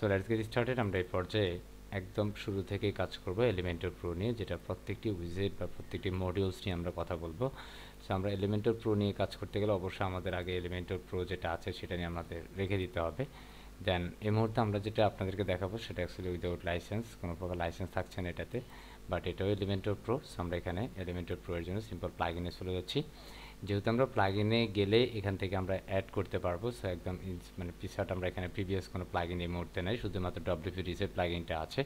So let's get started. আমরা এই পর্যায়ে একদম শুরু থেকেই কাজ করব এলিমেন্টর প্রো নিয়ে, যেটা প্রত্যেকটি উইজেট বা প্রত্যেকটি মডিউলস নিয়ে আমরা কথা বলবো। সো আমরা এলিমেন্টর প্রো নিয়ে কাজ করতে গেলে অবশ্যই আমাদের আগে এলিমেন্টর প্রো যেটা আছে সেটা নিয়ে আমাদের রেখে দিতে হবে। দেন এই মুহূর্তে আমরা যেটা আপনাদেরকে দেখাবো সেটা অ্যাকচুয়ালি উইদাউট লাইসেন্স, কোনো প্রকার লাইসেন্স থাকছে না এটাতে, বাট এটাও এলিমেন্টর প্রো। সো আমরা এখানে এলিমেন্টর প্রো এর জন্য সিম্পল প্লাগইনে চলে যাচ্ছি। যেহেতু আমরা প্লাগইনে গেলে এখান থেকে আমরা অ্যাড করতে পারবো, সো একদম মানে পিছাট আমরা এখানে প্রিভিয়াস কোনো প্লাগইন এই মুহূর্তে নাই, শুধুমাত্র ডব্লিউপি রিসেট প্লাগইনটা আছে।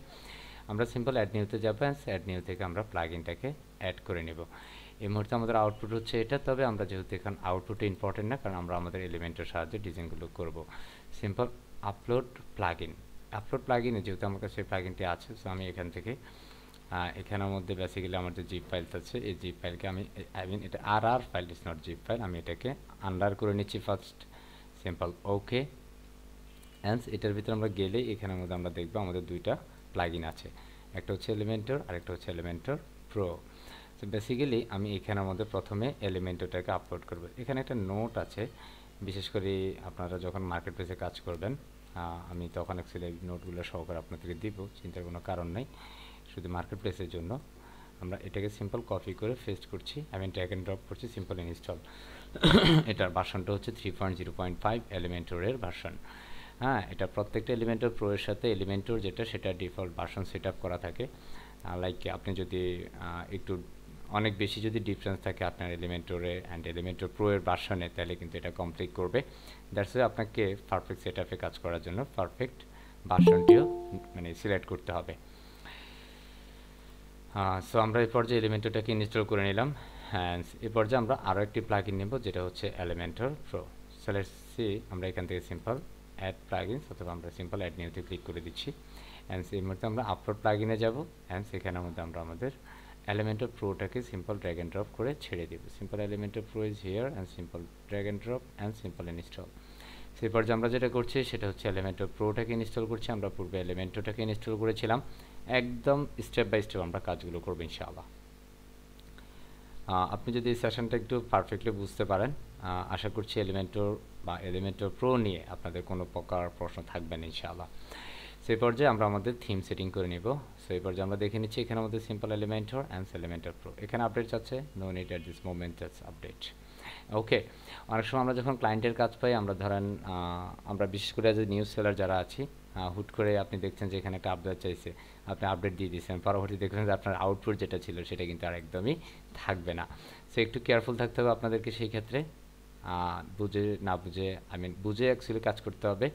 আমরা সিম্পল অ্যাড নিউতে যাবো, অ্যাড নিউ থেকে আমরা প্লাগইনটাকে অ্যাড করে নেব। এই মুহূর্তে আমাদের আউটপুট হচ্ছে এটা, তবে আমরা যেহেতু এখন আউটপুটে ইম্পর্টেন্ট না, কারণ আমরা আমাদের এলিমেন্টের সাহায্যে ডিজাইনগুলো করব। সিম্পল আপলোড প্লাগইন, আপলোড প্লাগইনে যেহেতু আমার কাছে প্লাগইনটি আছে, সো আমি এখান থেকে এখানের মধ্যে বেসিক্যালি আমার যে জিপ ফাইলস আছে এই জিপ ফাইলকে আমি এটা আর file, is not zip file, আমি এটাকে আন্ডার করে নিচ্ছি ফার্স্ট। সিম্পল ওকে, অ্যান্ড এটার ভিতরে আমরা গেলে এখানের মধ্যে আমরা দেখবো আমাদের দুইটা প্লাগইন আছে, একটা হচ্ছে এলিমেন্টর আর একটা হচ্ছে এলিমেন্টর প্রো। তো বেসিক্যালি আমি এখানের মধ্যে প্রথমে এলিমেন্টরটাকে আপলোড করব। এখানে একটা নোট আছে, বিশেষ করে আপনারা যখন মার্কেট প্লেসে কাজ করবেন, আমি তখন অ্যাকচুয়ালি নোটগুলো সহকারে আপনাদেরকে দিব, চিন্তার কোনো কারণ নেই, শুধু মার্কেট প্লেসের জন্য। আমরা এটাকে সিম্পল কপি করে পেস্ট করছি, আমি ড্র্যাগ এন্ড ড্রপ করছি, সিম্পল ইনস্টল। এটার ভার্সনটা হচ্ছে 3.0.5 এলিমেন্টরের ভার্সন। হ্যাঁ, এটা প্রত্যেকটা এলিমেন্টর প্রো এর সাথে এলিমেন্টর যেটা সেটা ডিফল্ট ভার্সন সেট আপ করা থাকে। লাইক আপনি যদি একটু অনেক বেশি যদি ডিফারেন্স থাকে আপনার এলিমেন্টরে অ্যান্ড এলিমেন্টর প্রো এর ভার্সনে, তাহলে কিন্তু এটা কমপ্লিট করবে। দ্যাটস ওয়াই আপনাকে পারফেক্ট সেট আপে কাজ করার জন্য পারফেক্ট ভার্সনটিও মানে সিলেক্ট করতে হবে। সো আমরা এই পর্যায়ে এলিমেন্টরটাকে ইনস্টল করে নিলাম, হ্যাঁ। এই পর্যায়ে আমরা আরও একটি প্লাগইন নেব, যেটা হচ্ছে Elementor pro. So let's see, আমরা এখান থেকে সিম্পল অ্যাড প্লাগইনস অথবা আমরা সিম্পল অ্যাড নিউতে ক্লিক করে দিচ্ছি। অ্যান্ড এই মুহূর্তে আমরা আপলোড প্লাগইনে যাব, অ্যান্ড সেখানের মধ্যে আমরা আমাদের এলিমেন্টর প্রোটাকে সিম্পল ড্র্যাগ এন্ড ড্রপ করে ছেড়ে দেব। Simple Elementor Pro is here, and simple drag and drop and simple install. সেই পর্যায়ে আমরা যেটা করছি সেটা হচ্ছে এলিমেন্টর প্রোটাকে ইনস্টল করছি। আমরা পূর্বে এলিমেন্টরটাকে ইনস্টল করেছিলাম, একদম স্টেপ বাই স্টেপ আমরা কাজগুলো করবো ইনশাআল্লাহ। আপনি যদি এই সেশনটা একটু পারফেক্টলি বুঝতে পারেন, আশা করছি এলিমেন্টর বা এলিমেন্টর প্রো নিয়ে আপনাদের কোনো প্রকার প্রশ্ন থাকবে না ইনশাআল্লাহ। সেই পর্যায়ে আমরা আমাদের থিম সেটিং করে নিব। সো এই পর্যায়ে আমরা দেখে নিচ্ছি এখানে আমাদের simple Elementor and Elementor Pro, এখানে আপডেট আছে, no need at this moment update. Okay, অনেক সময় আমরা যখন ক্লায়েন্টের কাজ পাই, আমরা ধরেন আমরা বিশেষ করে অ্যাজ এ নিউজ সেলার যারা আছি, হুট করে আপনি দেখছেন যে এখানে একটা আপডেট চাইছে, আপনি আপডেট দিয়ে দিয়েছেন, পরবর্তী দেখবেন যে আপনার আউটপুট যেটা ছিল সেটা কিন্তু আর একদমই থাকবে না। সো একটু কেয়ারফুল থাকতে হবে আপনাদেরকে সেই ক্ষেত্রে, বুঝে না বুঝে, বুঝে অ্যাকচুয়ালি কাজ করতে হবে,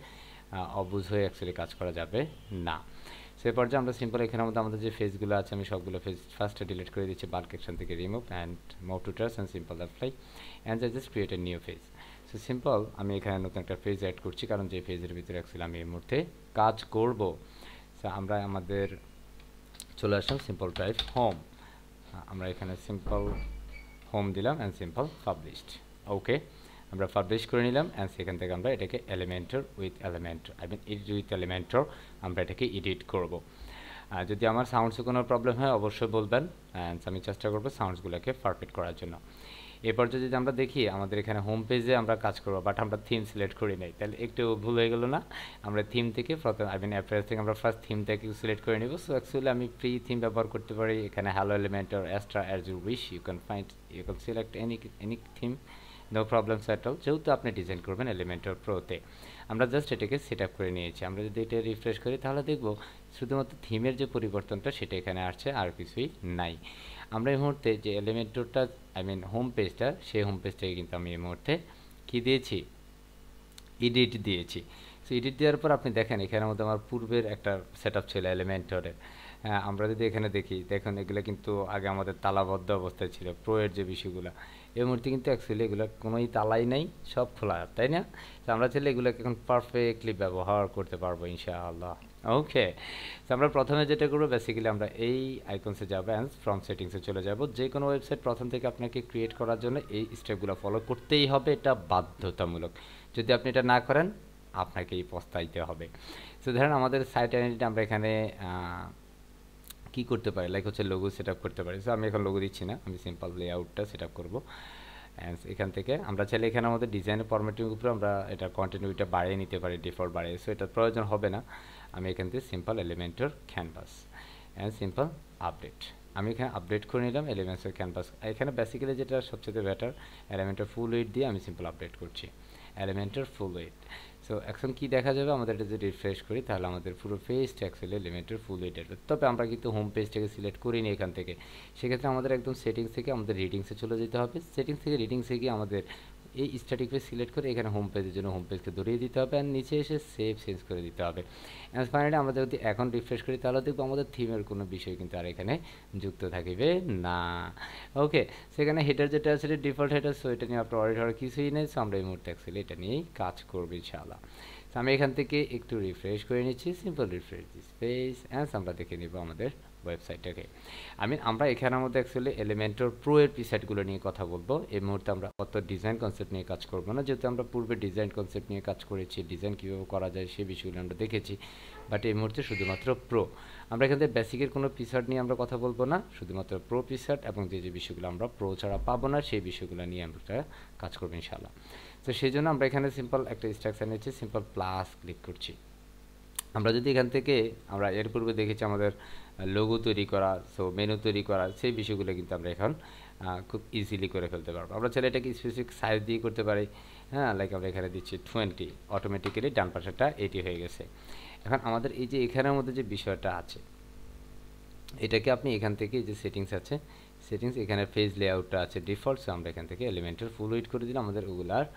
অবুঝ হয়ে অ্যাকচুয়ালি কাজ করা যাবে না। সেই পর্যায়ে আমরা সিম্পল এখানের মধ্যে আমাদের যে ফেজগুলো আছে আমি সবগুলো ফেজ ফার্স্টে ডিলিট করে দিচ্ছি, বাল্ক অ্যাকশন থেকে remove and move to trash and simple apply and just create a new page. So simple আমি এখানে নতুন একটা ফেজ অ্যাড করছি, কারণ যে ফেজের ভিতরে অ্যাকচুয়ালি আমি এই মুহূর্তে কাজ করব। সো আমরা আমাদের চলে আসলাম সিম্পল ড্রাইভ হোম, আমরা এখানে সিম্পল হোম দিলাম অ্যান্ড সিম্পল পাবলিশড। ওকে, আমরা পাবলিশ করে নিলাম, অ্যান্ড সেখান থেকে আমরা এটাকে Elementor with Elementor edit with Elementor আমরা এটাকে এডিট করব। যদি আমার সাউন্ডসে কোনো প্রবলেম হয় অবশ্যই বলবেন, অ্যান্ড আমি চেষ্টা করবো সাউন্ডসগুলোকে পারফেক্ট করার জন্য। এরপর যদি আমরা দেখি আমাদের এখানে হোম পেজে আমরা কাজ করবো, বাট আমরা থিম সিলেক্ট করি নাই, তাহলে একটু ভুল হয়ে গেল না? আমরা থিম থেকে প্রথম অ্যাপিয়ারেন্স থেকে আমরা ফার্স্ট থিমটাকে সিলেক্ট করে নেব। সো অ্যাকচুয়ালি আমি ফ্রি থিম ব্যবহার করতে পারি, এখানে hello elementor extra as you wish, you can select any theme, no problems at all. যেহেতু আপনি ডিজাইন করবেন এলিমেন্টর প্রোতে, আমরা জাস্ট এটাকে সেট আপ করে নিয়েছি। আমরা যদি এটা রিফ্রেশ করি তাহলে দেখব শুধুমাত্র থিমের যে পরিবর্তনটা সেটা এখানে আসছে, আর কিছুই নাই। আমরা এই মুহূর্তে যে এলিমেন্টরটা হোম পেজটা, সেই হোম পেজটাকে কিন্তু আমি এই মুহূর্তে কী দিয়েছি, এডিট দিয়েছি। সো এডিট দেওয়ার পর আপনি দেখেন এখানের মধ্যে আমার পূর্বের একটা সেট আপ ছিল এলিমেন্টরের। আমরা যদি এখানে দেখি, দেখুন এগুলো কিন্তু আগে আমাদের তালাবদ্ধ অবস্থায় ছিল প্রো এর যে বিষয়গুলো, এই মুহূর্তে কিন্তু অ্যাকচুয়ালি এগুলো কোনোই তালাই নেই, সব খোলা, তাই না? তো আমরা চাইলে এগুলোকে এখন পারফেক্টলি ব্যবহার করতে পারবো ইনশাআল্লাহ। ওকে, তো আমরা প্রথমে যেটা করবো বেসিক্যালি আমরা এই আইকনসে যাবো অ্যান্ড ফ্রম সেটিংসে চলে যাব। যে কোনো ওয়েবসাইট প্রথম থেকে আপনাকে ক্রিয়েট করার জন্য এই স্টেপগুলো ফলো করতেই হবে, এটা বাধ্যতামূলক। যদি আপনি এটা না করেন আপনাকেই পস্তাইতে হবে। সো ধরেন আমাদের সাইট আইডেন্টিটি আমরা এখানে কি করতে পারি, লাইক হচ্ছে লোগো সেট আপ করতে পারি। সো আমি এখন লোগো দিচ্ছি না, আমি সিম্পল লেআউটটা সেট আপ করবো। অ্যান্ড এখান থেকে আমরা চাইলে এখানে আমাদের ডিজাইনের ফরম্যাটিং উপরে আমরা এটা কন্টিনিউটা বাড়িয়ে নিতে পারি, ডিফল্ট বাড়িয়ে। সো এটা প্রয়োজন হবে না, আমি এখান থেকে simple Elementor canvas and simple update, আমি এখানে আপডেট করে নিলাম এলিমেন্টসের ক্যানভাস। এখানে বেসিক্যালি যেটা সবচেয়ে বেটার, এলিমেন্টর ফুল উইডথ দিয়ে আমি সিম্পল আপডেট করছি, এলিমেন্টর ফুল উইডথ। সো এখন কি দেখা যাবে, আমাদের এটা যদি রিফ্রেশ করি তাহলে আমাদের পুরো পেজটা অ্যাকচুয়ালি এলিমেন্টর ফুল উইডথ। তবে আমরা কিন্তু হোম পেজটাকে সিলেক্ট করিনি এখান থেকে, সেক্ষেত্রে আমাদের একদম সেটিংস থেকে আমাদের রিডিংসে চলে যেতে হবে। সেটিংস থেকে রিডিংসে গিয়ে আমাদের এই স্ট্যাটিক পেজ সিলেক্ট করে এখানে হোম পেজের জন্য হোম পেজকে ধরিয়ে দিতে হবে, অ্যান্ড নিচে এসে সেভ চেঞ্জ করে দিতে হবে। অ্যান্ড ফাইনালি আমরা যদি এখন রিফ্রেশ করি তাহলে দেখবো আমাদের থিমের কোনো বিষয় কিন্তু আর এখানে যুক্ত থাকিবে না। ওকে, সেখানে হেডার যেটা আছে ডিফল্ট হেডার, সো এটা নিয়ে আপনার অডিট হওয়ার কিছুই নেই। সো আমরা এই মুহূর্তে অ্যাকচুয়ালি এটা নিয়েই কাজ করবো ইনশাআল্লাহ। সো আমি এখান থেকে একটু রিফ্রেশ করে নিচ্ছি, simple refresh this page, and আমরা দেখে নিব আমাদের ওয়েবসাইটটাকে। আমরা এখানের মধ্যে অ্যাকচুয়ালি এলিমেন্টর প্রো এর পিসাইটগুলো নিয়ে কথা বলবো। এই মুহূর্তে আমরা অত ডিজাইন কনসেপ্ট নিয়ে কাজ করবো না, যেহেতু আমরা পূর্বে ডিজাইন কনসেপ্ট নিয়ে কাজ করেছি, ডিজাইন কীভাবে করা যায় সেই বিষয়গুলো আমরা দেখেছি। বাট এই মুহূর্তে শুধুমাত্র প্রো, আমরা এখান থেকে বেসিকের কোনো পিসার্ট নিয়ে আমরা কথা বলবো না, শুধুমাত্র প্রো পিসার্ট এবং যে যে বিষয়গুলো আমরা প্রো ছাড়া পাবো না সেই বিষয়গুলো নিয়ে আমরা কাজ করবো ইনশাআল্লাহ। তো সেই জন্য আমরা এখানে সিম্পল একটা স্ট্রাকচার নিচ্ছি, সিম্পল প্লাস ক্লিক করছি। আমরা যদি এখান থেকে আমরা এর পূর্বে দেখেছি আমাদের লোগো তৈরি করা, সো মেনু তৈরি করা, সেই বিষয়গুলো কিন্তু আমরা এখন খুব ইজিলি করে ফেলতে পারবো। আমরা চাইলে এটাকে স্পেসিফিক সাইজ দিয়ে করতে পারি, হ্যাঁ, লাইক আমরা এখানে দিচ্ছি 20, অটোমেটিক্যালি ডান পাশেরটা 80 হয়ে গেছে। এখন আমাদের এই যে এখানের মধ্যে যে বিষয়টা আছে, এটাকে আপনি এখান থেকে যে সেটিংস আছে, সেটিংস এখানে পেজ লেআউটটা আছে ডিফল্ট, সো আমরা এখান থেকে এলিমেন্টের ফুল উইডথ করে দিলে আমাদের ওগুলো আর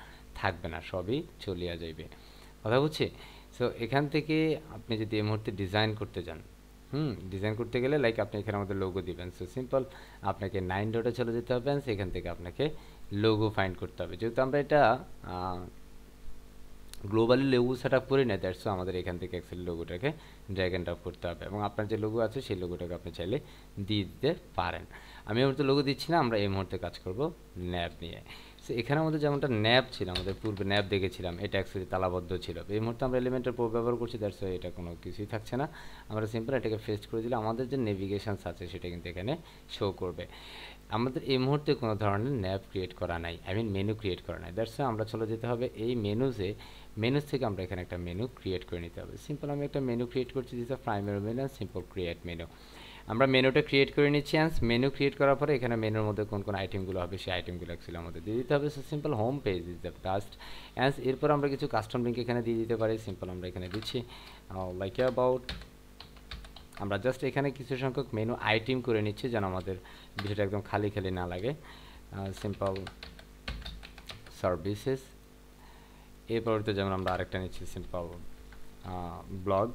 থাকবে না, সবই চলিয়া যাইবে। কথা বুঝছি? সো এখান থেকে আপনি যদি এই মুহূর্তে ডিজাইন করতে যান, ডিজাইন করতে গেলে লাইক আপনি এখানে আমাদের লোগো দিবেন। সো সিম্পল আপনাকে 9 ডটে চলে যেতে হবে, সেখান থেকে আপনাকে লোগো ফাইন্ড করতে হবে। যেহেতু আমরা এটা গ্লোবালি লোগো সেট আপ করি না, দ্যাটস আমাদের এখান থেকে অ্যাকচুয়ালি লোগোটাকে ড্র্যাগ অ্যান্ড ড্রপ করতে হবে, এবং আপনার যে লোগো আছে সেই লোগোটাকে আপনি চাইলে দিয়ে দিতে পারেন। আমি এই মুহূর্তে লোগো দিচ্ছি না, আমরা এই মুহূর্তে কাজ করব ন্যাব নিয়ে। সো এখানে আমাদের যেমনটা ন্যাব ছিল, আমাদের পূর্বে ন্যাব দেখেছিলাম, এটা অ্যাকচুয়ালি তালাবদ্ধ ছিল। এই মুহূর্তে আমরা এলিমেন্টের প্রো ব্যবহার করছি, দ্যাটস এটা কোনো কিছুই থাকছে না। আমরা সিম্পল এটাকে পেস্ট করে দিলে আমাদের যে নেভিগেশনস আছে সেটা কিন্তু এখানে শো করবে। আমাদের এই মুহূর্তে কোনো ধরনের ন্যাব ক্রিয়েট করা নাই, মেনু ক্রিয়েট করা নাই, দ্যাটস আমরা চলে যেতে হবে এই মেনুস থেকে আমরা এখানে একটা মেনু ক্রিয়েট করে নিতে হবে। সিম্পল আমি একটা মেনু ক্রিয়েট করছি, this primary menu, simple create menu. আমরা মেনুটা ক্রিয়েট করে নিচ্ছি, মেনু ক্রিয়েট করার পরে এখানে মেনুর মধ্যে কোন কোন আইটেমগুলো হবে সেই আইটেমগুলো অ্যাকচুয়ালি আমাদের দিয়ে দিতে হবে। So simple home page is the first, এরপর আমরা কিছু কাস্টম লিঙ্ক এখানে দিয়ে দিতে পারি। সিম্পল আমরা এখানে দিচ্ছি লাইক অ্যাবাউট, আমরা জাস্ট এখানে কিছু সংখ্যক মেনু আইটেম করে নিচ্ছি যেন আমাদের বিষয়টা একদম খালি খালি না লাগে। সিম্পল সার্ভিসেস, এরপরে যেমন আমরা আরেকটা নিচ্ছি সিম্পল ব্লগ।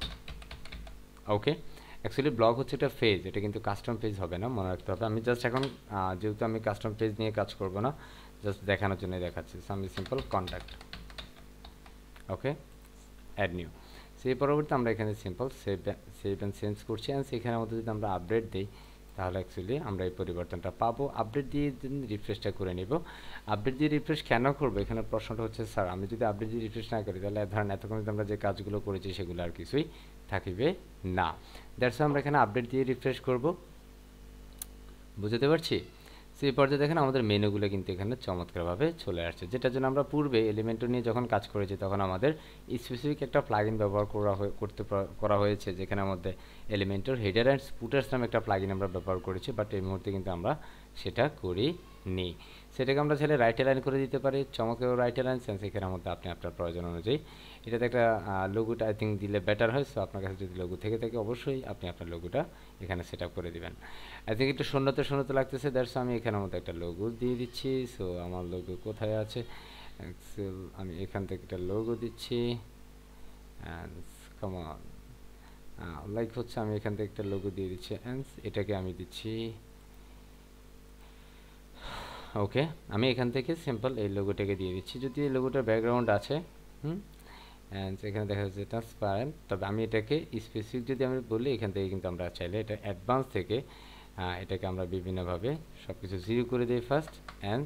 ওকে, অ্যাকচুয়ালি ব্লগ হচ্ছে একটা পেজ, এটা কিন্তু কাস্টম পেজ হবে না, মনে রাখতে হবে। আমি জাস্ট এখন যেহেতু আমি কাস্টম পেজ নিয়ে কাজ করব না, জাস্ট দেখানোর জন্যই দেখাচ্ছি। সো আমি সিম্পল কন্ট্যাক্ট, ওকে, অ্যাড নিউ। সেই পরবর্তীতে আমরা এখানে সিম্পল সেভ অ্যান্ড চেঞ্জ করছি, অ্যান্ড সেখানের মধ্যে যদি আমরা আপডেট দিই তাহলে অ্যাকচুয়ালি আমরা এই পরিবর্তনটা পাবো। আপডেট দিয়ে রিফ্রেশটা করে নিব। আপডেট দিয়ে রিফ্রেশ কেন করবো, এখানে প্রশ্নটা হচ্ছে স্যার আমি যদি আপডেট দিয়ে রিফ্রেশ না করি তাহলে ধরেন এতক্ষণ আমরা যে কাজগুলো করেছি সেগুলো আর কিছুই থাকিবে না, দ্যাটস আমরা এখানে আপডেট দিয়ে রিফ্রেশ করব। বুঝতে পারছি? সেই পর্যায়ে দেখেন আমাদের মেনুগুলো কিন্তু এখানে চমৎকারভাবে চলে আসছে, যেটার জন্য আমরা পূর্বে এলিমেন্টর নিয়ে যখন কাজ করেছি তখন আমাদের স্পেসিফিক একটা প্লাগইন ব্যবহার করা হয়েছে, যেখানে আমাদের এলিমেন্টর হেডার অ্যান্ড ফুটার্স নামে একটা প্লাগইন আমরা ব্যবহার করেছি। বাট এই মুহূর্তে কিন্তু আমরা সেটা করিনি, সেটাকে আমরা চাইলে রাইট অ্যালাইন করে দিতে পারি, চমকেও রাইট অ্যালাইন সেন্স এখানের মধ্যে আপনি আপনার প্রয়োজন অনুযায়ী এটাতে একটা লোগোটা আই থিঙ্ক দিলে বেটার হয়। সো আপনার কাছে যদি লোগো থেকে থাকে অবশ্যই আপনি আপনার লোগোটা এখানে সেট আপ করে দিবেন। আই থিঙ্ক একটু শূন্যতে লাগতেছে, দ্যাটস আমি এখানের মধ্যে একটা লোগো দিয়ে দিচ্ছি। সো আমার লোগো কোথায় আছে, আমি এখান থেকে একটা লোগো দিচ্ছি, অ্যান্ড কামন লাইক হচ্ছে আমি এখান থেকে একটা লোগো দিয়ে দিচ্ছি, অ্যান্ড এটাকে আমি দিচ্ছি। ওকে, আমি এখান থেকে সিম্পল এই লোগোটাকে দিয়ে দিচ্ছি, যদি এই লোগোটার ব্যাকগ্রাউন্ড আছে, অ্যান্ড এখানে দেখা যাচ্ছে ট্রান্সপারেন্ট, তবে আমি এটাকে স্পেসিফিক যদি আমি বলি এখান থেকে কিন্তু আমরা চাইলে এটা অ্যাডভান্স থেকে এটাকে আমরা বিভিন্নভাবে সব কিছু জিরো করে দিই ফার্স্ট, অ্যান্ড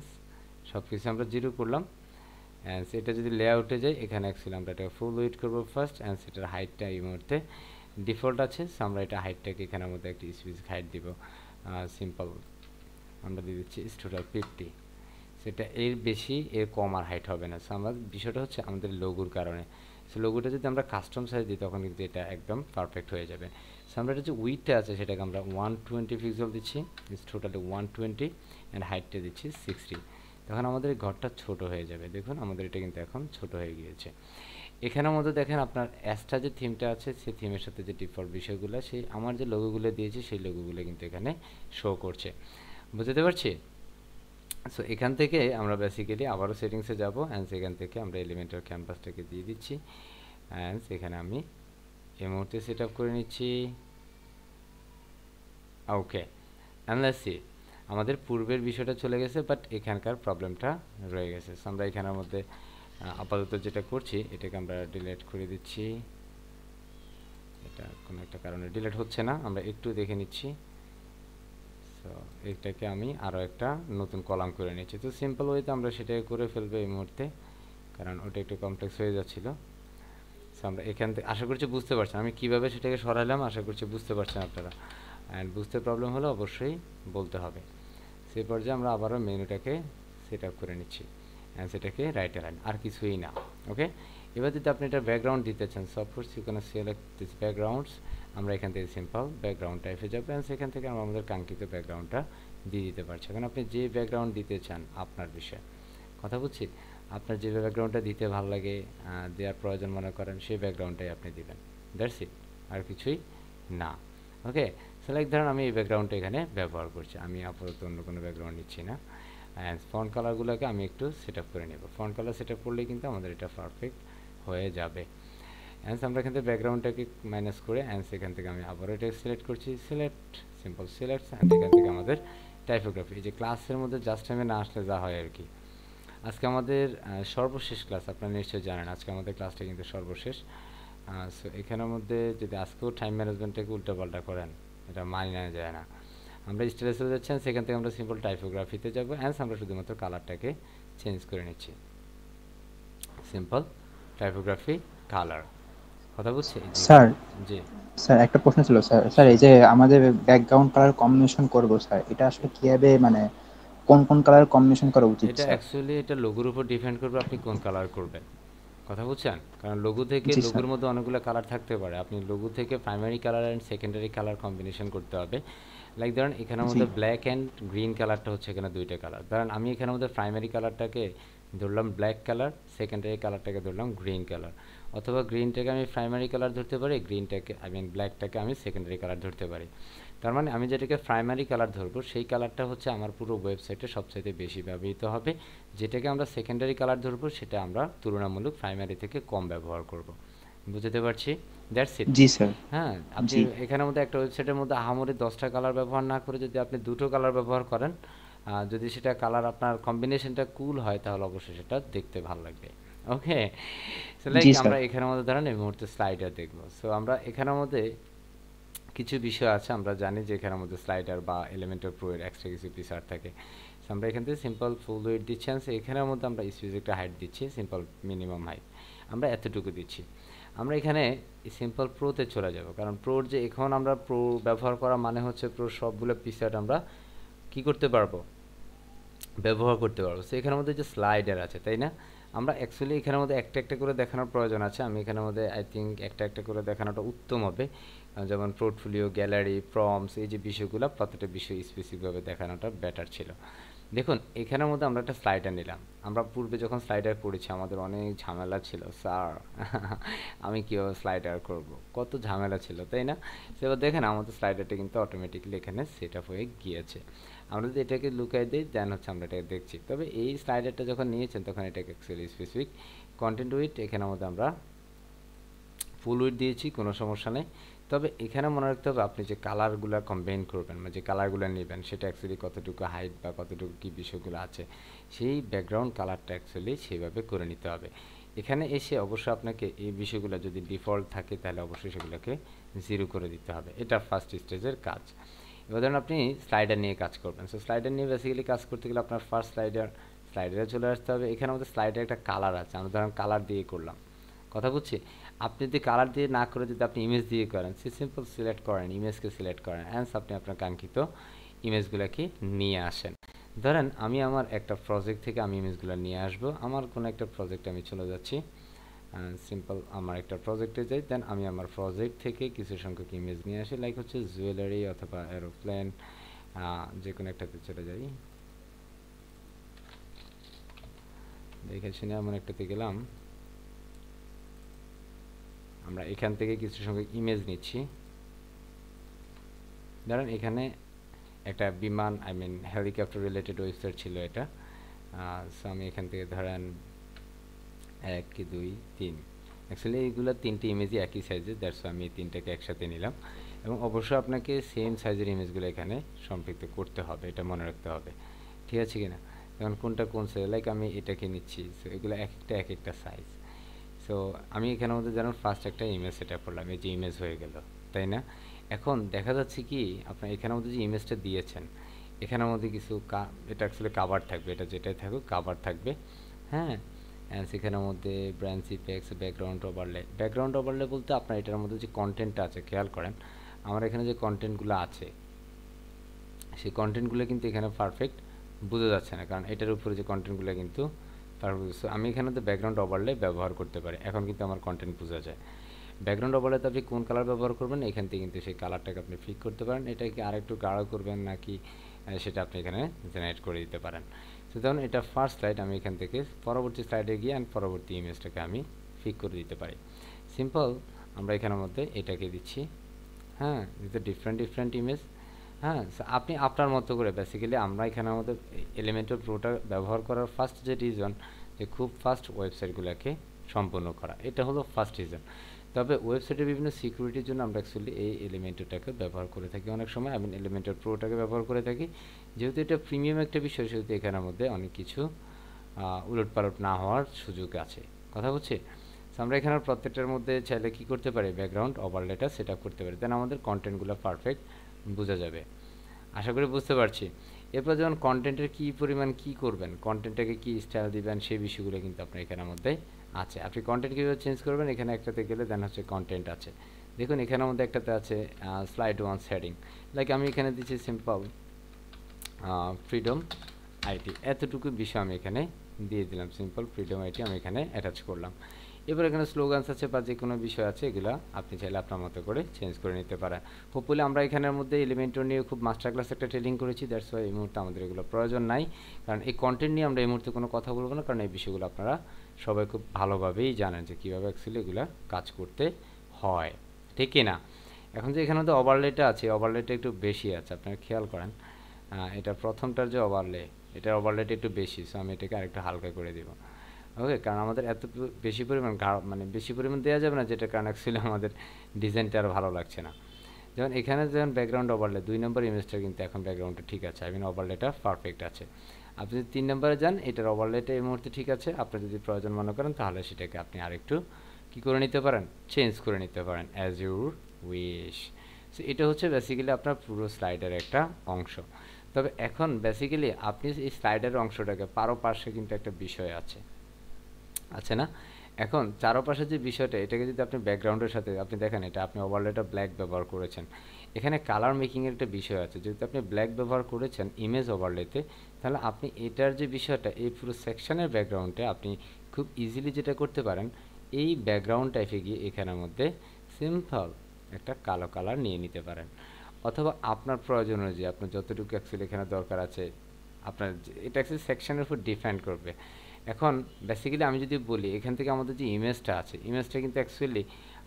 সব কিছু আমরা জিরো করলাম। অ্যান্ড এটা যদি লেআউটে যাই এখানে অ্যাকচুয়ালি আমরা এটা ফুল উইড করবো ফার্স্ট, অ্যান্ড সেটার হাইটটা এই মুহূর্তে ডিফল্ট আছে। সো আমরা এটা হাইটটাকে এখানের মধ্যে একটি স্পেসিফিক হাইট দিব, সিম্পল আমরা দিয়ে দিচ্ছি টোটাল 50, সেটা এর বেশি এর কম আর হাইট হবে না। সো আমরা বিষয়টা হচ্ছে আমাদের লোগোর কারণে। সো লোগোটা যদি আমরা কাস্টম সাইজ দিই তখন কিন্তু এটা একদম পারফেক্ট হয়ে যাবে। সো আমরা এটা যে উইডটা আছে সেটাকে আমরা 120 পিক্সেল দিচ্ছি, ইটস টোটালি 120, অ্যান্ড হাইটটা দিচ্ছি 60। তখন আমাদের এই ঘরটা ছোট হয়ে যাবে। দেখুন আমাদের এটা কিন্তু এখন ছোট হয়ে গিয়েছে। এখানের মধ্যে দেখেন আপনার অ্যাস্ট্রা যে থিমটা আছে সেই থিমের সাথে যে ডিফল্ট বিষয়গুলো, সেই আমার যে লোগোগুলো দিয়েছি সেই লোগোগুলো কিন্তু এখানে শো করছে। বুঝতে পারছি? সো এখান থেকে আমরা বেসিক্যালি আবারও সেটিংসে যাব, অ্যান্ড সেখান থেকে আমরা এলিমেন্টার ক্যানভাসটাকে দিয়ে দিচ্ছি, অ্যান্ড সেখানে আমি এই মুহূর্তে সেট আপ করে নিচ্ছি। ওকে, অ্যান্ড লেটস সি, আমাদের পূর্বের বিষয়টা চলে গেছে, বাট এখানকার প্রবলেমটা রয়ে গেছে। সো আমরা এখানের মধ্যে আপাতত যেটা করছি এটাকে আমরা ডিলিট করে দিচ্ছি। এটা কোনো একটা কারণে ডিলিট হচ্ছে না, আমরা একটু দেখে নিচ্ছি। সো এটাকে আমি আরও একটা নতুন কলাম করে নিচ্ছি। তো সিম্পল ওয়েতে আমরা সেটাকে করে ফেলবো এই মুহূর্তে, কারণ ওটা একটু কমপ্লেক্স হয়ে যাচ্ছিল। সো আমরা এখান থেকে আশা করছি বুঝতে পারছেন আমি কীভাবে সেটাকে সরালাম, আশা করছি বুঝতে পারছেন আপনারা। অ্যান্ড বুঝতে প্রবলেম হলে অবশ্যই বলতে হবে। সেই পর্যায়ে আমরা আবারও মেনুটাকে সেট আপ করে নিচ্ছি, অ্যান্ড সেটাকে রাইট অ্যালাইন, আর কিছুই না। ওকে, এবার যদি আপনি এটা ব্যাকগ্রাউন্ড দিতে চান, suppose you can select this backgrounds, আমরা এখান থেকে সিম্পল ব্যাকগ্রাউন্ড টাইপে যাবো, অ্যান্ড সেখান থেকে আমরা আমাদের কাঙ্ক্ষিত ব্যাকগ্রাউন্ডটা দিয়ে দিতে পারছি। এখন আপনি যে ব্যাকগ্রাউন্ড দিতে চান আপনার বিষয়ে কথা বুঝছি, আপনার যে ব্যাকগ্রাউন্ডটা দিতে ভালো লাগে, দেওয়ার প্রয়োজন মনে করেন, সেই ব্যাকগ্রাউন্ডটাই আপনি দিবেন। দ্যাটস ইট, আর কিছুই না। ওকে, সেলেক্ট ধরেন আমি এই ব্যাকগ্রাউন্ডটা এখানে ব্যবহার করছি, আমি আপাতত অন্য কোনো ব্যাকগ্রাউন্ড নিচ্ছি না। অ্যান্ড ফন্ট কালারগুলোকে আমি একটু সেট আপ করে নেব। ফন্ট কালার সেট আপ করলেই কিন্তু আমাদের এটা পারফেক্ট হয়ে যাবে। অ্যান্ড আমরা এখান থেকে ব্যাকগ্রাউন্ডটাকে মাইনাস করে, অ্যান্ড সেখান থেকে আমি আবারও এটা সিলেক্ট করছি, সিলেক্ট, সিম্পল সিলেক্ট, অ্যান্ড এখান থেকে আমাদের টাইপোগ্রাফি, এই যে ক্লাসের মধ্যে জাস্ট টাইমে না আসলে যা হয় আর কি। আজকে আমাদের সর্বশেষ ক্লাস, আপনারা নিশ্চয়ই জানেন আজকে আমাদের ক্লাসটা কিন্তু সর্বশেষ। সো এখানের মধ্যে যদি আজকেও টাইম ম্যানেজমেন্টটাকে উল্টোপাল্টা করেন এটা মানি নেওয়া যায় না। আমরা স্টাইলে চলে যাচ্ছেন, সেখান থেকে আমরা সিম্পল টাইপোগ্রাফিতে যাব, অ্যান্ড আমরা শুধুমাত্র কালারটাকে চেঞ্জ করে নিচ্ছি, সিম্পল টাইপোগ্রাফি কালার। কথা বুঝছি স্যার? জি স্যার একটা প্রশ্ন ছিল স্যার। স্যার এই শিওর। যে আমাদের ব্যাকগ্রাউন্ড কালার কম্বিনেশন করব স্যার, এটা আসলে কিভাবে মানে কোন কোন কালার কম্বিনেশন করা উচিত এটা স্যার? অ্যাকচুয়ালি এটা লোগোর উপর ডিপেন্ড করবে আপনি কোন কালার করবেন। কথা বুঝছেন? কারণ লোগো থেকে জি স্যার। লোগোর মধ্যে অনেকগুলো কালার থাকতে পারে, আপনি লোগো থেকে primary colour and secondary colour combination করতে হবে। লাইক ধরেন এখানের জি মধ্যে ব্ল্যাক অ্যান্ড গ্রিন কালারটা হচ্ছে এখানে দুইটা কালার। ধরেন আমি এখানের মধ্যে প্রাইমারি কালারটাকে ধরলাম ব্ল্যাক কালার, সেকেন্ডারি কালারটাকে ধরলাম গ্রিন কালার, অথবা গ্রিনটাকে আমি প্রাইমারি কালার ধরতে পারি, গ্রিনটাকে ব্ল্যাকটাকে আমি সেকেন্ডারি কালার ধরতে পারি। তার মানে আমি যেটাকে প্রাইমারি কালার ধরবো সেই কালারটা হচ্ছে আমার পুরো ওয়েবসাইটে সবচাইতে বেশি ব্যবহৃত হবে। যেটাকে আমরা সেকেন্ডারি কালার ধরবো সেটা আমরা তুলনামূলক প্রাইমারি থেকে কম ব্যবহার করব। বুঝতে পারছি? That's it. G sir. হ্যাঁ, আপনি জি এখানের মধ্যে একটা ওয়েবসাইটের মধ্যে আহামরি 10টা কালার ব্যবহার না করে যদি আপনি দুটো কালার ব্যবহার করেন, যদি সেটা কালার আপনার কম্বিনেশনটা কুল হয় তাহলে অবশ্যই সেটা দেখতে ভালো লাগবে। ওকে, সো লাইক জি স্যার। আমরা এখানের মধ্যে ধরেন এই মুহূর্তে স্লাইডার দেখবো। সো আমরা এখানের মধ্যে কিছু বিষয় আছে, আমরা জানি যে এখানের মধ্যে স্লাইডার বা এলিমেন্টার প্রো এর এক্সট্রা কিছু ফিচার থাকে। সো আমরা এখান থেকে সিম্পল ফুল উইডথ দিচ্ছি, এখানের মধ্যে আমরা স্পেসিফিক একটা হাইট দিচ্ছি, সিম্পল মিনিমাম হাইট আমরা এতটুকু দিচ্ছি। আমরা এখানে সিম্পল প্রোতে চলে যাব, কারণ প্রোর যে এখন আমরা প্রো ব্যবহার করা মানে হচ্ছে প্রো সবগুলো ফিচার আমরা কি করতে পারবো, ব্যবহার করতে পারবো। সো এখানের মধ্যে যে স্লাইডার আছে তাই না, আমরা অ্যাকচুয়ালি এখানের মধ্যে একটা একটা করে দেখানোর প্রয়োজন আছে। আমি এখানের মধ্যে আই থিঙ্ক একটা একটা করে দেখানোটা উত্তম হবে, যেমন পোর্টফোলিও, গ্যালারি, প্রমস, এই যে বিষয়গুলো প্রত্যেকটা বিষয় স্পেসিফিকভাবে দেখানোটা বেটার ছিল। দেখুন এখানের মধ্যে আমরা একটা স্লাইডার নিলাম। আমরা পূর্বে যখন স্লাইডার করেছি আমাদের অনেক ঝামেলা ছিল স্যার, আমি কীভাবে স্লাইডার করব, কত ঝামেলা ছিল তাই না। সেবার দেখেন আমাদের স্লাইডারটা কিন্তু অটোমেটিক্যালি এখানে সেট আপ হয়ে গিয়েছে। আমরা যদি এটাকে লুকাই দিই দেন হচ্ছে আমরা এটাকে দেখছি। তবে এই স্লাইডারটা যখন নিয়েছেন তখন এটাকে অ্যাকচুয়ালি স্পেসিফিক কন্টেন্ট উইথ এখানের মধ্যে আমরা ফুল উইথ দিয়েছি, কোনো সমস্যা নেই। তবে এখানে মনে রাখতে হবে আপনি যে কালারগুলো কম্বাইন করবেন মানে যে কালারগুলো নেবেন সেটা অ্যাকচুয়ালি কতটুকু হাইট বা কতটুকু কী বিষয়গুলো আছে সেই ব্যাকগ্রাউন্ড কালারটা অ্যাকচুয়ালি সেইভাবে করে নিতে হবে। এখানে এসে অবশ্যই আপনাকে এই বিষয়গুলো যদি ডিফল্ট থাকে তাহলে অবশ্যই সেগুলোকে 0 করে দিতে হবে। এটা ফার্স্ট স্টেজের কাজ। এবার ধরুন আপনি স্লাইডার নিয়ে কাজ করবেন। সো স্লাইডার নিয়ে বেসিক্যালি কাজ করতে গেলে আপনার ফার্স্ট স্লাইডারে চলে আসতে হবে। এখানে আমাদের স্লাইডার একটা কালার আছে, আমরা ধরুন কালার দিয়ে করলাম, কথা বুঝছি। আপনি যদি কালার দিয়ে না করে যদি আপনি ইমেজ দিয়ে করেন, সে সিম্পল সিলেক্ট করেন, ইমেজকে সিলেক্ট করেন, অ্যান্ড আপনি আপনার কাঙ্ক্ষিত ইমেজগুলোকে নিয়ে আসেন। ধরেন আমি আমার একটা প্রজেক্ট থেকে আমি ইমেজগুলো নিয়ে আসবো, আমার কোনো একটা প্রজেক্টে আমি চলে যাচ্ছি, সিম্পল আমার একটা প্রজেক্টে যাই, দেন আমি আমার প্রজেক্ট থেকে কিছু সংখ্যক ইমেজ নিয়ে আসি, লাইক হচ্ছে জুয়েলারি অথবা এরোপ্লেন, যে কোনো একটাতে চলে যাই। দেখে শুনে এমন একটাতে গেলাম, আমরা এখান থেকে কিছু সংখ্যক ইমেজ নিচ্ছি। ধরেন এখানে একটা বিমান, I mean helicopter related website ছিল এটা। সো আমি এখান থেকে ধরেন 1 2 3, অ্যাকচুয়ালি এইগুলো 3টে ইমেজই একই সাইজের, দ্যাটস আমি এই 3টাকে একসাথে নিলাম। এবং অবশ্যই আপনাকে সেম সাইজের ইমেজগুলো এখানে সম্পৃক্ত করতে হবে, এটা মনে রাখতে হবে, ঠিক আছে কিনা। এখন কোনটা কোন সাইজ, লাইক আমি এটাকে নিচ্ছি, সো এগুলো এক একটা সাইজ। সো আমি এখানের মধ্যে যেন ফার্স্ট একটা ইমেজ সেট আপ করলাম, এই যে ইমেজ হয়ে গেল, তাই না। এখন দেখা যাচ্ছে কি আপনার এখানের মধ্যে যে ইমেজটা দিয়েছেন, এখানের মধ্যে কিছু এটা অ্যাকচুয়ালি কাভার থাকবে, এটা যেটাই থাকুক কাভার থাকবে, হ্যাঁ। সেখানের মধ্যে ব্রাঞ্চ ইফেক্টস, ব্যাকগ্রাউন্ড ওভারলে বলতে আপনার এটার মধ্যে যে কন্টেন্টটা আছে, খেয়াল করেন আমার এখানে যে কন্টেন্টগুলো আছে সেই কন্টেন্টগুলো কিন্তু এখানে পারফেক্ট বোঝা যাচ্ছে না, কারণ এটার উপরে যে কন্টেন্টগুলো কিন্তু আমি এখানে তো ব্যাকগ্রাউন্ড ওভারলে ব্যবহার করতে পারি, এখন কিন্তু আমার কন্টেন্ট বোঝা যায়। ব্যাকগ্রাউন্ড ওভারলেতে আপনি কোন কালার ব্যবহার করবেন এখান থেকে কিন্তু সেই কালারটাকে আপনি ফিক করতে পারেন, এটাকে আরেকটু গাঢ় করবেন নাকি সেটা আপনি এখানে জেনারেট করে দিতে পারেন। তো ধরুন এটা ফার্স্ট স্লাইড, আমি এখান থেকে পরবর্তী স্লাইডে গিয়ে পরবর্তী ইমেজটাকে আমি ফিক করে দিতে পারি। সিম্পল আমরা এখানের মধ্যে এটাকে দিচ্ছি, হ্যাঁ, ডিফারেন্ট ইমেজ, হ্যাঁ। আপনি আপনার মতো করে বেসিক্যালি আমরা এখানের মধ্যে এলিমেন্টর প্রোটা ব্যবহার করার ফার্স্ট যে রিজন, যে খুব ফাস্ট ওয়েবসাইটগুলোকে সম্পূর্ণ করা, এটা হলো ফার্স্ট রিজন। তবে ওয়েবসাইটের বিভিন্ন সিকিউরিটির জন্য আমরা অ্যাকচুয়ালি এই এলিমেন্টরটাকে ব্যবহার করে থাকি অনেক সময়, আমি এলিমেন্টর প্রোটাকে ব্যবহার করে থাকি, যেহেতু এটা প্রিমিয়াম একটা বিষয়, সেহেতু এখানের মধ্যে অনেক কিছু উলটপালট না হওয়ার সুযোগ আছে, কথা বলছি। আমরা এখানে প্রত্যেকটার মধ্যে চাইলে কী করতে পারি, ব্যাকগ্রাউন্ড ওভারলেটা সেট আপ করতে পারি, দেন আমাদের কন্টেন্টগুলো পারফেক্ট বোঝা যাবে। আশা করি বুঝতে পারছি। এরপর যখন কন্টেন্টের কী পরিমাণ কী করবেন, কন্টেন্টটাকে কী স্টাইল দিবেন, সেই বিষয়গুলো কিন্তু আপনার এখানের মধ্যে আছে। আপনি কন্টেন্ট কীভাবে চেঞ্জ করবেন, এখানে একটাতে গেলে দেন হচ্ছে কন্টেন্ট আছে, দেখুন এখানের মধ্যে একটাতে আছে স্লাইড ওয়ান সেটিং, লাইক আমি এখানে দিচ্ছি সিম্পল ফ্রিডম আইটি, এতটুকু বিষয় আমি এখানে দিয়ে দিলাম, সিম্পল ফ্রিডম আইটি আমি এখানে অ্যাটাচ করলাম। এবার এখানে স্লোগানস আছে বা যে কোনো বিষয় আছে, এগুলো আপনি চাইলে আপনার মতো করে চেঞ্জ করে নিতে পারেন। হোপফুলি আমরা এখানের মধ্যে এলিমেন্টর নিয়ে খুব মাস্টার ক্লাস একটা ট্রেনিং করেছি, দ্যাটস ওয়াই এই মুহূর্তে আমাদের এগুলো প্রয়োজন নাই, কারণ এই কন্টেন্ট নিয়ে আমরা এই মুহূর্তে কোনো কথা বলবো না, কারণ এই বিষয়গুলো আপনারা সবাই খুব ভালোভাবেই জানেন যে কীভাবে অ্যাকচুয়ালি এগুলো কাজ করতে হয়, ঠিক কি না। এখন যে এখানে তো ওভারলেটা আছে, ওভারলেটা একটু বেশি আছে, আপনারা খেয়াল করেন, এটা প্রথমটার যে ওভারলে, এটার ওভারলেটা একটু বেশি, সো আমি এটাকে আরেকটু হালকা করে দিব, ওকে। কারণ আমাদের এত বেশি পরিমাণ মানে বেশি পরিমাণ দেওয়া যাবে না, যেটা কারণ অ্যাকচুয়ালি আমাদের ডিজাইনটা আর ভালো লাগছে না। যেমন এখানে যেমন ব্যাকগ্রাউন্ড ওভারলে 2 নম্বর ইমেজটা কিন্তু এখন ব্যাকগ্রাউন্ডটা ঠিক আছে, আই মিন ওভারলেটা পারফেক্ট আছে। আপনি যদি 3 নম্বরে যান, এটার ওভারলেটা এই মুহূর্তে ঠিক আছে, আপনি যদি প্রয়োজন মনে করেন তাহলে সেটাকে আপনি আরেকটু কী করে নিতে পারেন, চেঞ্জ করে নিতে পারেন অ্যাজ ইউর উইশ। সো এটা হচ্ছে বেসিক্যালি আপনার পুরো স্লাইডের একটা অংশ। তবে এখন বেসিক্যালি আপনি এই স্লাইডের অংশটাকে পারপার্শ্বে কিন্তু একটা বিষয় আছে না। এখন চারপাশের যে বিষয়টা, এটাকে যদি আপনি ব্যাকগ্রাউন্ডের সাথে আপনি দেখেন, এটা আপনি ওভারলেটা ব্ল্যাক ব্যবহার করেছেন, এখানে কালার মেকিংয়ের একটা বিষয় আছে, যেহেতু আপনি ব্ল্যাক ব্যবহার করেছেন ইমেজ ওভারলেতে, তাহলে আপনি এটার যে বিষয়টা, এই পুরো সেকশনের ব্যাকগ্রাউন্ডে আপনি খুব ইজিলি যেটা করতে পারেন, এই ব্যাকগ্রাউন্ড টাইপে গিয়ে এখানের মধ্যে সিম্পল একটা কালো কালার নিয়ে নিতে পারেন, অথবা আপনার প্রয়োজন অনুযায়ী আপনার যতটুকু অ্যাকচুয়ালি এখানে দরকার আছে, আপনার এটা অ্যাকচুয়ালি সেকশনের উপর ডিপেন্ড করবে। এখন বেসিক্যালি আমি যদি বলি, এখান থেকে আমাদের যে ইমেজটা আছে, ইমেজটা কিন্তু অ্যাকচুয়ালি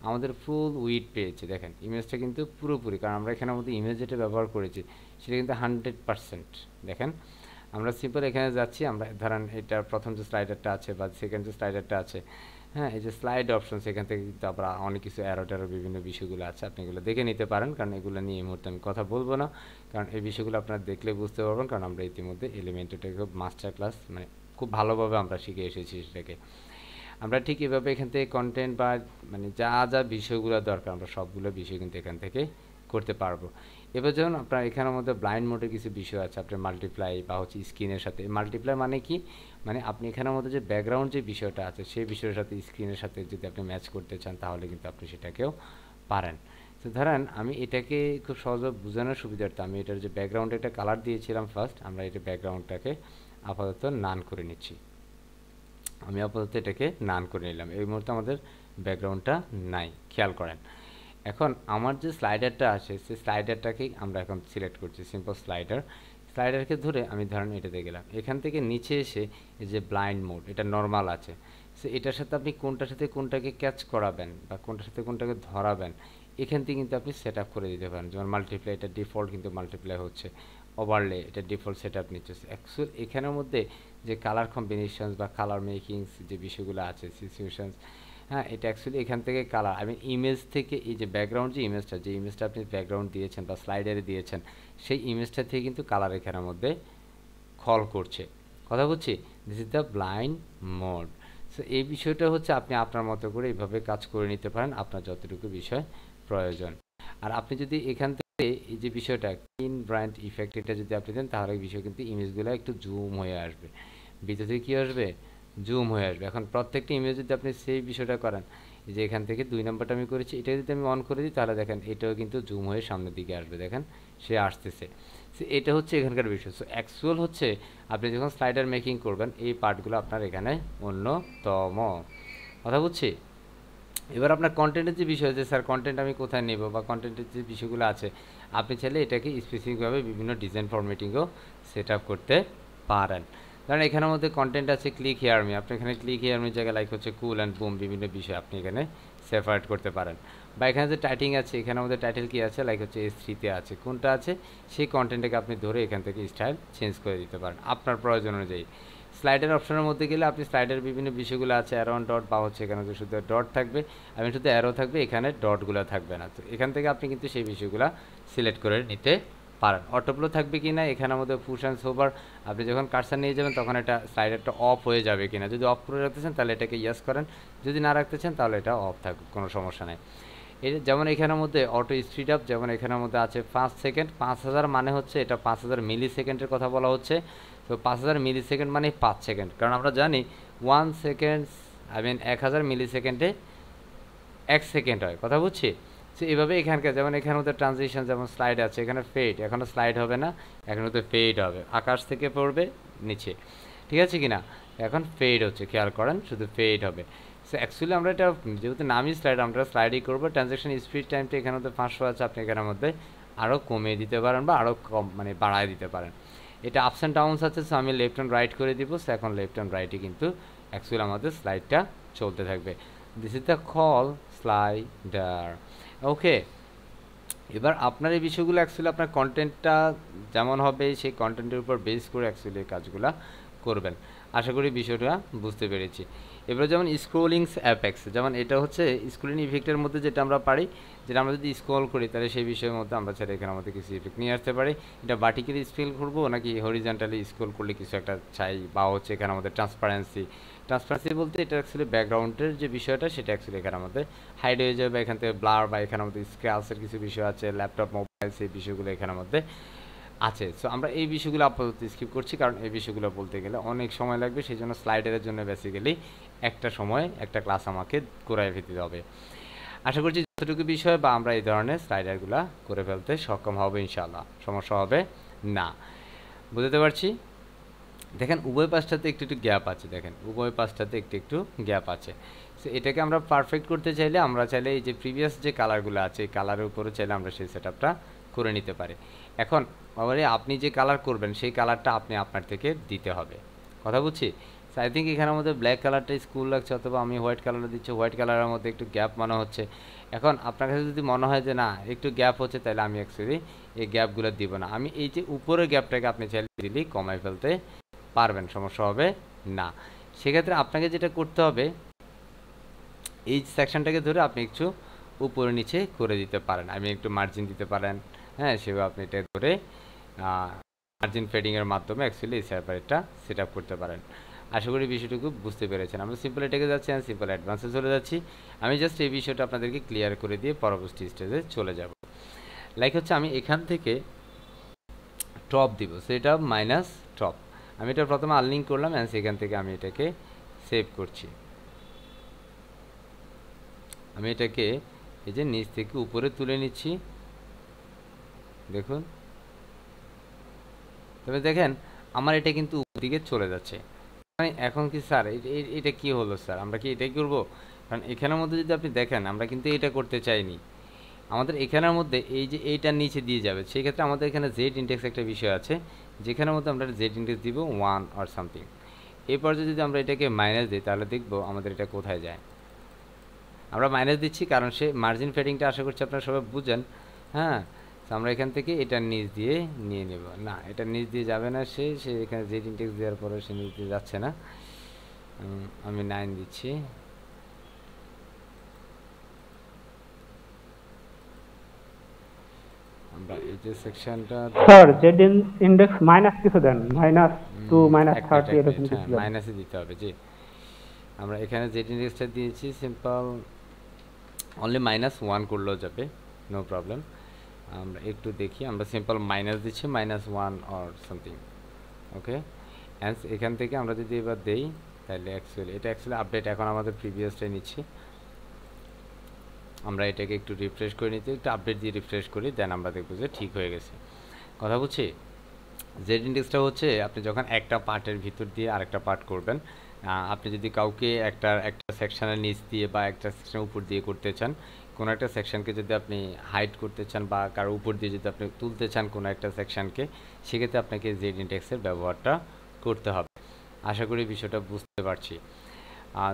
আমাদের ফুল উইড পেয়েছে, দেখেন ইমেজটা কিন্তু পুরোপুরি, কারণ আমরা এখানে আমাদের ইমেজ যেটা ব্যবহার করেছি সেটা কিন্তু 100%। দেখেন আমরা সিম্পল এখানে যাচ্ছি, আমরা ধরেন এটার প্রথম যে স্লাইডারটা আছে বা সেকেন্ড যে স্লাইডারটা আছে, হ্যাঁ, এই যে স্লাইড অপশন, সেখান থেকে কিন্তু আমরা অনেক কিছু অ্যারো বিভিন্ন বিষয়গুলো আছে, আপনি এগুলো দেখে নিতে পারেন, কারণ এগুলো নিয়ে এই মুহূর্তে আমি কথা বলবো না, কারণ এই বিষয়গুলো আপনারা দেখলে বুঝতে পারবেন, কারণ আমরা ইতিমধ্যে এলিমেন্টরটাকে খুব মাস্টার ক্লাস মানে খুব ভালোভাবে আমরা শিখে এসেছি সেটাকে। আমরা ঠিক এভাবে এখান থেকে কন্টেন্ট বা মানে যা যা বিষয়গুলো দরকার আমরা সবগুলো বিষয় কিন্তু এখান থেকে করতে পারবো। এবার যেমন আপনার এখানের মধ্যে ব্লাইন্ড মোডের কিছু বিষয় আছে, আপনার মাল্টিপ্লাই বা হচ্ছে স্ক্রিনের সাথে, মাল্টিপ্লাই মানে কি, মানে আপনি এখানের মধ্যে যে ব্যাকগ্রাউন্ড যে বিষয়টা আছে সেই বিষয়ের সাথে স্ক্রিনের সাথে যদি আপনি ম্যাচ করতে চান, তাহলে কিন্তু আপনি সেটাকেও পারেন। তো ধরেন আমি এটাকে খুব সহজভাবে বোঝানোর সুবিধার্থে আমি এটার যে ব্যাকগ্রাউন্ডে একটা কালার দিয়েছিলাম ফার্স্ট, আমরা এটা ব্যাকগ্রাউন্ডটাকে আপাতত নান করে নিচ্ছি, আমি আপাতত এটাকে নান করে নিলাম। এই মুহূর্তে আমাদের ব্যাকগ্রাউন্ডটা নাই, খেয়াল করেন। এখন আমার যে স্লাইডারটা আছে সেই স্লাইডারটাকেই আমরা এখন সিলেক্ট করছি, সিম্পল স্লাইডারকে ধরে আমি ধরেন এটাতে গেলাম। এখান থেকে নিচে এসে এই যে ব্লাইন্ড মোড, এটা নর্মাল আছে, সো এটার সাথে আপনি কোনটার সাথে কোনটাকে ক্যাচ করাবেন বা কোনটার সাথে কোনটাকে ধরাবেন এখান থেকে কিন্তু আপনি সেট আপ করে দিতে পারেন। যেমন মাল্টিপ্লাই, এটা ডিফল্ট কিন্তু মাল্টিপ্লাই হচ্ছে, ওভারলে এটা ডিফল্ট সেট আপ নিচ্ছে। অ্যাকচুয়াল এখানের মধ্যে যে কালার কম্বিনেশনস বা কালার মেকিংস যে বিষয়গুলো আছে, সিচুয়েশনস, হ্যাঁ, এটা অ্যাকচুয়ালি এখান থেকে কালার, আমি ইমেজ থেকে এই যে ব্যাকগ্রাউন্ড যে ইমেজটা আপনি ব্যাকগ্রাউন্ড দিয়েছেন বা স্লাইডারে দিয়েছেন সেই ইমেজটা থেকে কিন্তু কালার এখানের মধ্যে খল করছে। কথা বলছি, this is the blind mode. So এই বিষয়টা হচ্ছে আপনি আপনার মতো করে এইভাবে কাজ করে নিতে পারেন, আপনার যতটুকু বিষয় প্রয়োজন। আর আপনি যদি এখান থেকে এই যে বিষয়টা ক্লিন ব্রাইট ইফেক্ট এটা যদি আপনি দেন তাহলে এই বিষয় কিন্তু ইমেজগুলো একটু জুম হয়ে আসবে, ভিতর থেকে কী আসবে, জুম হয়ে আসবে। এখন প্রত্যেকটা ইমেজ যদি আপনি সেই বিষয়টা করেন, যে এখান থেকে 2 নম্বরটা আমি করেছি, এটা যদি আমি অন করে দিই তাহলে দেখেন এটাও কিন্তু জুম হয়ে সামনের দিকে আসবে, দেখেন সে আসতেছে। সো এটা হচ্ছে এখানকার বিষয়। সো অ্যাকচুয়াল হচ্ছে আপনি যখন স্লাইডার মেকিং করবেন এই পার্টগুলো আপনার এখানে অন্যতম। কথা বুঝছি? এবার আপনার কন্টেন্টের যে বিষয়, যে স্যার কন্টেন্ট আমি কোথায় নেব বা কন্টেন্টের যে বিষয়গুলো আছে, আপনি চাইলে এটাকে স্পেসিফিকভাবে বিভিন্ন ডিজাইন ফরম্যাটিংও সেট আপ করতে পারেন। কারণ এখানের মধ্যে কন্টেন্ট আছে ক্লিক হেয়ার মি, আপনি এখানে ক্লিক হেয়ার মির জায়গায় লাইক হচ্ছে কুল অ্যান্ড বুম, বিভিন্ন বিষয় আপনি এখানে সেপারেট করতে পারেন। বা এখানে যে টাইটিং আছে, এখানের মধ্যে টাইটেল কী আছে, লাইক হচ্ছে S3-তে আছে, কোনটা আছে সেই কন্টেন্টটাকে আপনি ধরে এখান থেকে স্টাইল চেঞ্জ করে দিতে পারেন আপনার প্রয়োজন অনুযায়ী। স্লাইডার অপশনের মধ্যে গেলে আপনি স্লাইডার বিভিন্ন বিষয়গুলো আছে, অ্যারোন ডট বা হচ্ছে এখানে শুধু ডট থাকবে, আমি শুধু অ্যারো থাকবে, এখানে ডটগুলো থাকবে না। তো এখান থেকে আপনি কিন্তু সেই বিষয়গুলো সিলেক্ট করে নিতে পারেন। অটোপ্লো থাকবে কি না, এখানের মধ্যে পুশ অ্যান্ড সোভার, আপনি যখন কার্সার নিয়ে যাবেন তখন এটা স্লাইডারটা অফ হয়ে যাবে কিনা, যদি অফ করে রাখতে চান তাহলে এটাকে ইয়েস করেন, যদি না রাখতে চান তাহলে এটা অফ থাকবে, কোনো সমস্যা নেই। যেমন এখানের মধ্যে অটো স্পিড আপ, যেমন এখানের মধ্যে আছে 5 সেকেন্ড, 5000 মানে হচ্ছে এটা 5000 মিলি সেকেন্ডের কথা বলা হচ্ছে। তো 5000 মিলি সেকেন্ড মানে 5 সেকেন্ড, কারণ আমরা জানি 1 সেকেন্ড, 1000 মিলি সেকেন্ডে 1 সেকেন্ড হয়, কথা বুঝছি। সো এইভাবে এখানকার যেমন এখানের মধ্যে ট্রানজিশন, যেমন স্লাইড আছে, এখানে ফেড, এখনও স্লাইড হবে না, এখন মধ্যে ফেড হবে, আকাশ থেকে পড়বে নিচে, ঠিক আছে কি না, এখন ফেড হচ্ছে, খেয়াল করেন শুধু ফেড হবে। সো অ্যাকচুয়ালি আমরা এটা যেহেতু নামই স্লাইড, আমরা স্লাইডই করবো। ট্রানজ্যাকশন স্পিড টাইমটা এখানের মধ্যে 500 আছে, আপনি এখানের মধ্যে আরও কমিয়ে দিতে পারেন বা আরও কম মানে বাড়ায় দিতে পারেন। এটা আপস অ্যান্ড ডাউনস আছে, সো আমি লেফট অ্যান্ড রাইট করে দিব। সো এখন লেফট অ্যান্ড রাইটে কিন্তু অ্যাকচুয়ালি আমাদের স্লাইডটা চলতে থাকবে। This is the call slider. Okay, এবার আপনার এই বিষয়গুলো অ্যাকচুয়ালি আপনার কন্টেন্টটা যেমন হবে সেই কন্টেন্টের উপর বেস করে অ্যাকচুয়ালি এই কাজগুলো করবেন। আশা করি বিষয়টা বুঝতে পেরেছি। এবার যেমন স্ক্রোলিংস অ্যাপেক্স, যেমন এটা হচ্ছে স্ক্রোলিং ইফেক্টের মধ্যে যেটা আমরা পারি, যেটা আমরা যদি স্ক্রল করি তাহলে সেই বিষয়ের মধ্যে আমরা চাইলে এখানে আমাদের কিছু ইফেক্ট নিয়ে আসতে পারি। এটা ভার্টিক্যালি স্ক্রল করবো নাকি হরিজন্টালি স্ক্রল করলে কিছু একটা চাই, বা হচ্ছে এখানে আমাদের ট্রান্সপারেন্সি বলতে এটা অ্যাকচুয়ালি ব্যাকগ্রাউন্ডের যে বিষয়টা সেটা অ্যাকচুয়ালি এখানে আমাদের হাইড হয়ে যাবে, এখান থেকে ব্লার বা এখানে আমাদের স্ক্র্যাচের কিছু বিষয় আছে, ল্যাপটপ মোবাইল সেই বিষয়গুলো এখানের মধ্যে আছে। সো আমরা এই বিষয়গুলো আপাতত স্কিপ করছি, কারণ এই বিষয়গুলো বলতে গেলে অনেক সময় লাগবে, সেই জন্য স্লাইডারের জন্য বেসিক্যালি একটা সময় একটা ক্লাস আমাকে করাই ফেলতে হবে। আশা করছি যতটুকু বিষয় বা আমরা এই ধরনের স্লাইডারগুলো করে ফেলতে সক্ষম হবে, ইনশাআল্লাহ সমস্যা হবে না। বুঝতে পারছি? দেখেন উভয় পাশটাতে একটু একটু গ্যাপ আছে, দেখেন উভয় পাশটাতে একটু একটু গ্যাপ আছে। সো এটাকে আমরা পারফেক্ট করতে চাইলে আমরা চাইলে এই যে প্রিভিয়াস যে কালারগুলো আছে এই কালারের উপরে চাইলে আমরা সেই সেটআপটা করে নিতে পারি। এখন আবার আপনি যে কালার করবেন সেই কালারটা আপনি আপনার থেকে দিতে হবে, কথা বুঝছি। সো আই থিঙ্ক এখানের মধ্যে ব্ল্যাক কালারটা স্কুল লাগছে, অথবা আমি হোয়াইট কালার দিচ্ছি, হোয়াইট কালারের মধ্যে একটু গ্যাপ মনে হচ্ছে। এখন আপনার কাছে যদি মনে হয় যে না একটু গ্যাপ হচ্ছে, তাহলে আমি অ্যাকচুয়ালি এই গ্যাপগুলো দিব না, আমি এই যে উপরের গ্যাপটাকে আপনি চাইলে দিলেই কমাই ফেলতে পারবেন, সমস্যা হবে না। সেক্ষেত্রে আপনাকে যেটা করতে হবে, এই সেকশনটাকে ধরে আপনি একটু উপরে নিচে করে দিতে পারেন, আমি একটু মার্জিন দিতে পারেন, হ্যাঁ সেভাবে আপনি এটা ধরে মার্জিন ফেডিংয়ের মাধ্যমে অ্যাকচুয়ালি এই সার্ভারটা সেট আপ করতে পারেন। আশা করি বিষয়টুকু বুঝতে পেরেছেন। আমরা সিম্পল এটাকে যাচ্ছি, আমি সিম্পল অ্যাডভান্সে চলে যাচ্ছি। আমি জাস্ট এই বিষয়টা আপনাদেরকে ক্লিয়ার করে দিয়ে পরবর্তী স্টেজে চলে যাব। লাইক হচ্ছে আমি এখান থেকে টপ দিব, সেটা মাইনাস টপ, আমি এটা প্রথমে আনলিং করলাম অ্যান্ড সেখান থেকে আমি এটাকে সেভ করছি। আমি এটাকে এই যে নিচ থেকে উপরে তুলে নিচ্ছি, দেখুন। তবে দেখেন আমার এটা কিন্তু উপর দিকে চলে যাচ্ছে, মানে এখন কি স্যার এটা কি হলো স্যার, আমরা কি এটাই করব? কারণ এখানের মধ্যে যদি আপনি দেখেন আমরা কিন্তু এটা করতে চাইনি, আমাদের এখানের মধ্যে এই যে এইটার নিচে দিয়ে যাবে, সেই ক্ষেত্রে আমাদের এখানে জেড ইন্ডেক্স একটা বিষয় আছে, যেখানের মধ্যে আমরা জেড ইন্ডেক্স দিব 1 অর সামথিং। এই পর্যায়ে যদি আমরা এটাকে মাইনাস দিই তাহলে দেখবো আমাদের এটা কোথায় যায়। আমরা মাইনাস দিচ্ছি কারণ সে মার্জিন ফেডিংটা আশা করছি আপনারা সবাই বুঝেন। হ্যাঁ, তো আমরা এখান থেকে এটার নিচ দিয়ে নিয়ে নেব না, এটার নিচ দিয়ে যাবে না, সে এখানে জেড ইন্ডেক্স দেওয়ার পরে সে নিচ দিয়ে যাচ্ছে না। আমি 9 দিচ্ছি। আমরা এই যে সেকশনটা স্যার জেড ইন্ডেক্স মাইনাস কিছু দেন, -2 -30 এরকম কিছু দেন। মাইনাসে দিতে হবে জি। আমরা এখানে জেড ইন্ডেক্সটা দিয়েছি সিম্পল, অনলি -1 করলেও যাবে, নো প্রবলেম। আমরা একটু দেখি, আমরা সিম্পল মাইনাস দিচ্ছি -1 অর সামথিং, ওকে। অ্যান্ড এখান থেকে আমরা যদি এবার দেই তাহলে এটা অ্যাকচুয়ালি আপডেট এখন আমাদের প্রিভিয়াসটাই নিচ্ছি। আমরা এটাকে একটু রিফ্রেশ করে নিতে, একটু আপডেট দিয়ে রিফ্রেশ করি, দেন আমরা দেখব যে ঠিক হয়ে গেছে। কথা বুঝছি? জেড ইন্ডেক্সটা হচ্ছে আপনি যখন একটা পার্টের ভিতর দিয়ে আরেকটা পার্ট করবেন, আপনি যদি কাউকে একটা সেকশনের নিচ দিয়ে বা একটা সেকশনের উপর দিয়ে করতে চান, কোনো একটা সেকশনকে যদি আপনি হাইড করতে চান বা কারো উপর দিয়ে যদি আপনি তুলতে চান কোনো একটা সেকশনকে, সেক্ষেত্রে আপনাকে জেড ইন্ডেক্সের ব্যবহারটা করতে হবে। আশা করি বিষয়টা বুঝতে পারছি।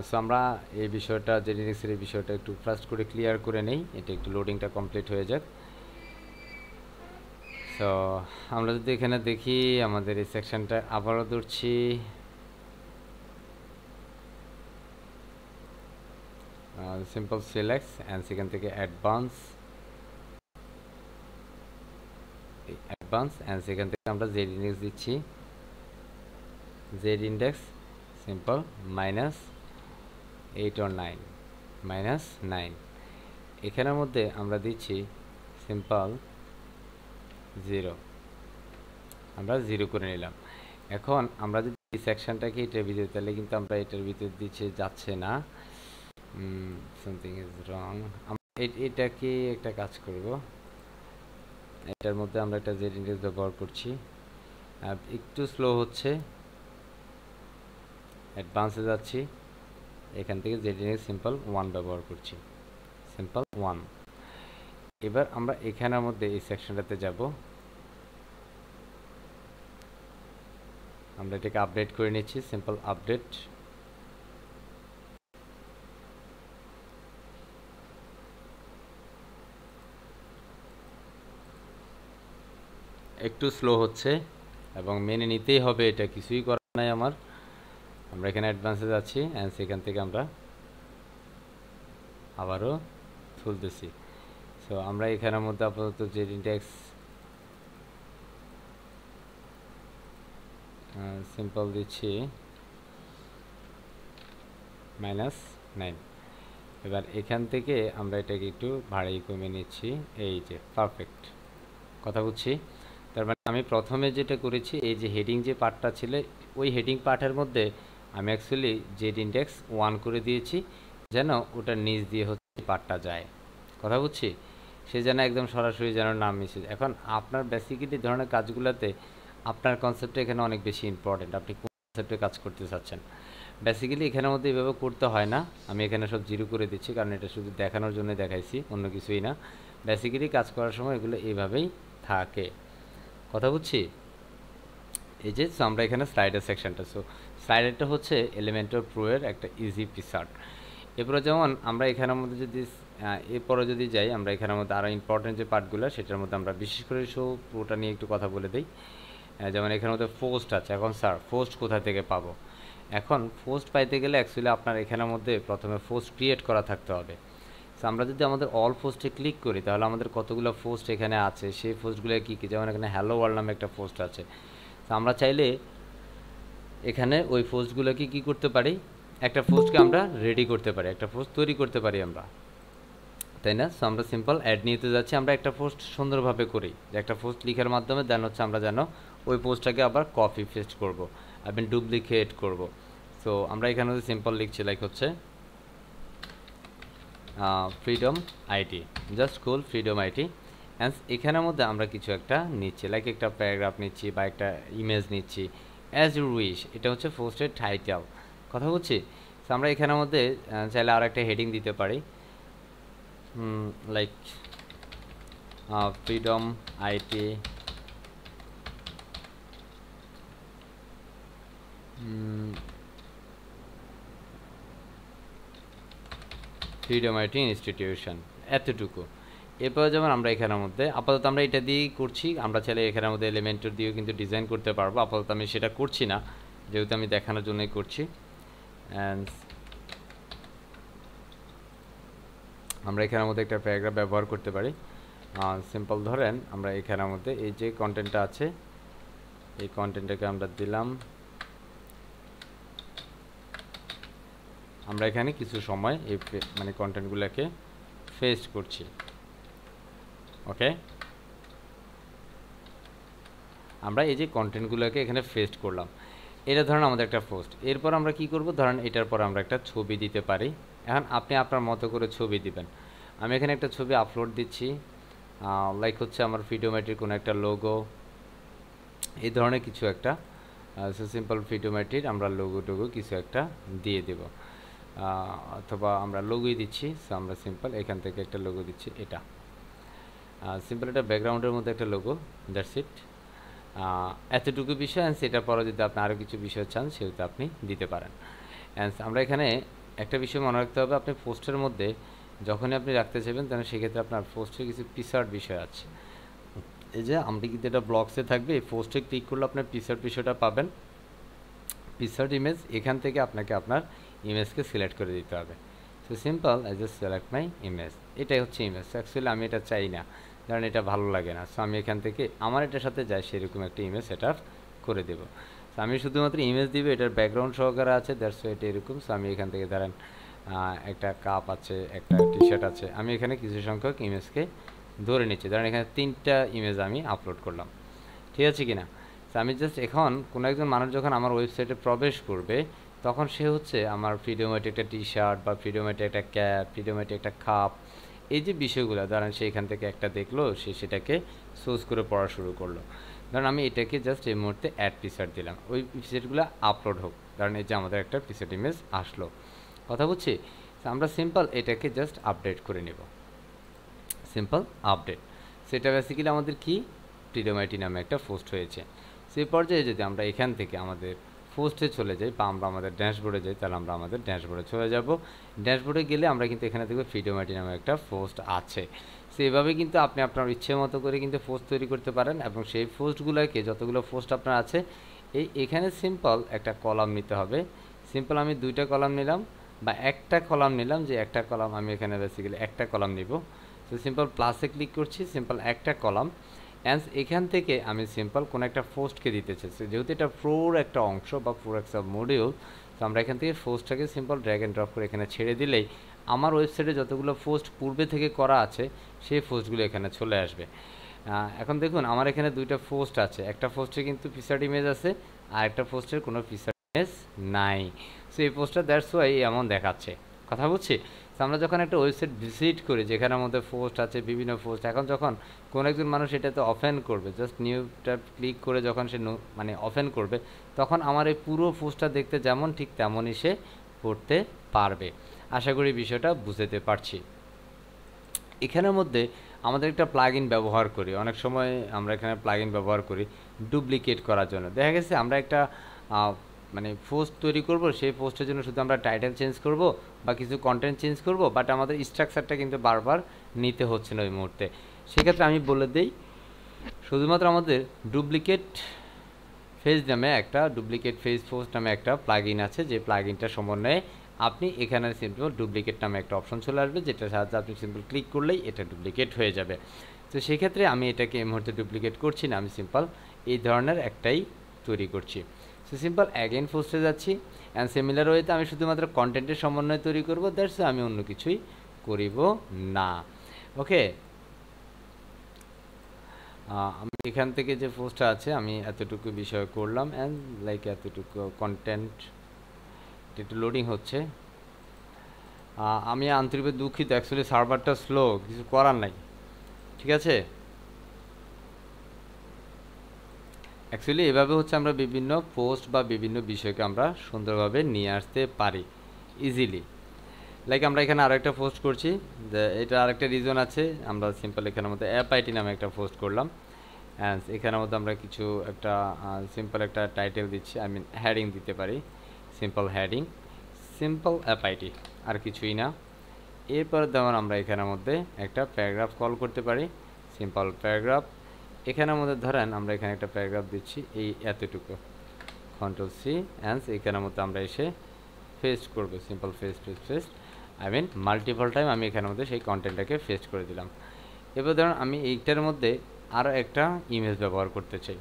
সো আমরা এই বিষয়টা জেড ইন্ডেক্সের এই বিষয়টা একটু ফার্স্ট করে ক্লিয়ার করে নেই, এটা একটু লোডিংটা কমপ্লিট হয়ে যাক। সো আমরা যদি এখানে দেখি আমাদের এই সেকশনটা আবারও ধরছি, সিম্পল সিলেক্ট অ্যান্ড সেখান থেকে অ্যাডভান্স অ্যান্ড সেখান থেকে আমরা জেড ইন্ডেক্স দিচ্ছি, জেড ইন্ডেক্স সিম্পল -8 or 9 -9। এখানের মধ্যে আমরা দিচ্ছি সিম্পল 0, আমরা 0 করে নিলাম। এখন আমরা যদি এই সেকশনটাকে এটার ভিতরে, তাহলে কিন্তু আমরা এটার ভিতরে দিচ্ছে যাচ্ছে না, সামথিং ইজ রং। আমরা এটাকে একটা কাজ করব, এটার মধ্যে আমরা একটা জেড ইন্ডেক্স ব্যবহার করছি, একটু স্লো হচ্ছে, অ্যাডভান্সে যাচ্ছি, এখান থেকে জেড ইন্ডেক্স সিম্পল 1 ব্যবহার করছি, সিম্পল 1। এবার আমরা এখানের মধ্যে এই সেকশনটাতে যাব, আমরা এটাকে আপডেট করে নিচ্ছি, সিম্পল আপডেট। একটু স্লো হচ্ছে এবং মেনে নিতেই হবে, এটা কিছুই করার নাই আমার। আমরা এখানে অ্যাডভান্সে যাচ্ছি অ্যান্ড সেখান থেকে আমরা আবারও তুলতেছি। সো আমরা এখানের মধ্যে আপাতত জেড ইন্ডেক্স সিম্পল দিচ্ছি -9। এবার এখান থেকে আমরা এটাকে একটু ভারী কমে নিচ্ছি, এই যে পারফেক্ট। কথা বুঝছি? তার মানে আমি প্রথমে যেটা করেছি, এই যে হেডিং যে পার্টটা ছিল, ওই হেডিং পার্টের মধ্যে আমি অ্যাকচুয়ালি জেড ইন্ডেক্স 1 করে দিয়েছি, যেন ওটার নিচ দিয়ে হচ্ছে পার্টটা যায়। কথা বুঝছি? সে যেন একদম সরাসরি যেন নাম মিশে। এখন আপনার বেসিক্যালি ধরনের কাজগুলোতে আপনার কনসেপ্টটা এখানে অনেক বেশি ইম্পর্টেন্ট, আপনি কোন কনসেপ্টে কাজ করতে চাচ্ছেন। বেসিক্যালি এখানের মধ্যে এভাবে করতে হয় না, আমি এখানে সব 0 করে দিচ্ছি কারণ এটা শুধু দেখানোর জন্য দেখাইছি, অন্য কিছুই না। বেসিক্যালি কাজ করার সময় এগুলো এইভাবেই থাকে। কথা বুঝছি? এই যে আমরা এখানে স্লাইডার সেকশনটা, সো স্লাইডারটা হচ্ছে এলিমেন্টর প্রো এর একটা ইজি পিসার্ট। এরপরে যেমন আমরা এখানের মধ্যে যদি এরপরে যদি যাই, আমরা এখানের মধ্যে আরও ইম্পর্টেন্ট যে পার্টগুলো, সেটার মধ্যে আমরা বিশেষ করে প্রোটা নিয়ে একটু কথা বলে দিই। যেমন এখানের মধ্যে পোস্ট আছে। এখন স্যার পোস্ট কোথা থেকে পাবো? এখন পোস্ট পাইতে গেলে অ্যাকচুয়ালি আপনার এখানের মধ্যে প্রথমে পোস্ট ক্রিয়েট করা থাকতে হবে। সো আমরা যদি আমাদের অল পোস্টে ক্লিক করি, তাহলে আমাদের কতগুলো পোস্ট এখানে আছে, সেই পোস্টগুলো কী কী, যেমন এখানে হ্যালো ওয়ার্ল্ড নামে একটা পোস্ট আছে। তো আমরা চাইলে এখানে ওই পোস্টগুলোকে কী করতে পারি, একটা পোস্টকে আমরা রেডি করতে পারি, একটা পোস্ট তৈরি করতে পারি আমরা, তাই না? সো আমরা সিম্পল অ্যাড নিতে যাচ্ছি, আমরা একটা পোস্ট সুন্দরভাবে করি, যে একটা পোস্ট লিখার মাধ্যমে দেন হচ্ছে আমরা যেন ওই পোস্টটাকে আবার কপি পেস্ট করবো, আমি ডুপ্লিকেট করব। সো আমরা এখানে সিম্পল লিখছি, লাইক হচ্ছে freedom IT, just cool freedom IT. And এখানের মধ্যে আমরা কিছু একটা নিচ্ছি, লাইক একটা প্যারাগ্রাফ নিচ্ছি বা একটা ইমেজ নিচ্ছি, অ্যাজ ইউ উইশ, এটা হচ্ছে পোস্টের টাইটেল। কথা বলছি। তো আমরা এখানের মধ্যে চাইলে আর একটা হেডিং দিতে পারি, like freedom IT freedom IT institution, এতটুকু। এরপর যেমন আমরা এখানের মধ্যে আপাতত আমরা এটা দিয়েই করছি, আমরা চাইলে এখানের মধ্যে এলিমেন্টর দিয়েও কিন্তু ডিজাইন করতে পারবো। আপাতত আমি সেটা করছি না, যেহেতু আমি দেখানোর জন্যই করছি। অ্যান্ড আমরা এখানের মধ্যে একটা প্যারাগ্রাফ ব্যবহার করতে পারি। সিম্পল ধরেন আমরা এখানের মধ্যে এই যে কন্টেন্টটা আছে, এই কন্টেন্টটাকে আমরা দিলাম, আমরা এখানে কিছু সময় এই মানে কন্টেন্টগুলোকে পেস্ট করছি। ওকে, আমরা এই যে কন্টেন্টগুলোকে এখানে পেস্ট করলাম, এটা ধরেন আমাদের একটা পোস্ট। এরপর আমরা কি করব, ধরেন এটার পর আমরা একটা ছবি দিতে পারি। এখন আপনি আপনার মতো করে ছবি দিবেন। আমি এখানে একটা ছবি আপলোড দিচ্ছি, লাইক হচ্ছে আমার ভিডিওমেট্রির কোনো একটা লোগো, এই ধরনের কিছু একটা সিম্পল ভিডিওমেট্রির আমরা লোগো টোগো কিছু একটা দিয়ে দেব, অথবা আমরা লোগোই দিচ্ছি। সো আমরা সিম্পল এখান থেকে একটা লোগো দিচ্ছি, এটা সিম্পল একটা ব্যাকগ্রাউন্ডের মধ্যে একটা লোগো, দ্যাটস ইট। এতটুকু বিষয়। অ্যান্ড সেটার পরে যদি আপনি আরও কিছু বিষয় চান সেটা আপনি দিতে পারেন। অ্যান্ড আমরা এখানে একটা বিষয় মনে রাখতে হবে, আপনি পোস্টের মধ্যে যখনই আপনি রাখতে চাইবেন তখন সেক্ষেত্রে আপনার পোস্টের কিছু পিসার্ট বিষয় আছে। এই যে আমরা কিন্তু এটা ব্লগসে থাকবে, এই পোস্টে ক্লিক করলে আপনার পিসার্ট বিষয়টা পাবেন, পিসার্ট ইমেজ। এখান থেকে আপনাকে আপনার ইমেজকে সিলেক্ট করে দিতে হবে। So simple, I just select my image, এটাই হচ্ছে ইমেজ। অ্যাকচুয়ালি আমি এটা চাই না, কারণ এটা ভালো লাগে না। সো আমি এখান থেকে আমার এটার সাথে যায় সেরকম একটা ইমেজ সেটআপ করে দেব। সো আমি শুধুমাত্র ইমেজ দিব, এটার ব্যাকগ্রাউন্ড সহকারে আছে, দ্যাটস এটা এরকম। সো আমি এখান থেকে ধরেন একটা কাপ আছে, একটা টি শার্ট আছে, আমি এখানে কিছু সংখ্যক ইমেজকে ধরে নিচ্ছি। ধরেন এখানে 3টা ইমেজ আমি আপলোড করলাম, ঠিক আছে কি না? তো আমি জাস্ট এখন কোনো একজন মানুষ যখন আমার ওয়েবসাইটে প্রবেশ করবে তখন সে হচ্ছে আমার ভিডিওমেটে একটা টি শার্ট বা ভিডিওমেটে একটা ক্যাপ, ভিডিওমেটে একটা কাপ, এই যে বিষয়গুলো ধরেন সে এখান থেকে একটা দেখলো, সে সেটাকে সোর্স করে পড়া শুরু করলো। ধরেন আমি এটাকে জাস্ট এই মুহূর্তে অ্যাড পিসার্ট দিলাম, ওই পিসার্টগুলো আপলোড হোক। ধরেন এই যে আমাদের একটা পিসার্ট ইমেজ আসলো, কথা বুঝছি। আমরা সিম্পল এটাকে জাস্ট আপডেট করে নেব, সিম্পল আপডেট। সেটা বেসিক্যালি আমাদের কি ভিডিওমেটি নামে একটা পোস্ট হয়েছে। সেই পর্যায়ে যদি আমরা এখান থেকে আমাদের পোস্টে চলে যাই বা আমরা আমাদের ড্যাশবোর্ডে যাই, তাহলে আমরা আমাদের ড্যাশবোর্ডে চলে যাব। ড্যাশবোর্ডে গেলে আমরা কিন্তু এখানে দেখব ভিডিওমেটি নামে একটা পোস্ট আছে। সো এইভাবে কিন্তু আপনি আপনার ইচ্ছে মতো করে কিন্তু পোস্ট তৈরি করতে পারেন, এবং সেই পোস্টগুলোকে যতগুলো পোস্ট আপনার আছে এখানে সিম্পল একটা কলাম নিতে হবে। সিম্পল আমি 2টা কলাম নিলাম বা একটা কলাম নিলাম, যে একটা কলাম আমি এখানে বেসিক্যালি একটা কলাম নিব। তো সিম্পল প্লাসে ক্লিক করছি, সিম্পল একটা কলাম। অ্যান্ড এখান থেকে আমি সিম্পল কোনো একটা পোস্টকে দিতে চাইছি, যেহেতু এটা প্রোর একটা অংশ বা পুরো একটা মডিউল। তো আমরা এখান থেকে পোস্টটাকে সিম্পল ড্র্যাগ অ্যান্ড ড্রপ করে এখানে ছেড়ে দিলেই আমার ওয়েবসাইটে যতগুলো পোস্ট পূর্বে থেকে করা আছে সেই পোস্টগুলো এখানে চলে আসবে। এখন দেখুন আমার এখানে 2টা পোস্ট আছে, একটা পোস্টে কিন্তু পিসার্ট ইমেজ আছে আর একটা পোস্টের কোনো পিসার্ট ইমেজ নাই। সো এই পোস্টটা দ্যাটস ওয়াই এমন দেখাচ্ছে, কথা বুঝছি। তো আমরা যখন একটা ওয়েবসাইট ভিজিট করি যেখানে আমাদের পোস্ট আছে, বিভিন্ন পোস্ট, এখন যখন কোনো একজন মানুষ এটাতে ওপেন করবে, জাস্ট নিউটা ক্লিক করে যখন সে মানে ওপেন করবে, তখন আমার এই পুরো পোস্টটা দেখতে যেমন ঠিক তেমনই সে পড়তে পারবে। আশা করি বিষয়টা বুঝতে পারছি। এখানের মধ্যে আমাদের একটা প্লাগইন ব্যবহার করি, অনেক সময় আমরা এখানে প্লাগইন ব্যবহার করি ডুপ্লিকেট করার জন্য। দেখা গেছে আমরা একটা মানে পোস্ট তৈরি করব, সেই পোস্টের জন্য শুধু আমরা টাইটেল চেঞ্জ করব বা কিছু কন্টেন্ট চেঞ্জ করব, বাট আমাদের স্ট্রাকচারটা কিন্তু বারবার নিতে হচ্ছে না ওই মুহূর্তে। সেক্ষেত্রে আমি বলে দিই, শুধুমাত্র আমাদের ডুপ্লিকেট ফেজ নামে একটা ডুপ্লিকেট ফেজ পোস্ট নামে একটা প্লাগইন আছে, যে প্লাগইনটার সমন্বয়ে আপনি এখানে সিম্পল ডুপ্লিকেট নামে একটা অপশন চলে আসবে, যেটার সাহায্যে আপনি সিম্পল ক্লিক করলেই এটা ডুপ্লিকেট হয়ে যাবে। তো সেক্ষেত্রে আমি এটাকে এই মুহূর্তে ডুপ্লিকেট করছি না, আমি সিম্পল এই ধরনের একটাই তৈরি করছি। সো সিম্পল অ্যাগেন পোস্টে যাচ্ছি, অ্যান্ড সিমিলার ওয়েতে আমি শুধুমাত্র কন্টেন্টের সমন্বয় তৈরি করব, দ্যাটস আমি অন্য কিছুই করিব না। ওকে, আমি এখান থেকে যে পোস্টটা আছে আমি এতটুকু বিষয় করলাম, অ্যান্ড লাইক এতটুকু কন্টেন্ট একটু লোডিং হচ্ছে। আমি আন্তরিকভাবে দুঃখিত, অ্যাকচুয়ালি সার্ভারটা স্লো, কিছু করার নাই, ঠিক আছে। অ্যাকচুয়ালি এভাবে হচ্ছে আমরা বিভিন্ন পোস্ট বা বিভিন্ন বিষয়কে আমরা সুন্দরভাবে নিয়ে আসতে পারি ইজিলি। লাইক আমরা এখানে আরেকটা পোস্ট করছি, এটা আরেকটা রিজন আছে, আমরা সিম্পল এখানের মধ্যে অ্যাপ আইটি নামে একটা পোস্ট করলাম, অ্যান্ড এখানের মধ্যে আমরা কিছু একটা সিম্পল একটা টাইটেল দিচ্ছি, আই মিন হেডিং দিতে পারি, simple heading, simple app it, আর কিছুই না। এরপর যেমন আমরা এখানের মধ্যে একটা প্যারাগ্রাফ কল করতে পারি, সিম্পল প্যারাগ্রাফ। এখানের মধ্যে ধরেন আমরা এখানে একটা প্যারাগ্রাফ দিচ্ছি এই এতটুকু, কন্ট্রোল সি, অ্যান্ড এখানের মধ্যে আমরা এসে পেস্ট করব, simple paste, I mean multiple time আমি এখানের মধ্যে সেই কন্টেন্টটাকে পেস্ট করে দিলাম। এবার ধরুন আমি এইটার মধ্যে আরও একটা ইমেজ ব্যবহার করতে চাই।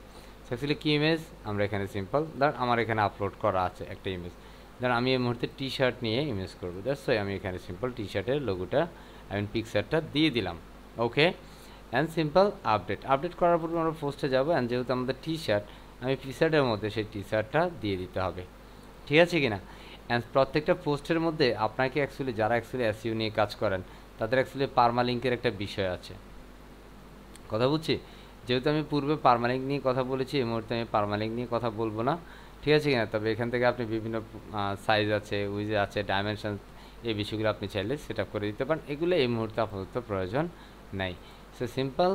অ্যাকচুয়ালি কি ইমেজ, আমরা এখানে সিম্পল ধর আমার এখানে আপলোড করা আছে একটা ইমেজ, ধর আমি এই মুহূর্তে টি শার্ট নিয়ে ইমেজ করবো, দ্যাটস ওয়াই আমি এখানে সিম্পল টি শার্টের লোগোটা আই মিন পিকচারটা দিয়ে দিলাম। ওকে, অ্যান্ড সিম্পল আপডেট করার পর আমরা পোস্টে যাবো, অ্যান্ড যেহেতু আমাদের টি শার্ট, আমি টি শার্টের মধ্যে সেই টি শার্টটা দিয়ে দিতে হবে, ঠিক আছে কিনা। অ্যান্ড প্রত্যেকটা পোস্টের মধ্যে আপনাকে অ্যাকচুয়ালি যারা অ্যাকচুয়ালি এসইও নিয়ে কাজ করেন তাদের অ্যাকচুয়ালি পারমালিঙ্কের একটা বিষয় আছে, কথা বুঝছি। যেহেতু আমি পূর্বে পারমালিঙ্ক নিয়ে কথা বলেছি, এই মুহূর্তে আমি পারমালিঙ্ক নিয়ে কথা বলবো না, ঠিক আছে কিনা। তবে এখান থেকে আপনি বিভিন্ন সাইজ আছে, উইজ আছে, ডাইমেনশন, এই বিষয়গুলো আপনি চাইলে সেট আপ করে দিতে পারেন, এগুলো এই মুহূর্তে আপাতত প্রয়োজন নাই। সো সিম্পল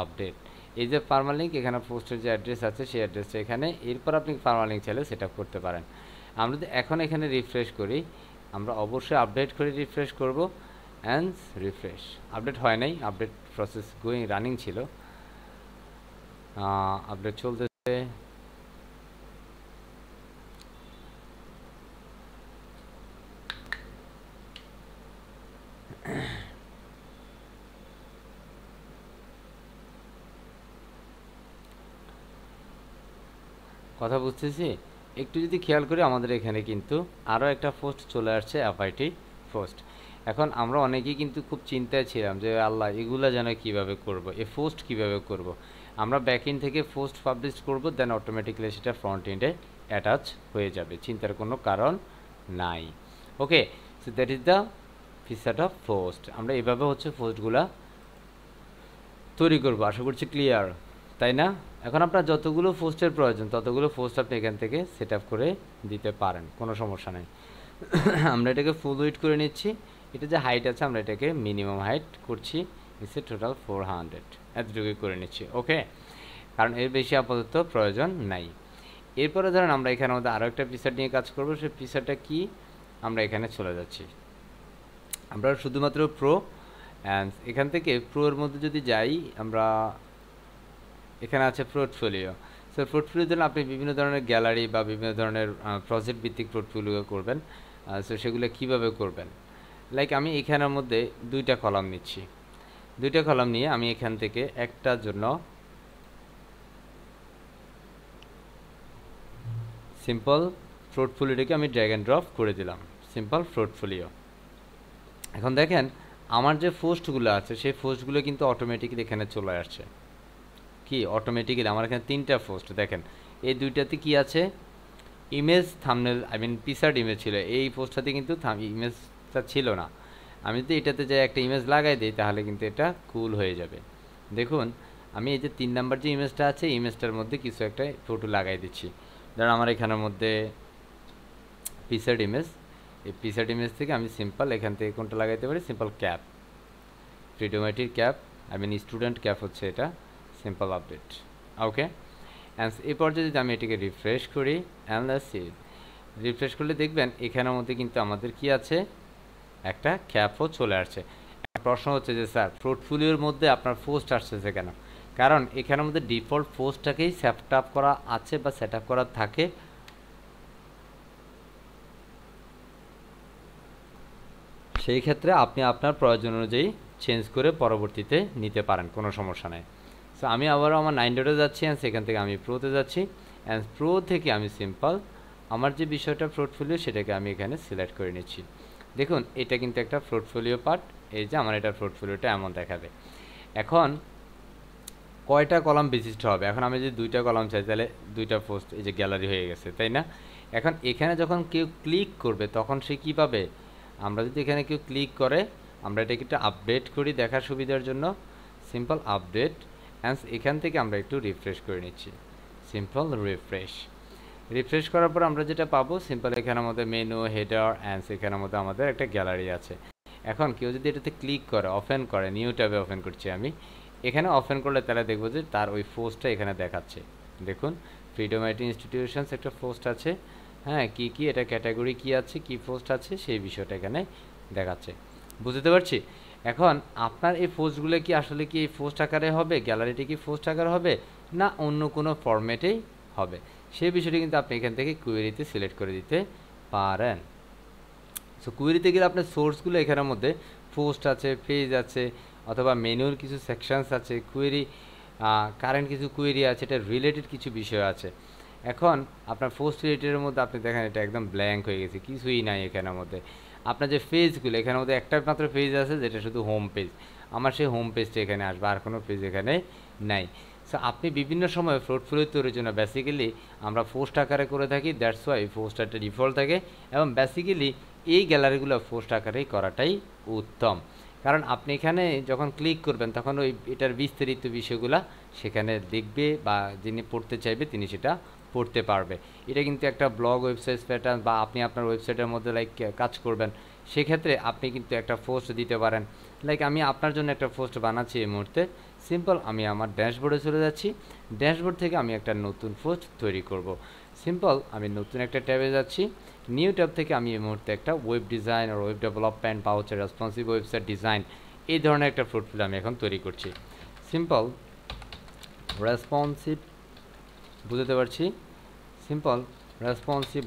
আপডেট, এই যে পারমালিঙ্ক, এখানে পোস্টের যে অ্যাড্রেস আছে সেই অ্যাড্রেসটা এখানে, এরপর আপনি পারমালিঙ্ক চাইলে সেট আপ করতে পারেন। আমরা যদি এখন এখানে রিফ্রেশ করি, আমরা অবশ্যই আপডেট করে রিফ্রেশ করব, অ্যান্ড রিফ্রেশ, আপডেট হয় নাই, আপডেট প্রসেস রানিং ছিল, আপডেট চলতেছে। কথা বুঝতেছি, একটু যদি খেয়াল করি আমাদের এখানে কিন্তু আরও একটা পোস্ট চলে আসছে, অ্যাপআইটি পোস্ট। এখন আমরা অনেকেই কিন্তু খুব চিন্তায় ছিলাম যে আল্লাহ এগুলা যেন কীভাবে করব, এ পোস্ট কীভাবে করব। আমরা ব্যাকএন্ড থেকে পোস্ট পাবলিশ করব, দেন অটোমেটিক্যালি সেটা ফ্রন্ট এন্ডে অ্যাটাচ হয়ে যাবে, চিন্তার কোনো কারণ নাই। Okay, so that is the feature of post. আমরা এভাবে হচ্ছে পোস্টগুলা তৈরি করবো, আশা করছি ক্লিয়ার, তাই না। এখন আপনার যতগুলো পোস্টের প্রয়োজন ততগুলো পোস্ট আপনি এখান থেকে সেট আপ করে দিতে পারেন, কোনো সমস্যা নেই। আমরা এটাকে ফুল উইডথ করে নিচ্ছি, এটা যে হাইট আছে আমরা এটাকে মিনিমাম হাইট করছি, নিচ্ছে টোটাল 400, এতটুকুই করে নিচ্ছি। ওকে, কারণ এর বেশি আপাতত প্রয়োজন নাই। এরপরে ধরেন আমরা এখানে মধ্যে আরও একটা ফিচার নিয়ে কাজ করবো, সেই ফিচারটা কি, আমরা এখানে চলে যাচ্ছি, আমরা শুধুমাত্র প্রো, অ্যান্ড এখান থেকে প্রোর মধ্যে যদি যাই, আমরা এখানে আছে পোর্টফোলিও। সো পোর্টফোলিওর জন্য আপনি বিভিন্ন ধরনের গ্যালারি বা বিভিন্ন ধরনের প্রজেক্ট ভিত্তিক পোর্টফোলিও করবেন। সো সেগুলো কীভাবে করবেন, লাইক আমি এখানের মধ্যে দুইটা কলাম নিচ্ছি, দুইটা কলাম নিয়ে আমি এখান থেকে একটার জন্য সিম্পল পোর্টফোলিওটাকে আমি ড্র্যাগ অ্যান্ড ড্রপ করে দিলাম, সিম্পল পোর্টফোলিও। এখন দেখেন আমার যে পোস্টগুলো আছে সেই পোস্টগুলো কিন্তু অটোমেটিক্যালি এখানে চলে আসছে, কি অটোমেটিক্যালি আমার এখানে তিনটা পোস্ট দেখেন, এই দুইটাতে কি আছে, image thumbnail, I mean pictured image ছিল, এই পোস্টটাতে কিন্তু ইমেজটা ছিল না। আমি যদি এটাতে যাই একটা ইমেজ লাগাই দিই তাহলে কিন্তু এটা কুল হয়ে যাবে। দেখুন আমি এই যে 3 নাম্বার যে ইমেজটা আছে, ইমেজটার মধ্যে কিছু একটা ফটো লাগাই দিচ্ছি, ধর আমার এখানের মধ্যে পিকচার্ড ইমেজ, এই পিকচার্ড ইমেজ থেকে আমি সিম্পল এখান থেকে কোনটা লাগাইতে পারি, সিম্পল ক্যাপ, ফ্রিডোমাইটির cap, I mean student cap হচ্ছে এটা, সিম্পল আপডেট। ওকে, অ্যান্ড এই পর্যায়ে যদি আমি এটিকে রিফ্রেশ করি, অ্যান্ড রিফ্রেশ করলে দেখবেন এখানের মধ্যে কিন্তু আমাদের কি আছে, একটা ক্যাপও চলে আসছে। প্রশ্ন হচ্ছে যে স্যার পোর্টফোলিওর মধ্যে আপনার পোস্ট আসছে কেন, কারণ এখানের মধ্যে ডিফল্ট পোস্টটাকেই সেট আপ করা আছে বা সেট আপ করা থাকে, সেই ক্ষেত্রে আপনি আপনার প্রয়োজন অনুযায়ী চেঞ্জ করে পরবর্তীতে নিতে পারেন, কোনো সমস্যা নেই। সো আমি আবারও আমার 9 যাচ্ছি, অ্যান্ড সেখান থেকে আমি প্রোতে যাচ্ছি, অ্যান্ড প্রো থেকে আমি সিম্পল আমার যে বিষয়টা পোর্টফোলিও সেটাকে আমি এখানে সিলেক্ট করে নিচ্ছি। দেখুন এটা কিন্তু একটা পোর্টফোলিও পার্ট, এই যে আমার এটা পোর্টফোলিওটা এমন দেখাবে। এখন কয়টা কলাম বিশিষ্ট হবে, এখন আমি যদি 2টা কলাম চাই তাহলে 2টা পোস্ট, এই যে গ্যালারি হয়ে গেছে, তাই না। এখন এখানে যখন কেউ ক্লিক করবে তখন সে কী পাবে, আমরা যদি এখানে কেউ ক্লিক করে, আমরা এটাকে একটু আপডেট করি দেখার সুবিধার জন্য, সিম্পল আপডেট, অ্যান্ড এখান থেকে আমরা একটু রিফ্রেশ করে নিচ্ছি, সিম্পল রিফ্রেশ করার পর আমরা যেটা পাবো সিম্পল এখানে আমাদের মেনু হেডার অ্যান্ড সেখানে মধ্যে আমাদের একটা গ্যালারি আছে। এখন কেউ যদি এটাতে ক্লিক করে ওপেন করে, নিউ ট্যাবে ওপেন করছি আমি, এখানে ওপেন করলে তারা দেখবো যে তার ওই পোস্টটা এখানে দেখাচ্ছে। দেখুন ফ্রিডম আইটি ইনস্টিটিউশনস একটা পোস্ট আছে, হ্যাঁ কি কি এটা ক্যাটাগরি কি আছে, কি পোস্ট আছে সেই বিষয়টা এখানে দেখাচ্ছে। বুঝতে পারছি? এখন আপনার এই পোস্টগুলো কি আসলে কি এই পোস্ট আকারে হবে, গ্যালারিটি কি পোস্ট আকারে হবে, না অন্য কোনো ফরম্যাটেই হবে, সেই বিষয়টি কিন্তু আপনি এখান থেকে কুয়েরিতে সিলেক্ট করে দিতে পারেন। সো কুয়েরিতে গেলে আপনার সোর্সগুলো এখানের মধ্যে পোস্ট আছে, পেজ আছে, অথবা মেনুর কিছু সেকশনস আছে, কুয়েরি কারেন্ট কিছু কুয়েরি আছে, এটা রিলেটেড কিছু বিষয় আছে। এখন আপনার পোস্ট রিলেটেডের মধ্যে আপনি দেখেন এটা একদম ব্ল্যাঙ্ক হয়ে গেছে, কিছুই নাই এখানের মধ্যে। আপনার যে পেজগুলো এখানের মধ্যে একটা মাত্র পেজ আছে যেটা শুধু হোম পেজ, আমার সেই হোম পেজটা এখানে আসবে, আর কোনো পেজ এখানে নাই। সো আপনি বিভিন্ন সময় পোর্টফোলিও তৈরির জন্য বেসিক্যালি আমরা পোস্ট আকারে করে থাকি, দ্যাটস ওয়াই পোস্ট একটা ডিফল্ট থাকে, এবং বেসিক্যালি এই গ্যালারিগুলো পোস্ট আকারেই করাটাই উত্তম। কারণ আপনি এখানে যখন ক্লিক করবেন তখন ওই এটার বিস্তারিত বিষয়গুলো সেখানে দেখবে, বা যিনি পড়তে চাইবে তিনি সেটা পড়তে পারবে। এটা কিন্তু একটা ব্লগ ওয়েবসাইট প্যাটার্ন, বা আপনি আপনার ওয়েবসাইটের মধ্যে লাইক কাজ করবেন, সেক্ষেত্রে আপনি কিন্তু একটা পোস্ট দিতে পারেন। লাইক আমি আপনার জন্য একটা পোস্ট বানাচ্ছি এই মুহূর্তে, সিম্পল আমি আমার ড্যাশবোর্ডে চলে যাচ্ছি, ড্যাশবোর্ড থেকে আমি একটা নতুন পোস্ট তৈরি করব। সিম্পল আমি নতুন একটা ট্যাবে যাচ্ছি, নিউ ট্যাব থেকে আমি এই মুহূর্তে একটা ওয়েব ডিজাইন আর ওয়েব ডেভেলপমেন্ট বা হচ্ছে রেসপন্সিভ ওয়েবসাইট ডিজাইন এই ধরনের একটা পোর্টফোলিও আমি এখন তৈরি করছি। সিম্পল রেসপন্সিভ, বুঝতে পারছি, সিম্পল রেসপন্সিভ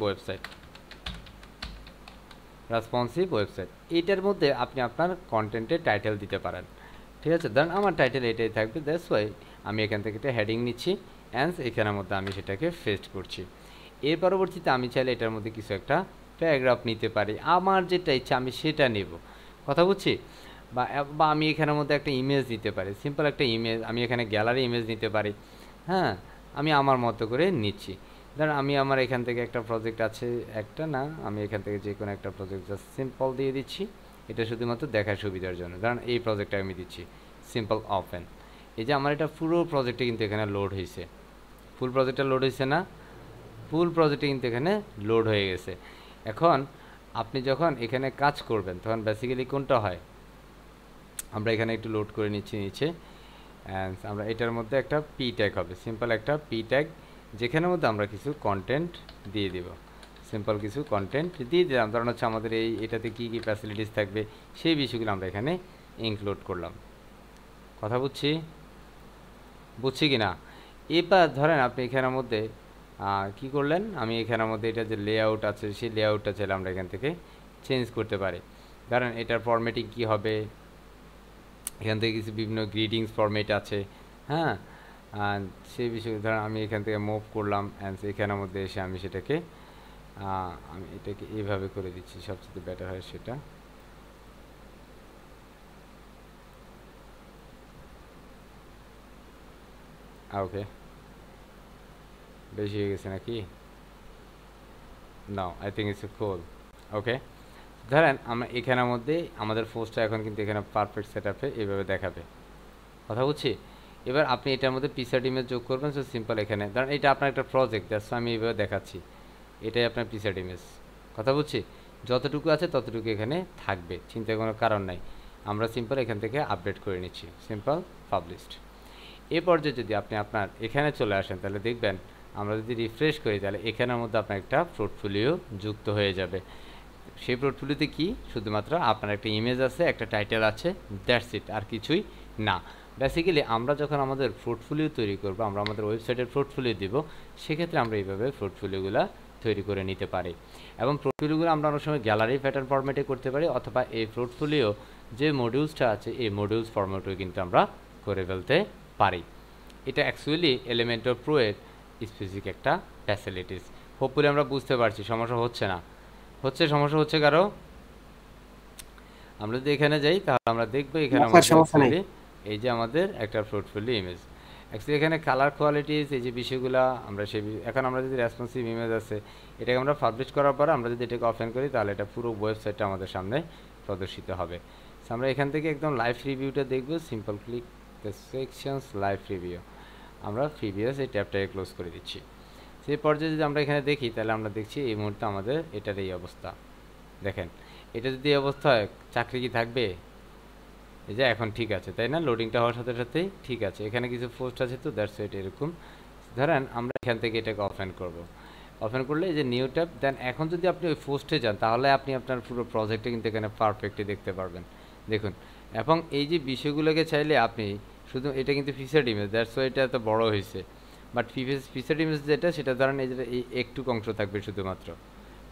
ওয়েবসাইট এইটার মধ্যে আপনি আপনার কন্টেন্টের টাইটেল দিতে পারেন। ঠিক আছে, ধরুন আমার টাইটেল এটাই থাকবে, দ্যাটস ওয়াই আমি এখান থেকে একটা হেডিং নিচ্ছি, অ্যান্ড এখানের মধ্যে আমি সেটাকে পেস্ট করছি। এর পরবর্তীতে আমি চাইলে এটার মধ্যে কিছু একটা প্যারাগ্রাফ নিতে পারি, আমার যেটা ইচ্ছা আমি সেটা নেব, কথা বুঝছি। বা আমি এখানের মধ্যে একটা ইমেজ নিতে পারি, সিম্পল একটা ইমেজ, আমি এখানে গ্যালারি ইমেজ নিতে পারি, হ্যাঁ আমি আমার মতো করে নিচ্ছি। ধরুন আমি আমার এখান থেকে একটা প্রজেক্ট আছে, একটা না আমি এখান থেকে যে কোনো একটা প্রজেক্ট জাস্ট সিম্পল দিয়ে দিচ্ছি, এটা শুধুমাত্র দেখার সুবিধার জন্য। ধরুন এই প্রজেক্টটা আমি দিচ্ছি সিম্পল ওপেন, এই যে আমার এটা পুরো প্রজেক্টে কিন্তু এখানে লোড হয়েছে, ফুল প্রজেক্টটা লোড হয়েছে না, ফুল প্রজেক্টে কিন্তু এখানে লোড হয়ে গেছে। এখন আপনি যখন এখানে কাজ করবেন তখন বেসিক্যালি কোনটা হয়, আমরা এখানে একটু লোড করে নিচ্ছি নিচে, অ্যান্ড আমরা এটার মধ্যে একটা পি ট্যাগ হবে, সিম্পল একটা পি ট্যাগ, যেখানের মধ্যে আমরা কিছু কন্টেন্ট দিয়ে দিব, সিম্পল কিছু কন্টেন্ট দিয়ে দিলাম। ধরুন হচ্ছে আমাদের এটাতে কী কী ফ্যাসিলিটিস থাকবে সেই বিষয়গুলো আমরা এখানে ইনক্লুড করলাম, কথা বুঝছি কি না। এবার ধরেন আপনি এখানের মধ্যে কি করলেন, আমি এখানের মধ্যে এটা যে লেআউট আছে সেই লেআউটটা চাইলে আমরা এখান থেকে চেঞ্জ করতে পারি। কারণ এটার ফরম্যাটিং কি হবে, এখান থেকে কিছু বিভিন্ন গ্রিডিংস ফরম্যাট আছে, হ্যাঁ সেই বিষয়ে ধরেন আমি এখান থেকে মুভ করলাম, অ্যান্ড এখানের মধ্যে এসে আমি সেটাকে আমি এটাকে এইভাবে করে দিচ্ছি, সবচেয়ে বেটার হয় সেটা। ওকে, বেশি হয়ে গেছে নাকি, নাও আই থিঙ্ক ইটস কুল। ওকে, ধরেন আমরা এখানের মধ্যে আমাদের পোস্টটা এখন কিন্তু এখানে পারফেক্ট সেট আপে এইভাবে দেখাবে, কথা বুঝছি। এবার আপনি এটার মধ্যে পিকচার ইমেজ যোগ করবেন, সো সিম্পল এখানে ধরেন এটা আপনার একটা প্রজেক্ট, দ্যাটস আমি এইভাবে দেখাচ্ছি, এটাই আপনার পিকচার ইমেজ, কথা বুঝছি। যতটুকু আছে ততটুকু এখানে থাকবে, চিন্তার কোনো কারণ নাই। আমরা সিম্পল এখান থেকে আপডেট করে নিচ্ছি, সিম্পল পাবলিশড। এ পর্যায়ে যদি আপনি আপনার এখানে চলে আসেন তাহলে দেখবেন আমরা যদি রিফ্রেশ করি তাহলে এখানের মধ্যে আপনার একটা পোর্টফোলিও যুক্ত হয়ে যাবে। সেই পোর্টফোলিওতে কি শুধুমাত্র আপনার একটা ইমেজ আছে, একটা টাইটেল আছে, দ্যাটস ইট, আর কিছুই না। বেসিক্যালি আমরা যখন আমাদের পোর্টফোলিও তৈরি করব, আমরা আমাদের ওয়েবসাইটের পোর্টফোলিও দিব, সেক্ষেত্রে আমরা এইভাবে পোর্টফোলিওগুলো তৈরি করে নিতে পারি। এবং পোর্টফোলিওগুলো আমরা অনেক সময় গ্যালারি প্যাটার্ন ফরম্যাটে করতে পারি, অথবা এই পোর্টফোলিও যে মডিউলসটা আছে এই মডিউলস ফরম্যাটেও কিন্তু আমরা করে ফেলতে পারি। এটা অ্যাকচুয়ালি এলিমেন্টর প্রো এর স্পেসিফিক একটা ফ্যাসিলিটিস। হোপফুলি আমরা বুঝতে পারছি, সমস্যা হচ্ছে না, সমস্যা হচ্ছে কারো। আমরা যদি এখানে যাই তাহলে আমরা দেখবো এখানে এই যে আমাদের একটা পোর্টফোলিও ইমেজ, অ্যাকচুয়ালি এখানে কালার কোয়ালিটিস এই যে বিষয়গুলো আমরা এখন আমরা যদি রেসপন্সিভ ইমেজ আছে এটাকে আমরা পাবলিশ করার পর আমরা যদি এটাকে ওপেন করি তাহলে এটা পুরো ওয়েবসাইটটা আমাদের সামনে প্রদর্শিত হবে। আমরা এখান থেকে একদম লাইভ রিভিউটা দেখব, simple click the sections live review. আমরা প্রিভিয়াস এই ট্যাবটাকে ক্লোজ করে দিচ্ছি। সেই পর্যায়ে যদি আমরা এখানে দেখি তাহলে আমরা দেখছি এই মুহূর্তে আমাদের এটার এই অবস্থা। দেখেন এটা যদি এই অবস্থা হয় চাকরি কি থাকবে? এই যে এখন ঠিক আছে তাই না, লোডিংটা হওয়ার সাথে সাথেই ঠিক আছে। এখানে কিছু পোস্ট আছে তো দ্যাটস ওয়াইট এরকম। ধরেন আমরা এখান থেকে এটাকে ওপেন করব, ওপেন করলে এই যে নিউ ট্যাব, দেন এখন যদি আপনি ওই পোস্টে যান তাহলে আপনি আপনার পুরো প্রজেক্টে কিন্তু এখানে পারফেক্টলি দেখতে পারবেন। দেখুন এবং এই যে বিষয়গুলোকে চাইলে আপনি শুধু এটা কিন্তু ফিচার্ড ইমেজ, দ্যাটস ওয়াই এটা এত বড় হয়েছে। বাট ফিচার্ড ইমেজ যেটা সেটা ধরেন এই যে এই একটুক অংশ থাকবে শুধুমাত্র,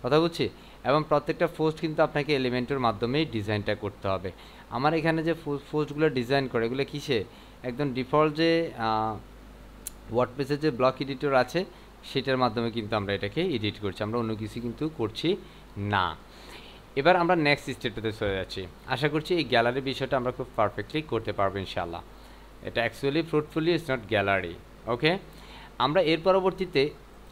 কথা বুঝছি। এবং প্রত্যেকটা পোস্ট কিন্তু আপনাকে এলিমেন্টের মাধ্যমেই ডিজাইনটা করতে হবে। আমার এখানে যে পোস্টগুলো ডিজাইন করে এগুলো কিসে, একদম ডিফল্ট যে ওয়ার্ডপ্রেসের যে ব্লক এডিটর আছে সেটার মাধ্যমে কিন্তু আমরা এটাকে এডিট করছি, আমরা অন্য কিছু কিন্তু করছি না। এবার আমরা নেক্সট স্টেপটাতে চলে যাচ্ছি। আশা করছি এই গ্যালারির বিষয়টা আমরা খুব পারফেক্টলি করতে পারবো ইনশাআল্লাহ। এটা actually fruitfully it's not gallery. ওকে, আমরা এর পরবর্তীতে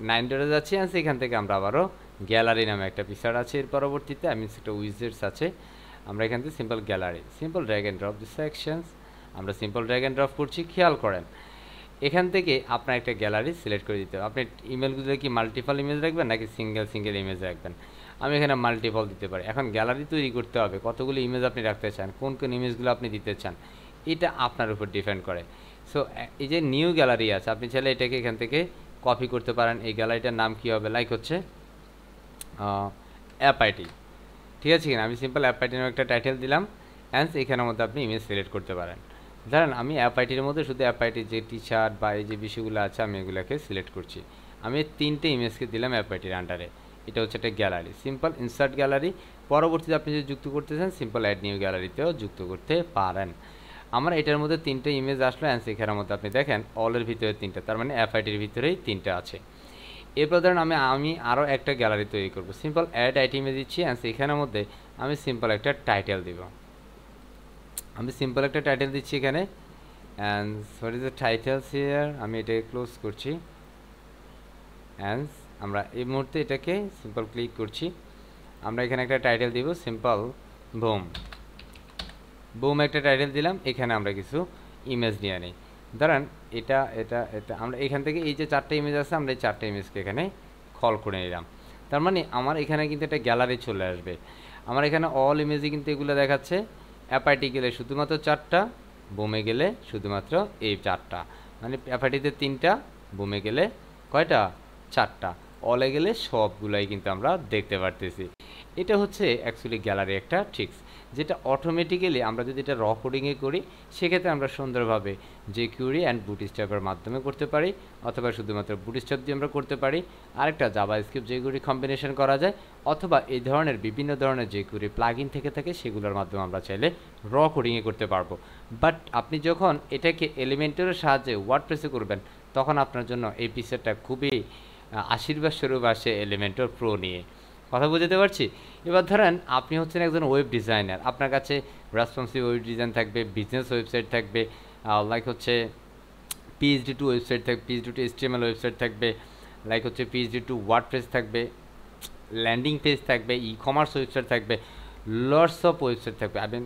9 ডটে যাচ্ছি আর সেখান থেকে আমরা আবারও গ্যালারি নামে একটা ফিচার আছে। এর পরবর্তীতে আমি একটা উইজেটস আছে, আমরা এখান থেকে simple gallery, simple drag and drop the sections, আমরা সিম্পল ড্র্যাগ অ্যান্ড ড্রপ করছি। খেয়াল করেন এখান থেকে আপনার একটা গ্যালারি সিলেক্ট করে দিতে হবে। আপনি ইমেলগুলো কি মাল্টিপল ইমেজ রাখবেন নাকি সিঙ্গেল ইমেজ রাখবেন? আমি এখানে মাল্টিপল দিতে পারি। এখন গ্যালারি তৈরি করতে হবে, কতগুলো ইমেজ আপনি রাখতে চান, কোন কোন ইমেজগুলো আপনি দিতে চান, এটা আপনার উপর ডিপেন্ড করে। সো এই যে নিউ গ্যালারি আছে, আপনি চাইলে এটাকে এখান থেকে কপি করতে পারেন। এই গ্যালারিটার নাম কী হবে, লাইক হচ্ছে অ্যাপ আইটি, ঠিক আছে কিনা? আমি সিম্পল অ্যাপ আইটি নামে একটা টাইটেল দিলাম, অ্যান্ড এখানের মধ্যে আপনি ইমেজ সিলেক্ট করতে পারেন। ধরেন আমি অ্যাপ আইটির মধ্যে শুধু অ্যাপ আইটির যে টি শার্ট বা এই যে বিষয়গুলো আছে আমি এগুলোকে সিলেক্ট করছি। আমি 3টে ইমেজকে দিলাম অ্যাপ আইটির আন্ডারে। এটা হচ্ছে একটা গ্যালারি, সিম্পল ইনসার্ট গ্যালারি। পরবর্তীতে আপনি যদি যুক্ত করতে চান সিম্পল অ্যাড নিউ গ্যালারিতেও যুক্ত করতে পারেন। আমার এটার মধ্যে 3টে ইমেজ আসলো, অ্যান্ড এখানের মধ্যে আপনি দেখেন অলের ভিতরে 3টা, তার মানে অ্যাপ আইটির ভিতরেই 3টা আছে। এরপর ধরেন আমি আরও একটা গ্যালারি তৈরি করব, সিম্পল অ্যাড আইটি ইমেজ দিচ্ছি, অ্যান্ড এখানের মধ্যে আমি সিম্পল একটা টাইটেল দিব। আমি সিম্পল একটা টাইটেল দিচ্ছি এখানে, and what is the titles here, আমি এটাকে ক্লোজ করছি। অ্যান্ড আমরা এই মুহূর্তে এটাকে সিম্পল ক্লিক করছি। আমরা এখানে একটা টাইটেল দিব সিম্পল বুম একটা টাইটেল দিলাম। এখানে আমরা কিছু ইমেজ নিয়ে নিই। ধরেন এটা এটা এটা আমরা এখান থেকে এই যে 4টে ইমেজ আছে আমরা এই 4টে ইমেজকে এখানে কল করে নিলাম। তার মানে আমার এখানে কিন্তু একটা গ্যালারি চলে আসবে। আমার এখানে অল ইমেজই কিন্তু এগুলো দেখাচ্ছে। অ্যাপাইটি গেলে শুধুমাত্র 4টা, বুমে গেলে শুধুমাত্র এই 4টা, মানে অ্যাপাইটিতে 3টা, বুমে গেলে কয়টা, 4টা, অলে গেলে সবগুলাই কিন্তু আমরা দেখতে পারতেছি। এটা হচ্ছে অ্যাকচুয়ালি গ্যালারি একটা ট্রিক্স, যেটা অটোমেটিক্যালি আমরা যদি এটা র কোডিংয়ে করি সেক্ষেত্রে আমরা সুন্দরভাবে jQuery অ্যান্ড বুটস্ট্র্যাপের মাধ্যমে করতে পারি, অথবা শুধুমাত্র বুটস্ট্র্যাপ দিয়ে আমরা করতে পারি। আরেকটা জাভাস্ক্রিপ্ট jQuery কম্বিনেশন করা যায়, অথবা এই ধরনের বিভিন্ন ধরনের jQuery প্লাগইন থেকে থাকে সেগুলোর মাধ্যমে আমরা চাইলে র কোডিংয়ে করতে পারবো। বাট আপনি যখন এটাকে এলিমেন্টের সাহায্যে ওয়ার্ডপ্রেসে করবেন তখন আপনার জন্য এই ফিচারটা খুবই আশীর্বাদ স্বরূপ আসে এলিমেন্টর প্রো নিয়ে। কথা বুঝতে পারছি? এবার ধরেন আপনি হচ্ছেন একজন ওয়েব ডিজাইনার, আপনার কাছে রেসপন্সিভ ওয়েব ডিজাইন থাকবে, বিজনেস ওয়েবসাইট থাকবে, লাইক হচ্ছে PHP টু ওয়েবসাইট থাকবে, PHP টু HTML ওয়েবসাইট থাকবে, লাইক হচ্ছে PHP টু ওয়ার্ডপ্রেস থাকবে, ল্যান্ডিং পেজ থাকবে, ই কমার্স ওয়েবসাইট থাকবে, লটস অফ ওয়েবসাইট থাকবে, আপনি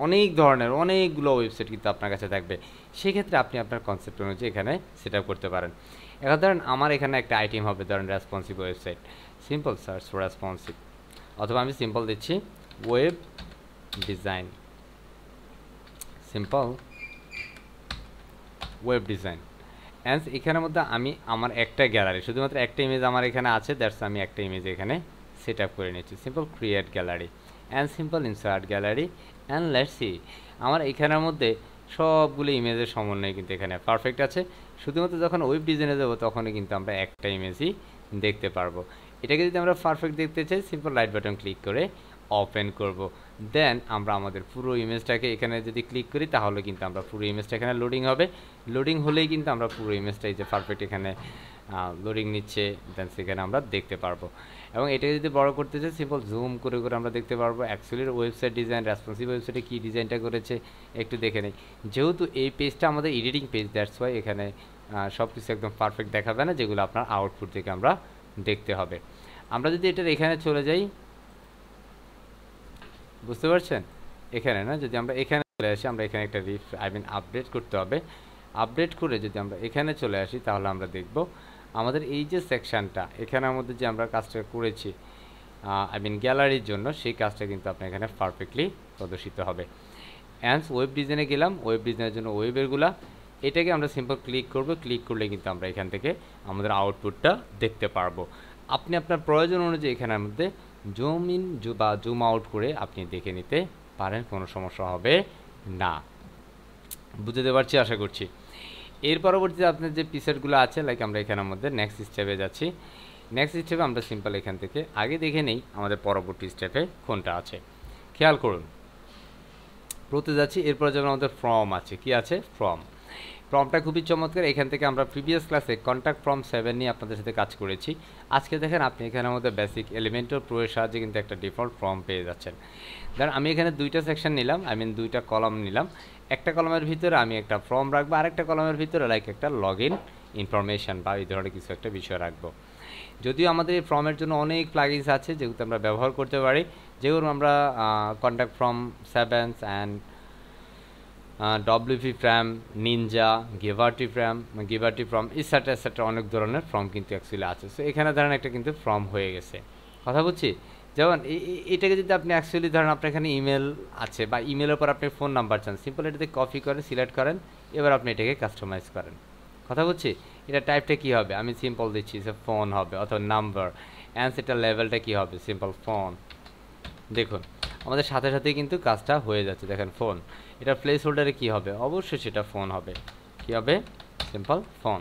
অনেক ধরনের অনেকগুলো ওয়েবসাইট কিন্তু আপনার কাছে থাকবে। সেক্ষেত্রে আপনি আপনার কনসেপ্ট অনুযায়ী এখানে সেট আপ করতে পারেন। এখন ধরেন আমার এখানে একটা আইটেম হবে ধরেন responsive website, simple search for responsive, অথবা আমি সিম্পল দিচ্ছি web design, simple web design. And এখানের মধ্যে আমি আমার একটা গ্যালারি, শুধুমাত্র একটা ইমেজ আমার এখানে আছে, দ্যাটস আমি একটা ইমেজ এখানে সেট আপ করে নিচ্ছি। Simple create gallery and simple insert gallery, and let's see আমার এখানের মধ্যে সবগুলো ইমেজের সমন্বয় কিন্তু এখানে পারফেক্ট আছে। শুধুমাত্র যখন ওয়েব ডিজাইনে যাবো তখনই কিন্তু আমরা একটা ইমেজই দেখতে পারবো। এটাকে যদি আমরা পারফেক্ট দেখতে চাই সিম্পল রাইট বাটন ক্লিক করে ওপেন করব। দেন আমরা আমাদের পুরো ইমেজটাকে এখানে যদি ক্লিক করি তাহলে কিন্তু আমরা পুরো ইমেজটা এখানে লোডিং হবে। লোডিং হলেই কিন্তু আমরা পুরো ইমেজটাই যে পারফেক্ট এখানে লোডিং নিচ্ছে, দেন সেখানে আমরা দেখতে পারবো। এবং এটাকে যদি বড় করতে চাই সিম্পল জুম করে করে আমরা দেখতে পারবো অ্যাকচুয়ালি ওয়েবসাইট ডিজাইন, রেসপন্সিভ ওয়েবসাইটে কী ডিজাইনটা করেছে একটু দেখে নেই। যেহেতু এই পেজটা আমাদের এডিটিং পেজ, দ্যাটস ওয়াই এখানে সব কিছু একদম পারফেক্ট দেখাবে না, যেগুলো আপনার আউটপুট থেকে আমরা দেখতে হবে। আমরা যদি এটার এখানে চলে যাই, বুঝতে পারছেন এখানে না, যদি আমরা এখানে চলে আসি আমরা এখানে একটা আপডেট করতে হবে। আপডেট করে যদি আমরা এখানে চলে আসি তাহলে আমরা দেখব আমাদের এই যে সেকশনটা এখানের মধ্যে যে আমরা কাজটা করেছি আই মিন গ্যালারির জন্য, সেই কাজটা কিন্তু আপনার এখানে পারফেক্টলি প্রদর্শিত হবে। অ্যান্ড ওয়েব ডিজাইনে গেলাম, ওয়েব ডিজাইনের জন্য ওয়েবেরগুলা, এটাকে আমরা সিম্পল ক্লিক করব, ক্লিক করলে কিন্তু আমরা এখান থেকে আমাদের আউটপুটটা দেখতে পারবো। আপনি আপনার প্রয়োজন অনুযায়ী এখানের মধ্যে জুম ইন বা জুম আউট করে আপনি দেখে নিতে পারেন, কোনো সমস্যা হবে না। বুঝতে পারছি আশা করছি। এর পরবর্তীতে আপনার যে পিসেটগুলো আছে, লাইক আমরা এখানের মধ্যে নেক্সট স্টেপে যাচ্ছি। নেক্সট স্টেপে আমরা সিম্পল এখান থেকে আগে দেখে নেই আমাদের পরবর্তী স্টেপে কোনটা আছে। খেয়াল করুন, প্রতে যাচ্ছি, এরপরে যেমন আমাদের ফর্ম আছে, কি আছে? ফর্মটা খুবই চমৎকার। এখান থেকে আমরা প্রিভিয়াস ক্লাসে কন্ট্যাক্ট ফর্ম 7 নিয়ে আপনাদের সাথে কাজ করেছি। আজকে দেখেন আপনি এখানের মধ্যে বেসিক এলিমেন্টর প্রো এর সাহায্যে কিন্তু একটা ডিফল্ট ফর্ম পেয়ে যাচ্ছেন। ধরেন আমি এখানে দুইটা সেকশন নিলাম, আই মিন দুইটা কলাম নিলাম। একটা কলামের ভিতরে আমি একটা ফর্ম রাখবো, আরেকটা কলামের ভিতরে লাইক একটা লগ ইন ইনফরমেশন বা এই ধরনের কিছু একটা বিষয় রাখবো। যদিও আমাদের এই ফর্মের জন্য অনেক প্লাগইনস আছে যেগুলো আমরা ব্যবহার করতে পারি, যেগুলো আমরা contact form 7 and WP form, Ninja, Gravity form etcetera অনেক ধরনের ফর্ম কিন্তু অ্যাকচুয়ালি আছে। সো এখানে ধরেন একটা কিন্তু ফর্ম হয়ে গেছে, কথা বুঝছি। যেমন এটাকে যদি আপনি অ্যাকচুয়ালি ধরেন আপনার এখানে ইমেল আছে বা ইমেলের পর আপনি ফোন নাম্বার চান, সিম্পল এটাতে কপি করেন, সিলেক্ট করেন, এবার আপনি এটাকে কাস্টমাইজ করেন, কথা বুঝছি। এটা টাইপটা কী হবে, আমি সিম্পল দিচ্ছি যে ফোন হবে অথবা নাম্বার, অ্যান্ড সেটার লেভেলটা কী হবে, সিম্পল ফোন। দেখুন আমাদের সাথে সাথেই কিন্তু কাজটা হয়ে যাচ্ছে। দেখেন ফোন, এটা প্লেস হোল্ডারে কী হবে, অবশ্যই সেটা ফোন হবে। কী হবে? Simple phone.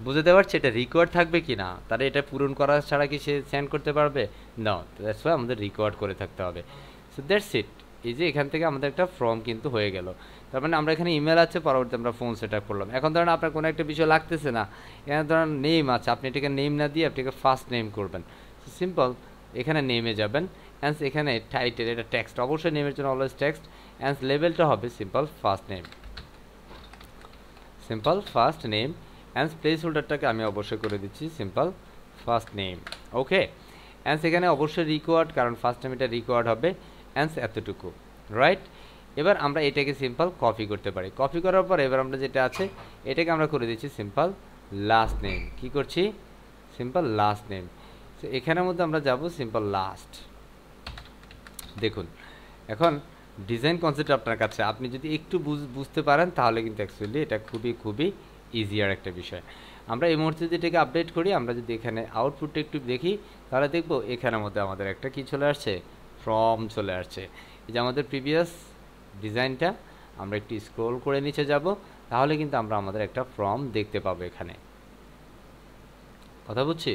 বুঝতে পারছি এটা রিকোয়ার্ড থাকবে কি না, তাহলে এটা পূরণ করা ছাড়া কি সে সেন্ড করতে পারবে না, দ্যাটস ওয়াই আমাদের রিকোয়ার্ড করে থাকতে হবে। So that's it. এই যে এখান থেকে আমাদের একটা ফর্ম কিন্তু হয়ে গেল। তার মানে আমরা এখানে ইমেল আছে, পরবর্তী আমরা ফোন সেট আপ করলাম। এখন ধরেন আপনার কোনো একটা বিষয় লাগতেছে না, এখানে ধরেন নেম আছে, আপনি এটাকে নেম না দিয়ে আপনি ফার্স্ট নেম করবেন। সিম্পল এখানে নেমে যাবেন, অ্যান্ড এখানে টাইটেল, এটা টেক্সট, অবশ্যই নেমের জন্য অলওয়েজ টেক্সট, অ্যান্ড লেভেলটা হবে সিম্পল ফার্স্ট নেম, অ্যান্ড প্লেস হোল্ডারটাকে আমি অবশ্যই করে দিচ্ছি simple first name. Okay, and এখানে অবশ্যই রিকোয়ার্ড, কারণ ফার্স্ট নেম এটা রিকোয়ার্ড হবে, অ্যান্ড এতটুকু, রাইট। এবার আমরা এটাকে সিম্পল কপি করতে পারি। কপি করার পর এবার আমরা যেটা আছে এটাকে আমরা করে দিচ্ছি সিম্পল লাস্ট নেম। কী করছি? Simple last name. তো এখানের মধ্যে আমরা যাব সিম্পল লাস্ট। দেখুন এখন ডিজাইন কনসেপ্ট আপনার কাছে, আপনি যদি একটু বুঝতে পারেন তাহলে কিন্তু অ্যাকচুয়ালি এটা খুবই ইজিয়ার একটা বিষয়। আমরা এই মুহূর্তে যদি এটাকে আপডেট করি, আমরা যদি এখানে আউটপুটটা একটু দেখি তাহলে দেখব এখানের মধ্যে আমাদের একটা কি চলে আসছে, ফর্ম চলে আসছে। এই যে আমাদের প্রিভিয়াস ডিজাইনটা, আমরা একটু স্ক্রল করে নিচে যাব, তাহলে কিন্তু আমরা আমাদের একটা ফর্ম দেখতে পাবো এখানে, কথা বুঝছি।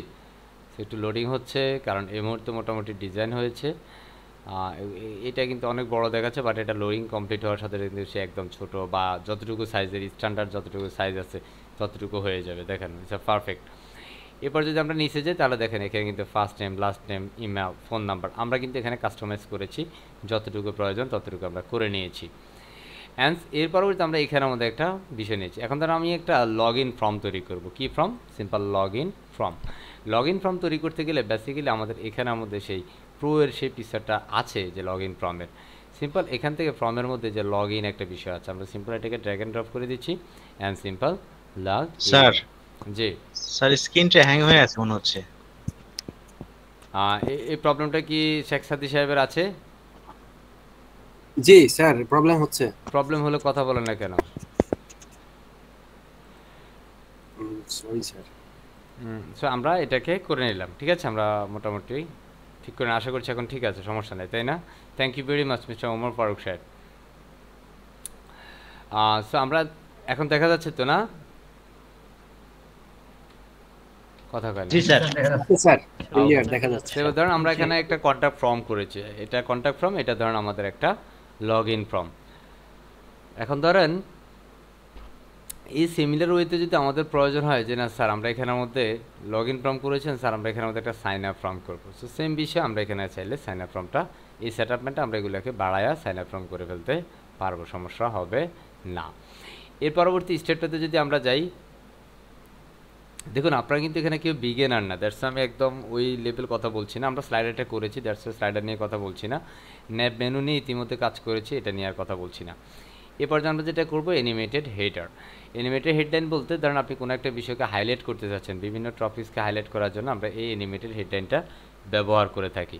একটু লোডিং হচ্ছে, কারণ এই মুহূর্তে মোটামুটি ডিজাইন হয়েছে। এটা কিন্তু অনেক বড় দেখাচ্ছে, বাট এটা লোডিং কমপ্লিট হওয়ার সাথে কিন্তু সে একদম ছোট বা যতটুকু সাইজের স্ট্যান্ডার্ড যতটুকু সাইজ আছে ততটুকু হয়ে যাবে। দেখেন ইটস পারফেক্ট। এরপর যদি আমরা নিচে যাই তাহলে দেখেন এখানে কিন্তু first name, last name, email, phone number আমরা কিন্তু এখানে কাস্টমাইজ করেছি, যতটুকু প্রয়োজন ততটুকু আমরা করে নিয়েছি। অ্যান্ড এর পরবর্তীতে আমরা এখানে আমাদের একটা বিষয় নিয়েছি। এখন ধরো আমি একটা লগ ইন ফর্ম তৈরি করব। কি form? Simple log in form তৈরি করতে গেলে বেসিক্যালি আমাদের এখানের মধ্যে সেই প্রো এর সেই পিকচারটা আছে যে লগ ইন ফর্মের। সিম্পল এখান থেকে ফর্মের মধ্যে যে লগ ইন একটা বিষয় আছে, আমরা সিম্পল এটাকে ড্র্যাগ অ্যান্ড ড্রপ করে দিচ্ছি, and simple log. Sir G sir, স্ক্রিনটা হ্যাং হয়ে আছে মনে হচ্ছে। এই প্রবলেমটা কি শেখ সাদি সাহেবের আছে? জি স্যার, প্রবলেম হচ্ছে। প্রবলেম হলে কথা বলেন না কেন? Sorry sir. সো আমরা এটাকে করে নিলাম, ঠিক আছে, আমরা মোটামুটি ঠিক করে আশা করছি এখন ঠিক আছে, সমস্যা নেই, তাই না? Thank you very much mister Omar Faruk Saheb. So আমরা এখন দেখা যাচ্ছে তো না কথা কয়? জি স্যার। স্যার ক্লিয়ার দেখা যাচ্ছে। এবার ধরুন আমরা এখানে একটা কন্ট্যাক্ট ফর্ম করেছি, এটা কন্ট্যাক্ট ফর্ম, এটা ধরুন আমাদের একটা লগ ইন ফর্ম। এখন ধরেন এই সিমিলার ওয়েতে যদি আমাদের প্রয়োজন হয় যে না স্যার আমরা এখানের মধ্যে লগ ইন ফর্ম করেছেন, স্যার আমরা এখানের মধ্যে একটা সাইন আপ ফর্ম করবো, সো সেম বিষয়ে আমরা এখানে চাইলে সাইন আপ ফর্মটা, এই সেট আপমেন্টটা আমরা এগুলোকে বাড়ায়া সাইন আপ ফর্ম করে ফেলতে পারবো, সমস্যা হবে না। এর পরবর্তী স্টেপটাতে যদি আমরা যাই, দেখুন আপনারা কিন্তু এখানে কেউ বিগিনার না, দ্যাটস আমি একদম ওই লেভেল কথা বলছি না, আমরা স্লাইডারটা করেছি, দ্যাটস স্লাইডার নিয়ে কথা বলছি না, ন্যাব মেনু নিয়ে ইতিমধ্যে কাজ করেছি, এটা নিয়ে আর কথা বলছি না। এ পর্যন্ত আমরা যেটা করব অ্যানিমেটেড হেডার। অ্যানিমেটেড হেডলাইন বলতে ধরেন আপনি কোনো একটা বিষয়কে হাইলাইট করতে চাচ্ছেন, বিভিন্ন টপিকসকে হাইলাইট করার জন্য আমরা এই অ্যানিমেটেড হেডলাইনটা ব্যবহার করে থাকি।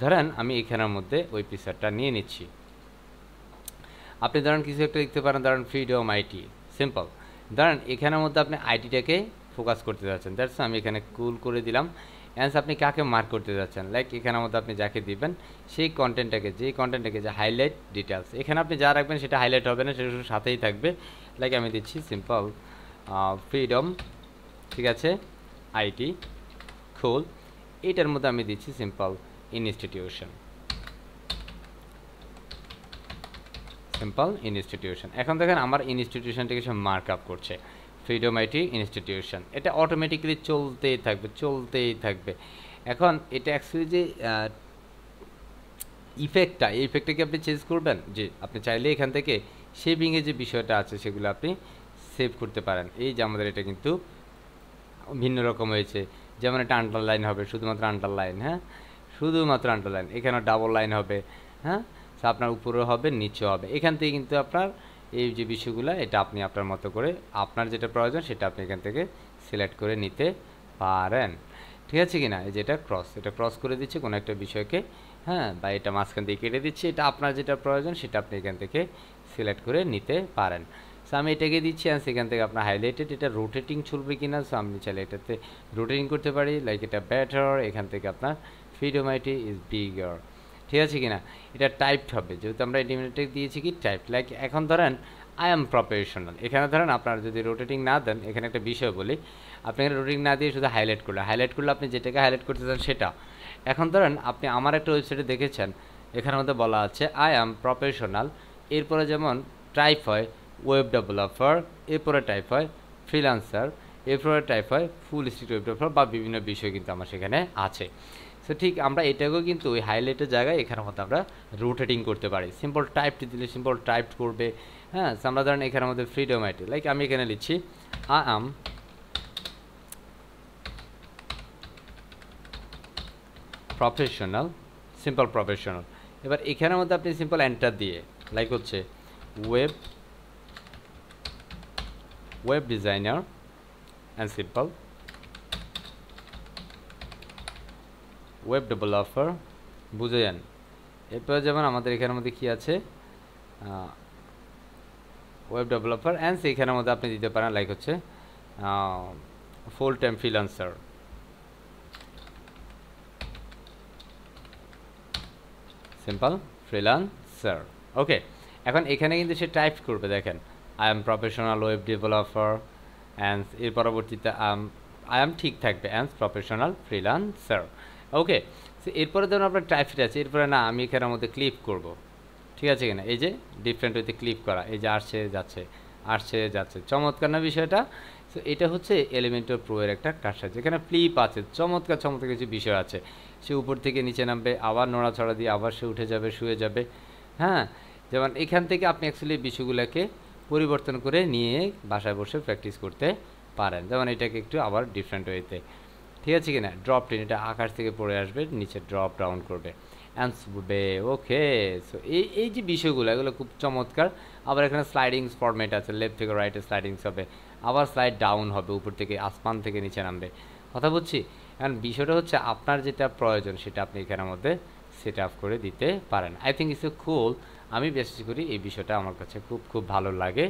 ধরেন আমি এখানের মধ্যে ওই পিকচারটা নিয়ে নিচ্ছি, আপনি ধরেন কিছু একটা লিখতে পারেন, ধরেন ফ্রিডম আইটি, সিম্পল। ধরেন এখানের মধ্যে আপনি আইটিটাকে ফোকাস করতে যাচ্ছেন, দ্যাটস আমি এখানে কুল করে দিলাম। অ্যান্স আপনি কাকে মার্ক করতে যাচ্ছেন, লাইক এখানের মধ্যে আপনি যাকে দিবেন সেই কন্টেন্টটাকে, যেই কন্টেন্টটাকে যে হাইলাইট ডিটেলস, এখানে আপনি যা রাখবেন সেটা হাইলাইট হবে না, সেটা সাথেই থাকবে। লাইক আমি দিচ্ছি সিম্পল ফ্রিডম, ঠিক আছে, আইটি কুল। এইটার মধ্যে আমি দিচ্ছি সিম্পল ইনস্টিটিউশন, সিম্পল ইনস্টিটিউশন। এখন দেখেন আমার ইনস্টিটিউশনটাকে সে মার্ক আপ করছে, ফ্রিডম আইটি ইনস্টিটিউশন। এটা অটোমেটিক্যালি চলতেই থাকবে, চলতেই থাকবে। এখন এটা অ্যাকচুয়ালি যে ইফেক্টটা, এই ইফেক্টটাকে আপনি চেঞ্জ করবেন, যে আপনি চাইলে এখান থেকে শেপিংয়ের যে বিষয়টা আছে সেগুলো আপনি সেভ করতে পারেন। এই যে আমাদের এটা কিন্তু ভিন্ন রকম হয়েছে, যেমন এটা আন্ডারলাইন হবে, শুধুমাত্র আন্ডারলাইন, হ্যাঁ, শুধুমাত্র আন্ডারলাইন। এখানে ডাবল লাইন হবে, হ্যাঁ, আপনার উপরেও হবে নিচেও হবে। এখান থেকে কিন্তু আপনার এই যে বিষয়গুলো, এটা আপনি আপনার মতো করে আপনার যেটা প্রয়োজন সেটা আপনি এখান থেকে সিলেক্ট করে নিতে পারেন, ঠিক আছে কি না। এই যে এটা ক্রস করে দিচ্ছে কোনো একটা বিষয়কে, হ্যাঁ, বা এটা মাঝখান দিয়ে কেটে দিচ্ছে, এটা আপনার যেটা প্রয়োজন সেটা আপনি এখান থেকে সিলেক্ট করে নিতে পারেন। সো আমি এটাকে দিচ্ছি, আর সেখান থেকে আপনার হাইলাইটেড, এটা রোটেটিং চলবে কিনা, সো আমি চাইলে এটাতে রোটেটিং করতে পারি, লাইক এটা বেটার। এখান থেকে আপনার ফ্রিডম আইটি ইজ বিগার, ঠিক আছে কিনা। এটা টাইপড হবে, যেহেতু আমরা এলিমেন্টে দিয়েছি কি টাইপ। লাইক এখন ধরেন আই এম প্রফেশনাল, এখানে ধরেন আপনার যদি রোটেটিং না দেন, এখানে একটা বিষয় বলি, আপনি এখানে রোটেটিং না দিয়ে শুধু হাইলাইট করলে আপনি যেটাকে হাইলাইট করতে চান সেটা। এখন ধরেন আপনি আমার একটা ওয়েবসাইটে দেখেছেন, এখানের মধ্যে বলা আছে আই এম প্রফেশনাল, এরপরে যেমন টাইপ হয় ওয়েব ডেভেলপার, এরপরে টাইপ হয় ফ্রিল্যান্সার, এরপরে টাইপ হয় ফুল স্ট্যাক ওয়েব ডেভেলপার, বা বিভিন্ন বিষয় কিন্তু আমার সেখানে আছে। সো ঠিক আমরা এটাকেও কিন্তু ওই হাইলাইটের জায়গায় এখানের মধ্যে আমরা রোটেটিং করতে পারি। সিম্পল টাইপটি দিলে সিম্পল টাইপ করবে, হ্যাঁ। আমরা ধরেন এখানের মধ্যে ফ্রিডম আইটি, লাইক আমি এখানে লিখছি I am professional, simple professional. এবার এখানের মধ্যে আপনি সিম্পল এন্টার দিয়ে, লাইক হচ্ছে web designer and simple web developer, বুঝে যান। এরপর যেমন আমাদের এখানের মধ্যে কি আছে, ওয়েব ডেভেলপার অ্যান্ড সেইখানের মধ্যে আপনি দিতে পারেন লাইক হচ্ছে full time freelancer, simple freelancer, okay. এখন এখানে কিন্তু সে টাইপ করবে, দেখেন I am professional web developer and এর পরবর্তীতে আই এম ঠিক থাকবে and professional freelancer, okay. So এরপরে ধরুন আপনার টাইপড আছে, এরপরে না আমি এখানের মধ্যে ক্লিক করব, ঠিক আছে কিনা। এই যে ডিফারেন্ট ওয়েতে ক্লিক করা, এই যে আসছে যাচ্ছে, চমৎকার না বিষয়টা। সো এটা হচ্ছে এলিমেন্টর প্রো এর একটা কাজ, যেখানে ফ্লিপ আছে, চমৎকার কিছু বিষয় আছে। সে উপর থেকে নিচে নামবে, আবার নড়াচড়া দিয়ে আবার সে উঠে যাবে, শুয়ে যাবে, হ্যাঁ। যেমন এখান থেকে আপনি অ্যাকচুয়ালি বিষয়গুলোকে পরিবর্তন করে নিয়ে বাসায় বসে প্র্যাকটিস করতে পারেন। যেমন এটাকে একটু আবার ডিফারেন্ট ওয়েতে, ঠিক আছে কিনা। ড্রপ টেন, এটা আকাশ থেকে পড়ে আসবে, নিচে ড্রপ ডাউন করবে, অ্যান্সবে, ওকে। সো এই যে বিষয়গুলো, এগুলো খুব চমৎকার। আবার এখানে স্লাইডিংস ফরম্যাট আছে, লেফট থেকে রাইটে স্লাইডিংস হবে, আবার স্লাইড ডাউন হবে, উপর থেকে আসমান থেকে নিচে নামবে, কথা বুঝছি। কারণ বিষয়টা হচ্ছে আপনার যেটা প্রয়োজন সেটা আপনি এখানের মধ্যে সেট আপ করে দিতে পারেন। আই থিঙ্ক ইটস এ কুল, আমি বেশি করি এই বিষয়টা, আমার কাছে খুব ভালো লাগে,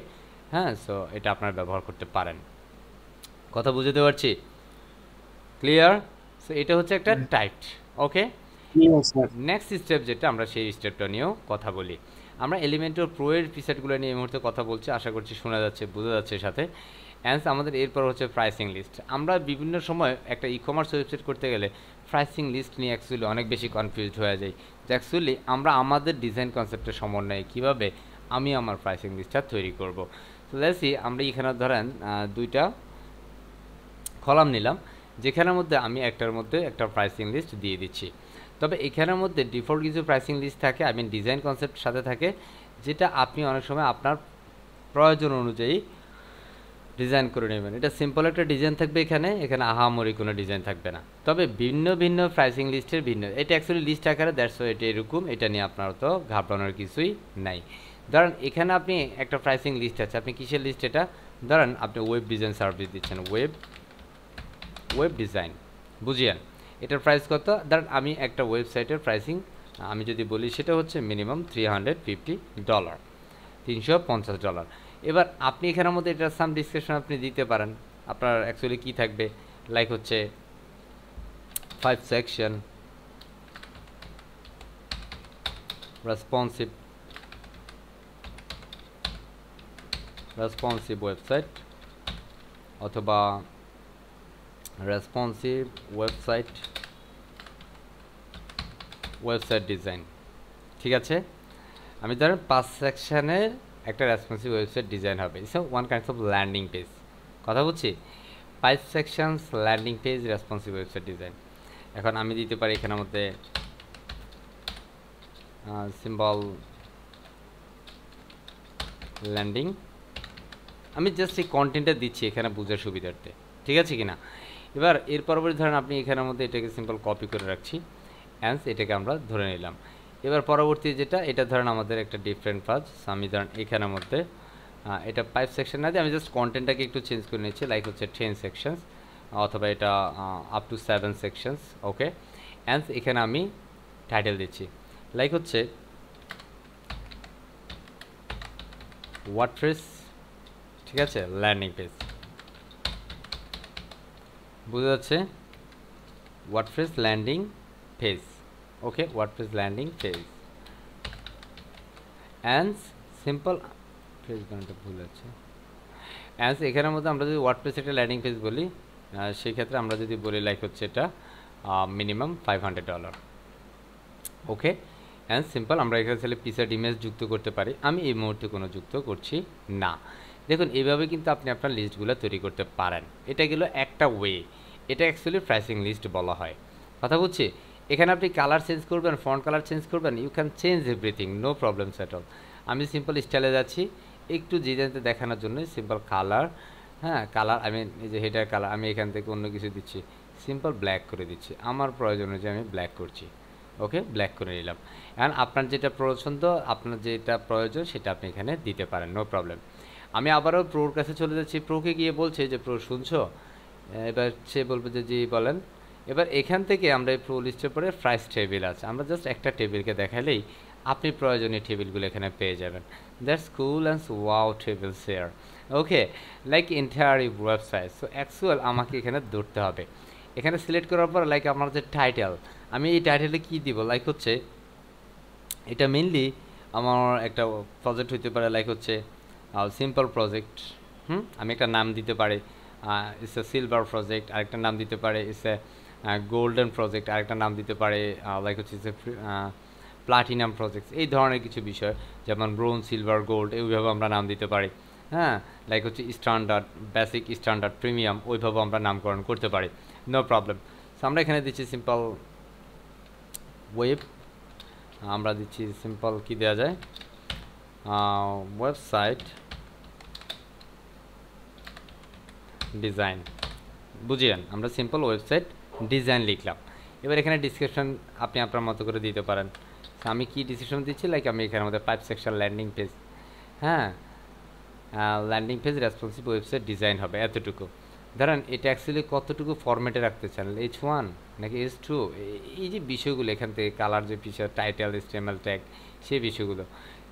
হ্যাঁ। সো এটা আপনারা ব্যবহার করতে পারেন, কথা বুঝতে পারছি, ক্লিয়ার। সো এটা হচ্ছে একটা টাইপড, ওকে। নেক্সট স্টেপ যেটা, আমরা সেই স্টেপটা নিয়েও কথা বলি। আমরা এলিমেন্টর প্রো এর প্রিসেটগুলো নিয়ে এই মুহূর্তে কথা বলছি, আশা করছি শোনা যাচ্ছে, বোঝা যাচ্ছে সাথে। অ্যান্ড আমাদের এরপর হচ্ছে প্রাইসিং লিস্ট। আমরা বিভিন্ন সময় একটা ই কমার্স ওয়েবসাইট করতে গেলে প্রাইসিং লিস্ট নিয়ে অ্যাকচুয়ালি অনেক বেশি কনফিউজড হয়ে যাই, যে অ্যাকচুয়ালি আমরা আমাদের ডিজাইন কনসেপ্টের সমন্বয়ে কীভাবে আমি আমার প্রাইসিং লিস্টটা তৈরি করব। তো দেখছি আমরা এখানে ধরেন দুইটা কলাম নিলাম, যেখানের মধ্যে আমি একটার মধ্যে একটা প্রাইসিং লিস্ট দিয়ে দিচ্ছি। তবে এখানের মধ্যে ডিফল্ট কিছু প্রাইসিং লিস্ট থাকে, আই মিন ডিজাইন কনসেপ্ট সাথে থাকে, যেটা আপনি অনেক সময় আপনার প্রয়োজন অনুযায়ী ডিজাইন করে নেবেন। এটা সিম্পল একটা ডিজাইন থাকবে, এখানে আহামরি কোনো ডিজাইন থাকবে না। তবে ভিন্ন প্রাইসিং লিস্টের ভিন্ন, এটা অ্যাকচুয়ালি লিস্ট আকারে, দ্যাটস ওয়াই এটা এরকম, এটা নিয়ে আপনার তো ঘাবড়ানোর কিছুই নাই। ধরেন এখানে আপনি একটা প্রাইসিং লিস্ট আছে, আপনি কিসের লিস্ট এটা, ধরেন আপনি ওয়েব ডিজাইন সার্ভিস দিচ্ছেন, ওয়েব ডিজাইন, বুঝিয়েন এটার প্রাইস কত, ধরেন আমি একটা ওয়েবসাইটের প্রাইসিং আমি যদি বলি সেটা হচ্ছে মিনিমাম $350, $350। এবার আপনি এখানের মধ্যে এটার সাম ডিসক্রিপশন আপনি দিতে পারেন, আপনার অ্যাকচুয়ালি কী থাকবে, লাইক হচ্ছে 5 সেকশন, রেসপন্সিভ ওয়েবসাইট অথবা রেসপন্সিভ ওয়েবসাইট ডিজাইন, ঠিক আছে। আমি ধরেন 5 সেকশনের একটা রেসপন্সিভ ওয়েবসাইট ডিজাইন হবে, it's one kinds of landing page, কথা বলছি 5 sections landing page responsive website design. এখন আমি দিতে পারি এখানের মধ্যে সিম্বল ল্যান্ডিং, আমি জাস্ট এই কন্টেন্টটা দিচ্ছি এখানে বোঝার সুবিধার্থে, ঠিক আছে কি না। এবার এর পরবর্তী ধরেন আপনি এখানের মধ্যে এটাকে সিম্পল কপি করে রাখছি, অ্যান্স এটাকে আমরা ধরে নিলাম। এবার পরবর্তী যেটা, এটা ধরেন আমাদের একটা ডিফারেন্ট কাজ, আমি ধরেন এখানের মধ্যে এটা 5 সেকশন না দিয়ে আমি জাস্ট কন্টেন্টটাকে একটু চেঞ্জ করে নিচ্ছি, লাইক হচ্ছে 10 সেকশনস অথবা এটা আপ টু 7 সেকশনস, ওকে। অ্যান্স এখানে আমি টাইটেল দিচ্ছি, লাইক হচ্ছে ওয়ার্ডপ্রেস, ঠিক আছে, ল্যান্ডিং পেজ, বুঝা যাচ্ছে, WordPress landing page, okay, WordPress landing page and simple page বানানটা ভুল আছে, অ্যান্ড এখানের মধ্যে আমরা যদি ওয়ার্ডপ্রেস একটা ল্যান্ডিং পেজ বলি, সেই ক্ষেত্রে আমরা যদি বলি লাইক হচ্ছে এটা মিনিমাম $500, ওকে। অ্যান্ড সিম্পল আমরা এখানে চাইলে পিকচার ইমেজ যুক্ত করতে পারি, আমি এই মুহূর্তে কোনো যুক্ত করছি না। দেখুন এইভাবে কিন্তু আপনি আপনার লিস্টগুলো তৈরি করতে পারেন, এটা গেল একটা ওয়ে, এটা অ্যাকচুয়ালি প্রাইসিং লিস্ট বলা হয়, কথা বুঝছি। এখানে আপনি কালার চেঞ্জ করবেন, ফন্ট কালার চেঞ্জ করবেন, you can change everything, no problems at all. আমি সিম্পল স্টাইলে যাচ্ছি একটু ডিজাইনতে দেখানোর জন্য, সিম্পল কালার, হ্যাঁ কালার, আমি এই যে হেডার কালার আমি এখান থেকে অন্য কিছু দিচ্ছি, সিম্পল ব্ল্যাক করে দিচ্ছি, আমার প্রয়োজন অনুযায়ী আমি ব্ল্যাক করছি, ওকে, ব্ল্যাক করে নিলাম। এখন আপনার যেটা পছন্দ, আপনার যেটা প্রয়োজন সেটা আপনি এখানে দিতে পারেন, নো প্রবলেম। আমি আবারও প্রোর কাছে চলে যাচ্ছি, প্রোকে গিয়ে বলছে যে প্রো শুনছো, এবার সে বলবে যে জি বলেন। এবার এখান থেকে আমরা এই প্রো লিস্টের পরে প্রাইস টেবিল আছে, আমরা জাস্ট একটা টেবিলকে দেখালেই আপনি প্রয়োজনীয় টেবিলগুলো এখানে পেয়ে যাবেন, that's cool and wow table share, okay, like entire website. So actual আমাকে এখানে ধরতে হবে, এখানে সিলেক্ট করার পর লাইক আমার যে টাইটেল, আমি এই টাইটেলে কী দিব, লাইক হচ্ছে এটা মেনলি আমার একটা প্রজেক্ট হইতে পারে, লাইক হচ্ছে সিম্পল প্রজেক্ট, আমি একটা নাম দিতে পারি, ইটস এ সিলভার প্রজেক্ট, আরেকটা নাম দিতে পারে ইটস এ গোল্ডেন প্রজেক্ট, আরেকটা নাম দিতে পারে লাইক হচ্ছে ইটস এ প্লাটিনাম প্রজেক্ট, এই ধরনের কিছু বিষয়, যেমন ব্রোঞ্জ, সিলভার, গোল্ড, এইভাবে আমরা নাম দিতে পারি, হ্যাঁ, লাইক হচ্ছে স্ট্যান্ডার্ড, বেসিক, স্ট্যান্ডার্ড, প্রিমিয়াম, ওইভাবে আমরা নামকরণ করতে পারি, নো প্রবলেম। সো আমরা এখানে দিচ্ছি সিম্পল ওয়েব, আমরা দিচ্ছি সিম্পল কি দেওয়া যায়, ওয়েবসাইট ডিজাইন, বুঝিয়েন, আমরা সিম্পল ওয়েবসাইট ডিজাইন লিখলাম। এবার এখানে ডিসক্রিপশন আপনি আপনার মতো করে দিতে পারেন, আমি কি ডিসক্রিপশন দিচ্ছি, লাইক আমি এখানের মধ্যে 5 সেকশন ল্যান্ডিং পেজ, হ্যাঁ, landing page responsive website design হবে এতটুকু। ধরেন এটা অ্যাকচুয়ালি কতটুকু ফরম্যাটে রাখতে চান, H1 নাকি H2, এই যে বিষয়গুলো এখান থেকে কালার, যে ফিচার, টাইটেল, HTML ট্যাগ, সেই বিষয়গুলো।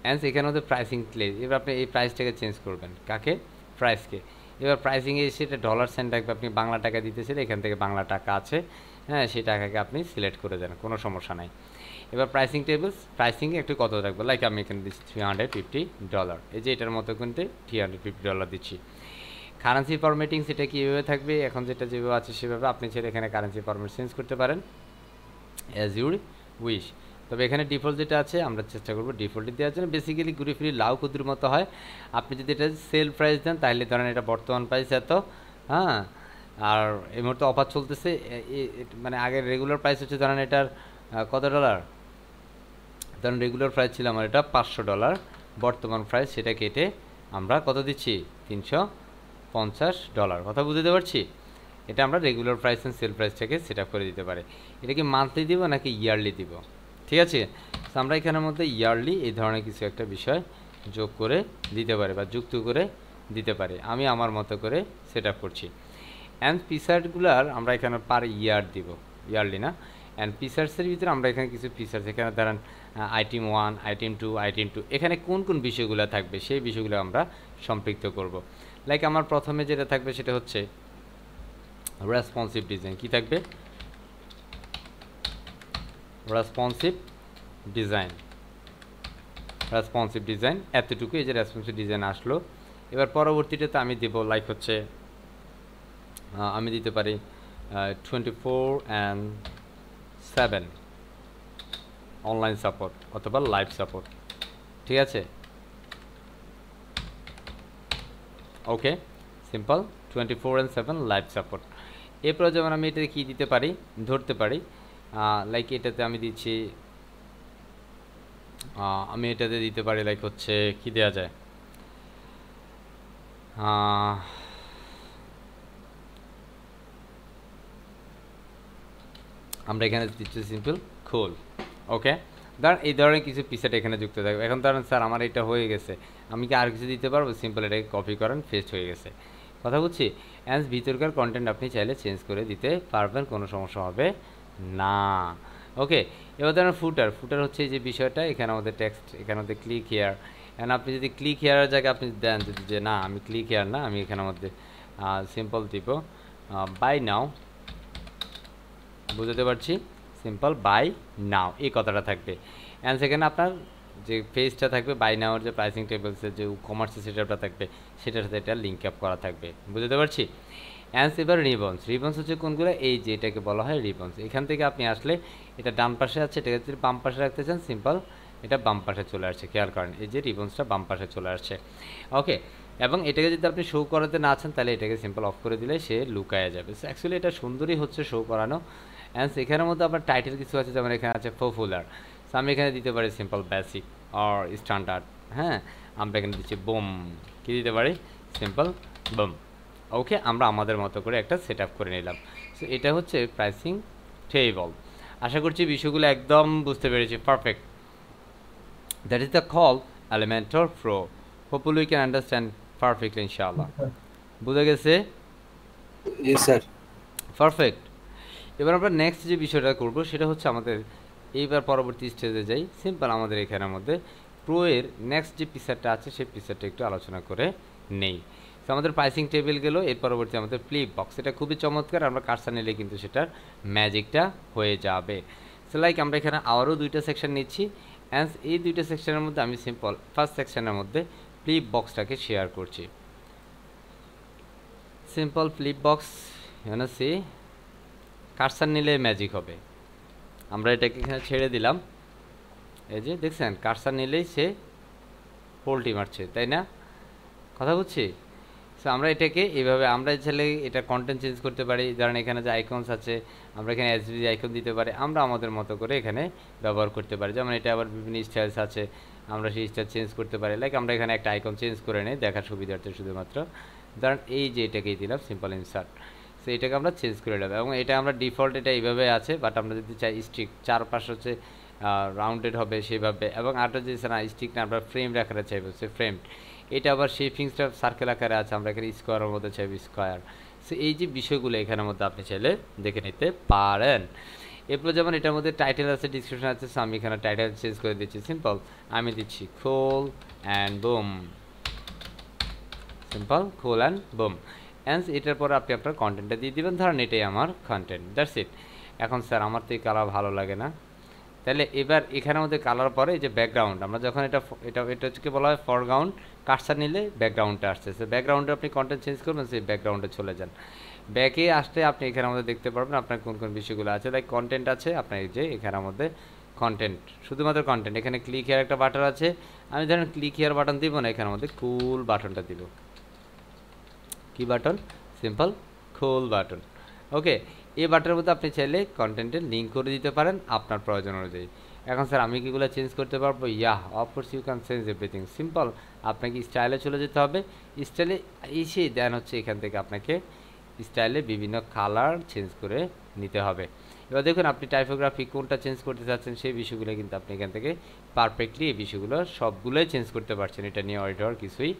অ্যান্ড এখানে মধ্যে প্রাইসিং প্লেস, এবার আপনি এই প্রাইসটাকে চেঞ্জ করবেন, কাকে, প্রাইসকে। এবার প্রাইসিংয়ে সেটা ডলার সেন্ট রাখবে, আপনি বাংলা টাকা দিতেছিলেন, এখান থেকে বাংলা টাকা আছে, হ্যাঁ, সেই টাকাকে আপনি সিলেক্ট করে দেন, কোনো সমস্যা নাই। এবার প্রাইসিং টেবলস, প্রাইসিংয়ে একটু কত রাখবো, লাইক আমি এখানে দিচ্ছি $350, এই যে এটার মতো কিন্তু $350 দিচ্ছি। কারেন্সি ফরম্যাটিং সেটা কীভাবে থাকবে, এখন যেটা যেভাবে আছে সেভাবে, আপনি ছেড়ে এখানে কারেন্সি ফরম্যাট চেঞ্জ করতে পারেন অ্যাজ ইউর উইশ। তবে এখানে ডিফল্ট যেটা আছে আমরা চেষ্টা করবো ডিফল্টে দেওয়ার জন্য, বেসিক্যালি ঘুরে ফিরে লাউ কুদুর মতো হয়। আপনি যদি এটা সেল প্রাইস দেন তাহলে ধরেন এটা বর্তমান প্রাইস এত, হ্যাঁ, আর এই মুহূর্তে অফার চলতেছে, মানে আগের রেগুলার প্রাইস হচ্ছে ধরেন এটার কত ডলার, ধরেন রেগুলার প্রাইস ছিল আমার এটা $500, বর্তমান প্রাইস সেটা কেটে আমরা কত দিচ্ছি, $350, কথা বুঝতে পারছি। এটা আমরা রেগুলার প্রাইস অ্যান্ড সেল প্রাইসটাকে সেট আপ করে দিতে পারি। এটা কি মান্থলি দিব নাকি ইয়ারলি দিব, ঠিক আছে। তো আমরা এখানের মধ্যে ইয়ারলি এই ধরনের কিছু একটা বিষয় যোগ করে দিতে পারি বা যুক্ত করে দিতে পারি। আমি আমার মতো করে সেট আপ করছি। অ্যান্ড ফিচারগুলার আমরা এখানে পার ইয়ার দিব, ইয়ারলি না। অ্যান্ড ফিচার্সের ভিতরে আমরা এখানে কিছু ফিচার্স, এখানে ধরেন আইটেম 1, আইটেম 2, আইটেম 2, এখানে কোন কোন বিষয়গুলো থাকবে সেই বিষয়গুলো আমরা সম্পৃক্ত করব। লাইক আমার প্রথমে যেটা থাকবে সেটা হচ্ছে রেসপন্সিভ ডিজাইন। কি থাকবে? Responsive design. রেসপন্সিভ ডিজাইন এতটুকু, এই যে রেসপন্সিভ ডিজাইন আসলো। এবার পরবর্তীটাতে আমি দেব লাইক হচ্ছে আমি দিতে পারি 24/7 অনলাইন সাপোর্ট অথবা লাইভ সাপোর্ট। ঠিক আছে, ওকে, সিম্পল 24/7 লাইভ সাপোর্ট। এরপর যেমন আমি এটাতে কী দিতে পারি, ধরতে পারি লাইক এটাতে আমি দিচ্ছি আমি এটাতে দিতে পারি লাইক হচ্ছে কি দেওয়া যায়, আমরা এখানে দিচ্ছি সিম্পল খোল। ওকে, ধরেন এই ধরনের কিছু পিসেট এখানে যুক্ত থাকবে। এখন ধরেন স্যার আমার এটা হয়ে গেছে, আমি কি আর কিছু দিতে পারবো? সিম্পল এটাকে কপি করেন, পেস্ট হয়ে গেছে। কথা বুঝছি? অ্যান্ড ভিতরকার কন্টেন্ট আপনি চাইলে চেঞ্জ করে দিতে পারবেন, কোনো সমস্যা হবে না। ওকে, এবার ধরেন ফুটার। ফুটার হচ্ছে এই যে বিষয়টা, এখানে আমাদের টেক্সট, এখানে আমাদের ক্লিক হেয়ার। অ্যান্ড আপনি যদি ক্লিক হেয়ারের জায়গায় আপনি দেন যদি যে না আমি ক্লিক হেয়ার না, আমি এখানে মধ্যে সিম্পল দিব বাই নাও, বুঝতে পারছি, সিম্পল বাই নাও এই কথাটা থাকবে। অ্যান্ড সেখানে আপনার যে পেজটা থাকবে বাই নাওর যে প্রাইসিং টেবলসের যে কমার্সের সেটআপটা থাকবে সেটার সাথে এটা লিঙ্ক আপ করা থাকবে, বুঝতে পারছি। অ্যান্ড এবার রিবন্স। রিবন্স হচ্ছে কোনগুলো? এই যে এটাকে বলা হয় রিবন্স। এখান থেকে আপনি আসলে এটা ডান পাশে আছে, এটাকে যদি বাম পাশে রাখতে চান সিম্পল এটা বাম পাশে চলে আসছে, খেয়াল করেন এই যে রিবন্সটা বাম পাশে চলে আসছে। ওকে, এবং এটাকে যদি আপনি শো করাতে না চান তাহলে এটাকে সিম্পল অফ করে দিলে সে লুকায়া যাবে। সো অ্যাকচুয়ালি এটা সুন্দরই হচ্ছে শো করানো। অ্যান্ড এখানের মধ্যে আপনার টাইটেল কিছু আছে, যেমন এখানে আছে পপুলার। সো আমি এখানে দিতে পারি সিম্পল বেসিক অর স্ট্যান্ডার্ড। হ্যাঁ, আমরা এখানে দিচ্ছি বুম। কী দিতে পারি? Simple broom. ওকে, আমরা আমাদের মতো করে একটা সেট আপ করে নিলাম। সো এটা হচ্ছে প্রাইসিং টেবল। আশা করছি বিষয়গুলো একদম বুঝতে পেরেছি, perfect. That is the call Elementor pro. Hopefully we can understand perfectly, ইনশাআল্লাহ। বুঝে গেছে? Yes sir. পারফেক্ট। এবার আমরা নেক্সট যে বিষয়টা করব সেটা হচ্ছে আমাদের এইবার পরবর্তী স্টেজে যাই। সিম্পল আমাদের এখানের মধ্যে প্রো এর নেক্সট যে পিকচারটা আছে সেই পিকচারটা একটু আলোচনা করে নেই। তো আমাদের প্রাইসিং টেবিল গেল, এর পরবর্তী আমাদের ফ্লিপ বক্স। এটা খুবই চমৎকার, আমরা কার্সার নিলে কিন্তু সেটার ম্যাজিকটা হয়ে যাবে। সো লাইক আমরা এখানে আরও দুইটা সেকশন নিচ্ছি। অ্যান্ড এই দুইটা সেকশনের মধ্যে আমি সিম্পল ফার্স্ট সেকশনের মধ্যে ফ্লিপ বক্সটাকে শেয়ার করছি। সিম্পল ফ্লিপ বক্স সে কার্সার নিলে ম্যাজিক হবে। আমরা এটাকে এখানে ছেড়ে দিলাম, এই যে দেখছেন কার্সার নিলেই সে পোল্টি মারছে, তাই না? কথা বুঝছি? সো আমরা এটাকে এইভাবে আমরা চাইলে এটা কন্টেন্ট চেঞ্জ করতে পারি। ধরেন এখানে যে আইকনস আছে আমরা এখানে এসভিজি আইকন দিতে পারি, আমরা আমাদের মতো করে এখানে ব্যবহার করতে পারি। যেমন এটা আবার বিভিন্ন স্টাইলস আছে, আমরা সেই স্টাইল চেঞ্জ করতে পারি। লাইক আমরা এখানে একটা আইকন চেঞ্জ করে নিই দেখার সুবিধার্থে শুধুমাত্র। ধরেন এই যে এটাকেই দিলাম সিম্পল ইনসার্ট। সো এটাকে আমরা চেঞ্জ করে নেব, এবং এটা আমরা ডিফল্ট এটা এইভাবে আছে, বাট আমরা যদি চাই স্টিক চারপাশ হচ্ছে রাউন্ডেড হবে সেভাবে। এবং আরেকটা যে না স্টিক না আমরা ফ্রেম রাখাতে চাইবো, সে ফ্রেম। এটা আবার শেপিংসটা সার্কেল আকারে আছে, আমরা এখানে স্কোয়ারের মধ্যে চাইবো স্কোয়ার। সো এই যে বিষয়গুলো এখানের মধ্যে আপনি চাইলে দেখে নিতে পারেন। এরপর যেমন এটার মধ্যে টাইটেল আছে, ডিসক্রিপশন আছে। সো আমি এখানে টাইটেল চেঞ্জ করে দিচ্ছি, সিম্পল আমি দিচ্ছি খোল অ্যান্ড বুম। সিম্পল খোল অ্যান্ড বুম। অ্যান্ড এটার পরে আপনি আপনার কন্টেন্টটা দিয়ে দেবেন। ধরেন এটাই আমার কন্টেন্ট, দ্যাটস ইট। এখন স্যার আমার তো এই কালার ভালো লাগে না, তাহলে এবার এখানের মধ্যে কালার পরে এই যে ব্যাকগ্রাউন্ড, আমরা যখন এটা হচ্ছে বলা হয় ফরগ্রাউন্ড, কার্সার নিলে ব্যাকগ্রাউন্ডটা আসছে। সে ব্যাকগ্রাউন্ডে আপনি কন্টেন্ট চেঞ্জ করবেন, সেই ব্যাকগ্রাউন্ডে চলে যান। ব্যাকে আসতে আপনি এখানের মধ্যে দেখতে পারবেন আপনার কোন কোন বিষয়গুলো আছে। লাইক কন্টেন্ট আছে আপনার, এই যে এখানের মধ্যে কন্টেন্ট, শুধুমাত্র কন্টেন্ট। এখানে ক্লিক হেয়ার একটা বাটন আছে, আমি ধরেন ক্লিক হেয়ার বাটন দিব না, এখানের মধ্যে কুল বাটনটা দিব। কি বাটন? সিম্পল কুল বাটন। ওকে, এই বাটনের মধ্যে আপনি চাইলে কন্টেন্টের লিঙ্ক করে দিতে পারেন আপনার প্রয়োজন অনুযায়ী। এখন স্যার আমি কিগুলো চেঞ্জ করতে পারবো? Of course you can change everything. Simple আপনাকে স্টাইলে চলে যেতে হবে। স্টাইলে এসে দেন হচ্ছে এখান থেকে আপনাকে স্টাইলে বিভিন্ন কালার চেঞ্জ করে নিতে হবে। এবার দেখুন আপনি টাইপোগ্রাফি কোনটা চেঞ্জ করতে চাচ্ছেন সেই বিষয়গুলো কিন্তু আপনি এখান থেকে পারফেক্টলি এই বিষয়গুলো সবগুলোই চেঞ্জ করতে পারছেন, এটা নিয়ে ওয়ারি হওয়ার কিছুই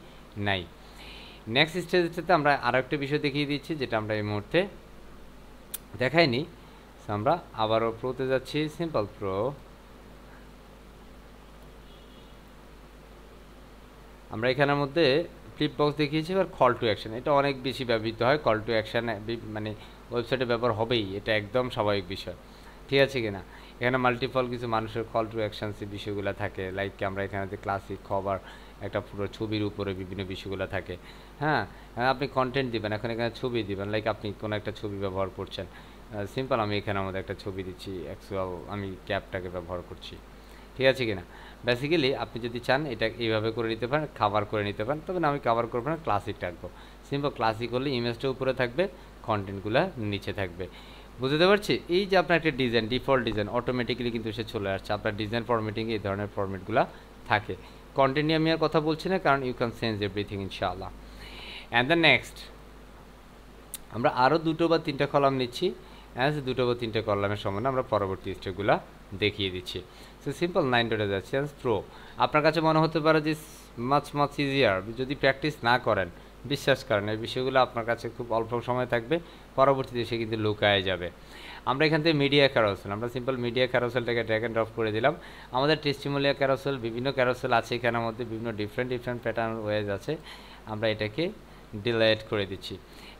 নাই। নেক্সট স্টেজটাতে আমরা আরও একটা বিষয় দেখিয়ে দিচ্ছি যেটা আমরা এই মুহূর্তে দেখাইনি। আমরা আবারও প্রোতে যাচ্ছি, সিম্পল প্রো। আমরা এখানের মধ্যে ফ্লিপ বক্স দেখিয়েছি, এবার কল টু অ্যাকশন, এটা অনেক বেশি ব্যবহৃত হয়। কল টু অ্যাকশন মানে ওয়েবসাইটে ব্যবহার হবেই, এটা একদম স্বাভাবিক বিষয়, ঠিক আছে কিনা। এখানে মাল্টিপল কিছু মানুষের কল টু অ্যাকশনস বিষয়গুলো থাকে, লাইক আমরা এখানে যে ক্লাসিক খবর একটা পুরো ছবির উপরে বিভিন্ন বিষয়গুলো থাকে। হ্যাঁ, আপনি কন্টেন্ট দিবেন, এখন এখানে ছবি দিবেন, লাইক আপনি কোনো একটা ছবি ব্যবহার করছেন। সিম্পল আমি এখানে আমাদের একটা ছবি দিচ্ছি, অ্যাকচুয়াল আমি ক্যাপটাকে ব্যবহার করছি, ঠিক আছে কিনা। বেসিক্যালি আপনি যদি চান এটা এইভাবে করে নিতে পারেন, কাভার করে নিতে পারেন, তবে আমি কাভার করবো না, ক্লাসিক রাখবো। সিম্পল ক্লাসিক হলে ইমেজটা উপরে থাকবে, কন্টেন্টগুলো নিচে থাকবে। বুঝতে পারছি? এই যে আপনার একটা ডিজাইন, ডিফল্ট ডিজাইন অটোমেটিক্যালি কিন্তু সে চলে আসছে। আপনার ডিজাইন ফরম্যাটিংয়ে এই ধরনের ফরম্যাটগুলো থাকে। কন্টেন্ট নিয়ে আমি আর কথা বলছি না, কারণ ইউ ক্যান চেঞ্জ এভরিথিং ইনশাআল্লাহ। অ্যান্ড দ্য নেক্সট আমরা আরও 2 বা 3টা কলাম নিচ্ছি। অ্যাজ 2 বা 3টে কলামের সম্বন্ধে আমরা পরবর্তী স্টেপগুলো দেখিয়ে দিচ্ছি। সো সিম্পল 9 ডটে যাচ্ছে প্রো। আপনার কাছে মনে হতে পারে যে মাচ ইজিয়ার, যদি প্র্যাকটিস না করেন, বিশ্বাস করেন এই বিষয়গুলো আপনার কাছে খুব অল্প সময় থাকবে, পরবর্তীতে সে কিন্তু লুকায় যাবে। আমরা এখান থেকে মিডিয়া ক্যারোসেল, আমরা সিম্পল মিডিয়া ক্যারোসেলটাকে ড্র্যাগ অ্যান্ড ড্রপ করে দিলাম। আমাদের টেস্টিমোনিয়াল ক্যারোসেল, বিভিন্ন ক্যারোসেল আছে এখানের মধ্যে, বিভিন্ন ডিফারেন্ট প্যাটার্ন ওয়েজ আছে। আমরা এটাকে ডিলিট করে দিচ্ছি।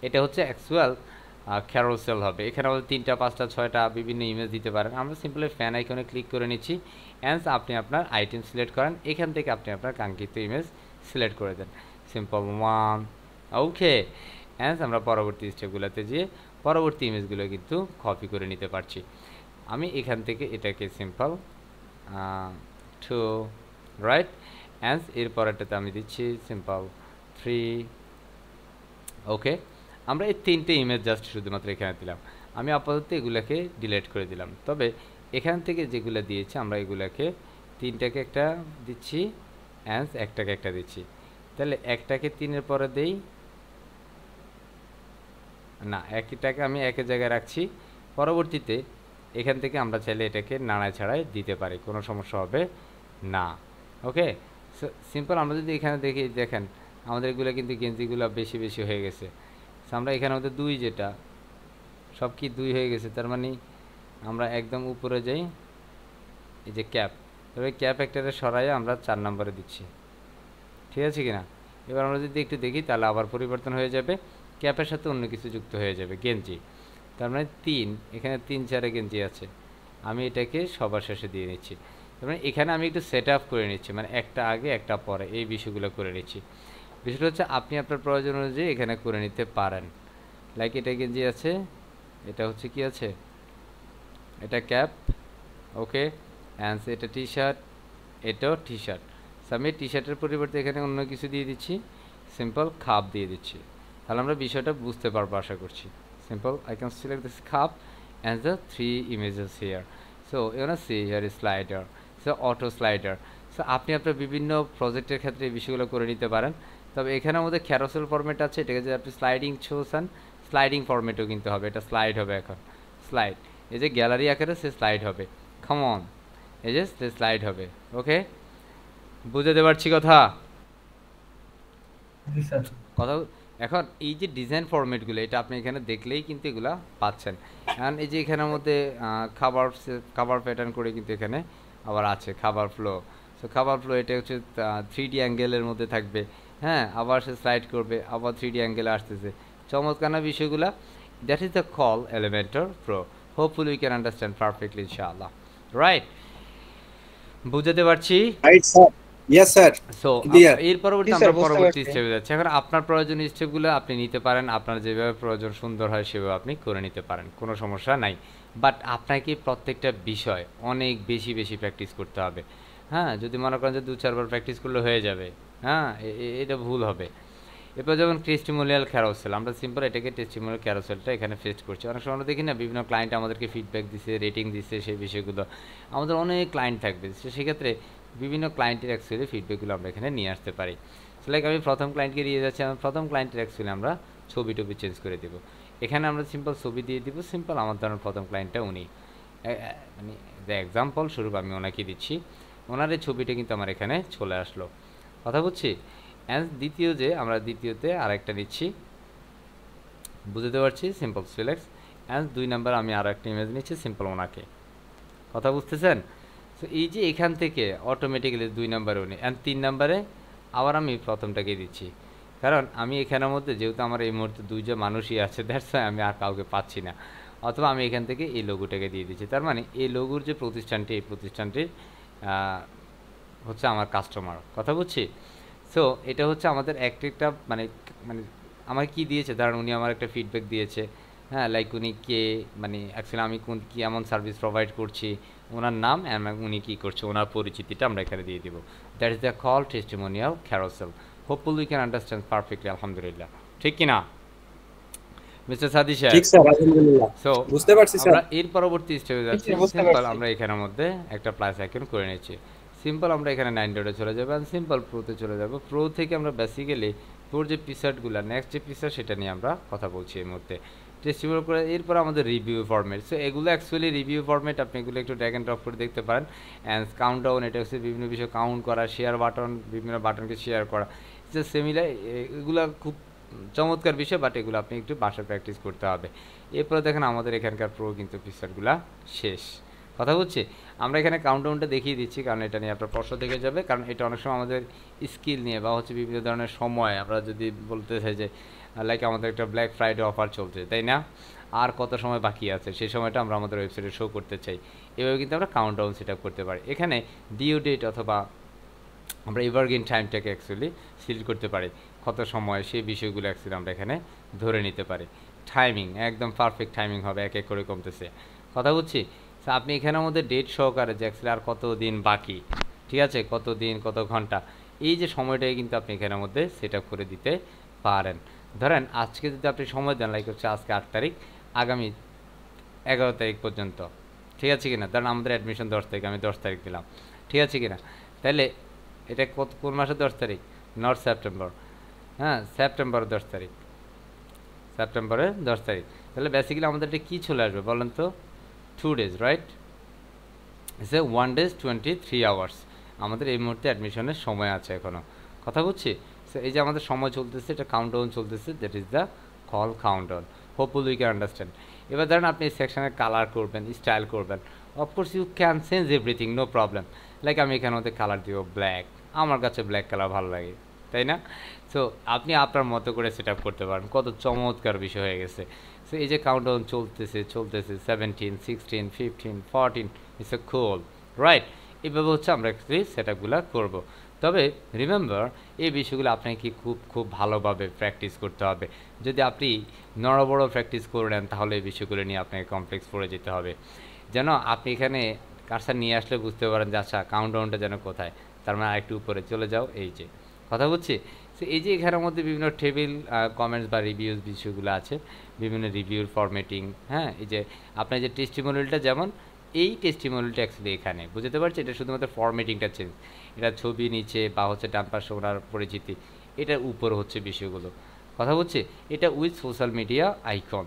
এটা হচ্ছে অ্যাকচুয়াল ক্যারোসেল হবে। এখানে আমাদের 3টা 5টা 6টা বিভিন্ন ইমেজ দিতে পারেন। আমরা সিম্পলি ফ্যান আইকনে ক্লিক করে নিচ্ছি। অ্যান্ড আপনি আপনার আইটেম সিলেক্ট করেন, এখান থেকে আপনি আপনার কাঙ্ক্ষিত ইমেজ সিলেক্ট করে দেন। Simple 1, okay. অ্যান্ড আমরা পরবর্তী স্টেপগুলোতে যেয়ে পরবর্তী ইমেজগুলো কিন্তু কপি করে নিতে পারছি। আমি এখান থেকে এটাকে সিম্পল 2, রাইট। অ্যান্ড এর পরেরটাতে আমি দিচ্ছি সিম্পল 3, ওকে। আমরা এই 3টে ইমেজ জাস্ট শুধুমাত্র এখানে দিলাম। আমি আপাতত এগুলোকে ডিলিট করে দিলাম, তবে এখান থেকে যেগুলো দিয়েছি আমরা এগুলোকে 3টাকে একটা দিচ্ছি, অ্যান্ড একটাকে একটা দিচ্ছি। তাহলে একটাকে 3-এর পরে দেই না, একটাকে আমি একের জায়গায় রাখছি। পরবর্তীতে এখান থেকে আমরা চাইলে এটাকে নাড়ায় ছাড়াই দিতে পারি, কোনো সমস্যা হবে না, ওকে। সিম্পল আমরা যদি এখানে দেখেন আমাদের এগুলো কিন্তু গেঞ্জিগুলো বেশি হয়ে গেছে। আমরা এখানে আমাদের 2 যেটা সব কি 2 হয়ে গেছে, তার মানে আমরা একদম উপরে যাই, এই যে ক্যাপ, তবে ক্যাপ একটারে সরাইয়া আমরা 4 নম্বরে দিচ্ছি, ঠিক আছে কিনা। এবার আমরা যদি একটু দেখি তাহলে আবার পরিবর্তন হয়ে যাবে, ক্যাপের সাথে অন্য কিছু যুক্ত হয়ে যাবে, গেঞ্জি। তার মানে 3, এখানে 3-4 গেঞ্জি আছে, আমি এটাকে সবার শেষে দিয়ে নিচ্ছি। তার মানে এখানে আমি একটু সেট আপ করে নিচ্ছি, মানে একটা আগে একটা পরে এই বিষয়গুলো করে নিচ্ছি। বিষয়টা হচ্ছে আপনি আপনার প্রয়োজন অনুযায়ী এখানে করে নিতে পারেন। লাইক এটা গেঞ্জি আছে, এটা হচ্ছে কি আছে, এটা ক্যাপ, ওকে। অ্যান্ড এটা টি শার্ট, এটাও টি শার্ট। আমি টি শার্টের পরিবর্তে এখানে অন্য কিছু দিয়ে দিচ্ছি, সিম্পল খাপ দিয়ে দিচ্ছি। তাহলে আমরা বিষয়টা বুঝতে পারবো আশা করছি। Simple I can select this cup and the 3 images here. So you wanna see here is slider, so auto slider. So আপনি আপনার বিভিন্ন প্রজেক্টের ক্ষেত্রে এই বিষয়গুলো করে নিতে পারেন। তবে এখানের মধ্যে ক্যারোসেল ফরম্যাট আছে, এটাকে যদি আপনি স্লাইডিং ছোঁসান, স্লাইডিং ফরম্যাটও কিন্তু হবে, এটা স্লাইড হবে। এখন স্লাইড, এই যে গ্যালারি আকারে সে স্লাইড হবে, কাম অন, এই যে স্লাইড হবে, ওকে। বুঝতে পারছি কথা কথা এখন এই যে ডিজাইন ফরম্যাটগুলো, এটা আপনি এখানে দেখলেই কিন্তু এগুলা পাচ্ছেন। কারণ এই যে এখানের মধ্যে খাবার প্যাটার্ন করে কিন্তু এখানে আবার আছে খাবার ফ্লো। সো খাবার ফ্লো এটা হচ্ছে 3D অ্যাঙ্গেলের মধ্যে থাকবে, হ্যাঁ, আবার সে স্লাইড করবে, আবার 3D অ্যাঙ্গেলে আসতেছে, চমৎকার না বিষয়গুলা। That is the call Elementor pro. Hopefully we can understand perfectly ইনশাআল্লাহ, রাইট। বুঝতে পারছি, right sir, yes sir. So এর পরবর্তী আমরা পরবর্তী স্টেপে যাচ্ছি। এখন আপনার প্রয়োজনীয় স্টেপগুলো আপনি নিতে পারেন, আপনার যেভাবে প্রয়োজন সুন্দর হয় সেভাবে আপনি করে নিতে পারেন, কোনো সমস্যা নাই। বাট আপনাকে প্রত্যেকটা বিষয় অনেক বেশি প্র্যাকটিস করতে হবে। হ্যাঁ, যদি মনে করেন যে 2-4 বার প্র্যাকটিস করলে হয়ে যাবে, হ্যাঁ, এটা ভুল হবে। এরপর যেমন টেস্টিমোনিয়াল ক্যারোসেল, আমরা সিম্পল এটাকে টেস্টিমোনিয়াল ক্যারোসেলটা এখানে ফেস্ট করছি। অনেক সময় আমরা দেখি না বিভিন্ন ক্লায়েন্ট আমাদেরকে ফিডব্যাক দিচ্ছে, রেটিং দিচ্ছে, সেই বিষয়গুলো আমাদের অনেক ক্লায়েন্ট থাকবে, সেক্ষেত্রে বিভিন্ন ক্লায়েন্টের অ্যাকচুয়ালি ফিডব্যাকগুলো আমরা এখানে নিয়ে আসতে পারি। লাইক আমি প্রথম ক্লায়েন্টকে দিয়ে যাচ্ছি, প্রথম ক্লায়েন্টের অ্যাকচুয়ালি আমরা ছবি টবি চেঞ্জ করে দিব। এখানে আমরা সিম্পল ছবি দিয়ে দিব, সিম্পল আমার ধরনের প্রথম ক্লায়েন্টটা উনি, মানে দ্য এক্সাম্পল স্বরূপ আমি ওনাকে দিচ্ছি, ওনার এই ছবিটা কিন্তু আমার এখানে চলে আসলো। কথা বুঝছি? অ্যান্ড দ্বিতীয়তে আরেকটা নিচ্ছি, বুঝতে পারছি, সিম্পল সিলেক্ট। অ্যান্ড 2 নাম্বার আমি আরও একটা ইমেজ নিচ্ছি, সিম্পল ওনাকে। কথা বুঝতেছেন? সো এই যে এখান থেকে অটোমেটিক্যালি 2 নাম্বারে উনি, অ্যান্ড 3 নাম্বারে আবার আমি প্রথমটাকে দিচ্ছি, কারণ আমি এখানের মধ্যে যেহেতু আমার এই মুহূর্তে 2জন মানুষই আছে, দ্যাটস ওয়াই আমি আর কাউকে পাচ্ছি না। অথবা আমি এখান থেকে এই লোগোটাকে দিয়ে দিচ্ছি, তার মানে এই লোগোর যে প্রতিষ্ঠানটি, এই প্রতিষ্ঠানটির হচ্ছে আমার কাস্টমার। কথা বুঝছি? সো এটা হচ্ছে আমাদের একটা মানে মানে আমার কি দিয়েছে, ধরেন উনি আমার একটা ফিডব্যাক দিয়েছে, হ্যাঁ, লাইক উনি কে, মানে অ্যাকচুয়ালি আমি কি এমন সার্ভিস প্রোভাইড করছি, ওনার নাম অ্যান্ড উনি কী করছে, ওনার পরিচিতিটা আমরা এখানে দিয়ে দিব। That is the call testimonial carousel. Hopefully we can understand perfectly, আলহামদুলিল্লাহ। ঠিক কি না মিস্টার সাদি সাহেব? ঠিক স্যার, আলহামদুলিল্লাহ সো বুঝতে পারছি স্যার। আমরা এর পরবর্তী স্টেপে যাচ্ছি। সিম্পল আমরা এখানের মধ্যে একটা প্লাস আইকন করে নিচ্ছি। সিম্পল আমরা এখানে 9 চলে যাবো, অ্যান্ড সিম্পল প্রোতে চলে যাব। প্রো থেকে আমরা বেসিক্যালি প্রোর যে পিসার্টগুলো, নেক্সট যে পিসার, সেটা নিয়ে আমরা কথা বলছি এই মুহূর্তে। টেস্টিমোনিয়াল করে এরপর আমাদের রিভিউ ফরম্যাট। সো এগুলো অ্যাকচুয়ালি রিভিউ ফরম্যাট, আপনি এগুলো একটু ড্র্যাগ অ্যান্ড ড্রপ করে দেখতে পারেন। অ্যান্ড কাউন্ট ডাউন, এটা হচ্ছে বিভিন্ন বিষয় কাউন্ট করা, শেয়ার বাটন, বিভিন্ন বাটনকে শেয়ার করা, যে সিমিলার, এগুলো খুব চমৎকার বিষয়, বাট এগুলো আপনি একটু বাসায় প্র্যাকটিস করতে হবে। এরপরে দেখেন আমাদের এখানকার প্রো কিন্তু পিকচারগুলো শেষ। কথা বলছি, আমরা এখানে কাউন্টডাউনটা দেখিয়ে দিচ্ছি, কারণ এটা নিয়ে আপনার প্রশ্ন দেখে যাবে, কারণ এটা অনেক সময় আমাদের স্কিল নিয়ে বা হচ্ছে বিভিন্ন ধরনের সময়, আমরা যদি বলতে চাই যে লাইক আমাদের একটা ব্ল্যাক ফ্রাইডে অফার চলছে, তাই না, আর কত সময় বাকি আছে, সেই সময়টা আমরা আমাদের ওয়েবসাইটে শো করতে চাই। এভাবে কিন্তু আমরা কাউন্টডাউন সেট আপ করতে পারি। এখানে ডিউ ডেট অথবা আমরা এভারগ্রিন টাইমটাকে অ্যাকচুয়ালি সিলেক্ট করতে পারি, কত সময়, সেই বিষয়গুলো অ্যাকচুয়ালি আমরা এখানে ধরে নিতে পারি। টাইমিং একদম পারফেক্ট টাইমিং হবে, এক এক করে কমতেছে। কথা বুঝছি? তো আপনি এখানের মধ্যে ডেট সহকারে যে অ্যাকচুয়ালি আর কত দিন বাকি, ঠিক আছে, কত দিন, কত ঘন্টা, এই যে সময়টাই কিন্তু আপনি এখানের মধ্যে সেট আপ করে দিতে পারেন। ধরেন আজকে যদি আপনি সময় দেন, লাইক হচ্ছে আজকে 8 তারিখ, আগামী 11 তারিখ পর্যন্ত, ঠিক আছে কিনা, ধরেন আমাদের অ্যাডমিশন 10 তারিখ, আমি 10 তারিখ দিলাম, ঠিক আছে কিনা, তাহলে এটা কোন মাসের 10 তারিখ? নট সেপ্টেম্বর, হ্যাঁ, সেপ্টেম্বরের 10 তারিখ, সেপ্টেম্বরের 10 তারিখ। তাহলে বেসিক্যালি আমাদের এটা কী চলে আসবে বলেন তো? 2 days, right? It's 1 day 23 hours আমাদের এই মুহূর্তে অ্যাডমিশনের সময় আছে এখনও। কথা বুঝছি? সো এই যে আমাদের সময় চলতেছে, এটা কাউন্টডাউন চলতেছে, that is the call countdown. Hopefully we can understand. এবার ধরেন আপনি এই সেকশানে কালার করবেন, স্টাইল করবেন, of course you can change everything, no problem. Like আমি এখানে মধ্যে কালার দিব ব্ল্যাক, আমার কাছে ব্ল্যাক কালার ভালো লাগে, তাই না? সো আপনি আপনার মতো করে সেট আপ করতে পারেন, কত চমৎকার বিষয় হয়ে গেছে। সো এই যে কাউন্টডাউন চলতেছে 17, 16, 15, 14, ইটস এ কুল, রাইট? এইভাবে হচ্ছে আমরা অ্যাকচুয়ালি সেট আপগুলো করবো। তবে রিমেম্বার, এই বিষয়গুলো আপনাকে খুব ভালোভাবে প্র্যাকটিস করতে হবে। যদি আপনি বড় প্র্যাকটিস করে নেন, তাহলে এই বিষয়গুলো নিয়ে আপনাকে কমপ্লেক্স পড়ে যেতে হবে। যেন আপনি এখানে কারসার নিয়ে আসলে বুঝতে পারেন যে আচ্ছা কাউন্টডাউনটা যেন কোথায়, তার মানে আরেকটু উপরে চলে যাও, এই যে কথা বলছি। সো এই যে এখানের মধ্যে বিভিন্ন টেবিল, কমেন্টস বা রিভিউজ বিষয়গুলো আছে, বিভিন্ন রিভিউর ফরম্যাটিং, হ্যাঁ, এই যে আপনার যে টেস্টিমোনিয়ালটা, যেমন এই টেস্টিমোনিয়ালটা অ্যাকচুয়ালি এখানে বুঝতে পারছি, এটা শুধুমাত্র ফরম্যাটিংটা চেঞ্জ, এটা ছবি নিচে বা হচ্ছে ডান পাশে ওনার পরিচিতি, এটার উপর হচ্ছে বিষয়গুলো। কথা বলছি, এটা উইথ সোশ্যাল মিডিয়া আইকন,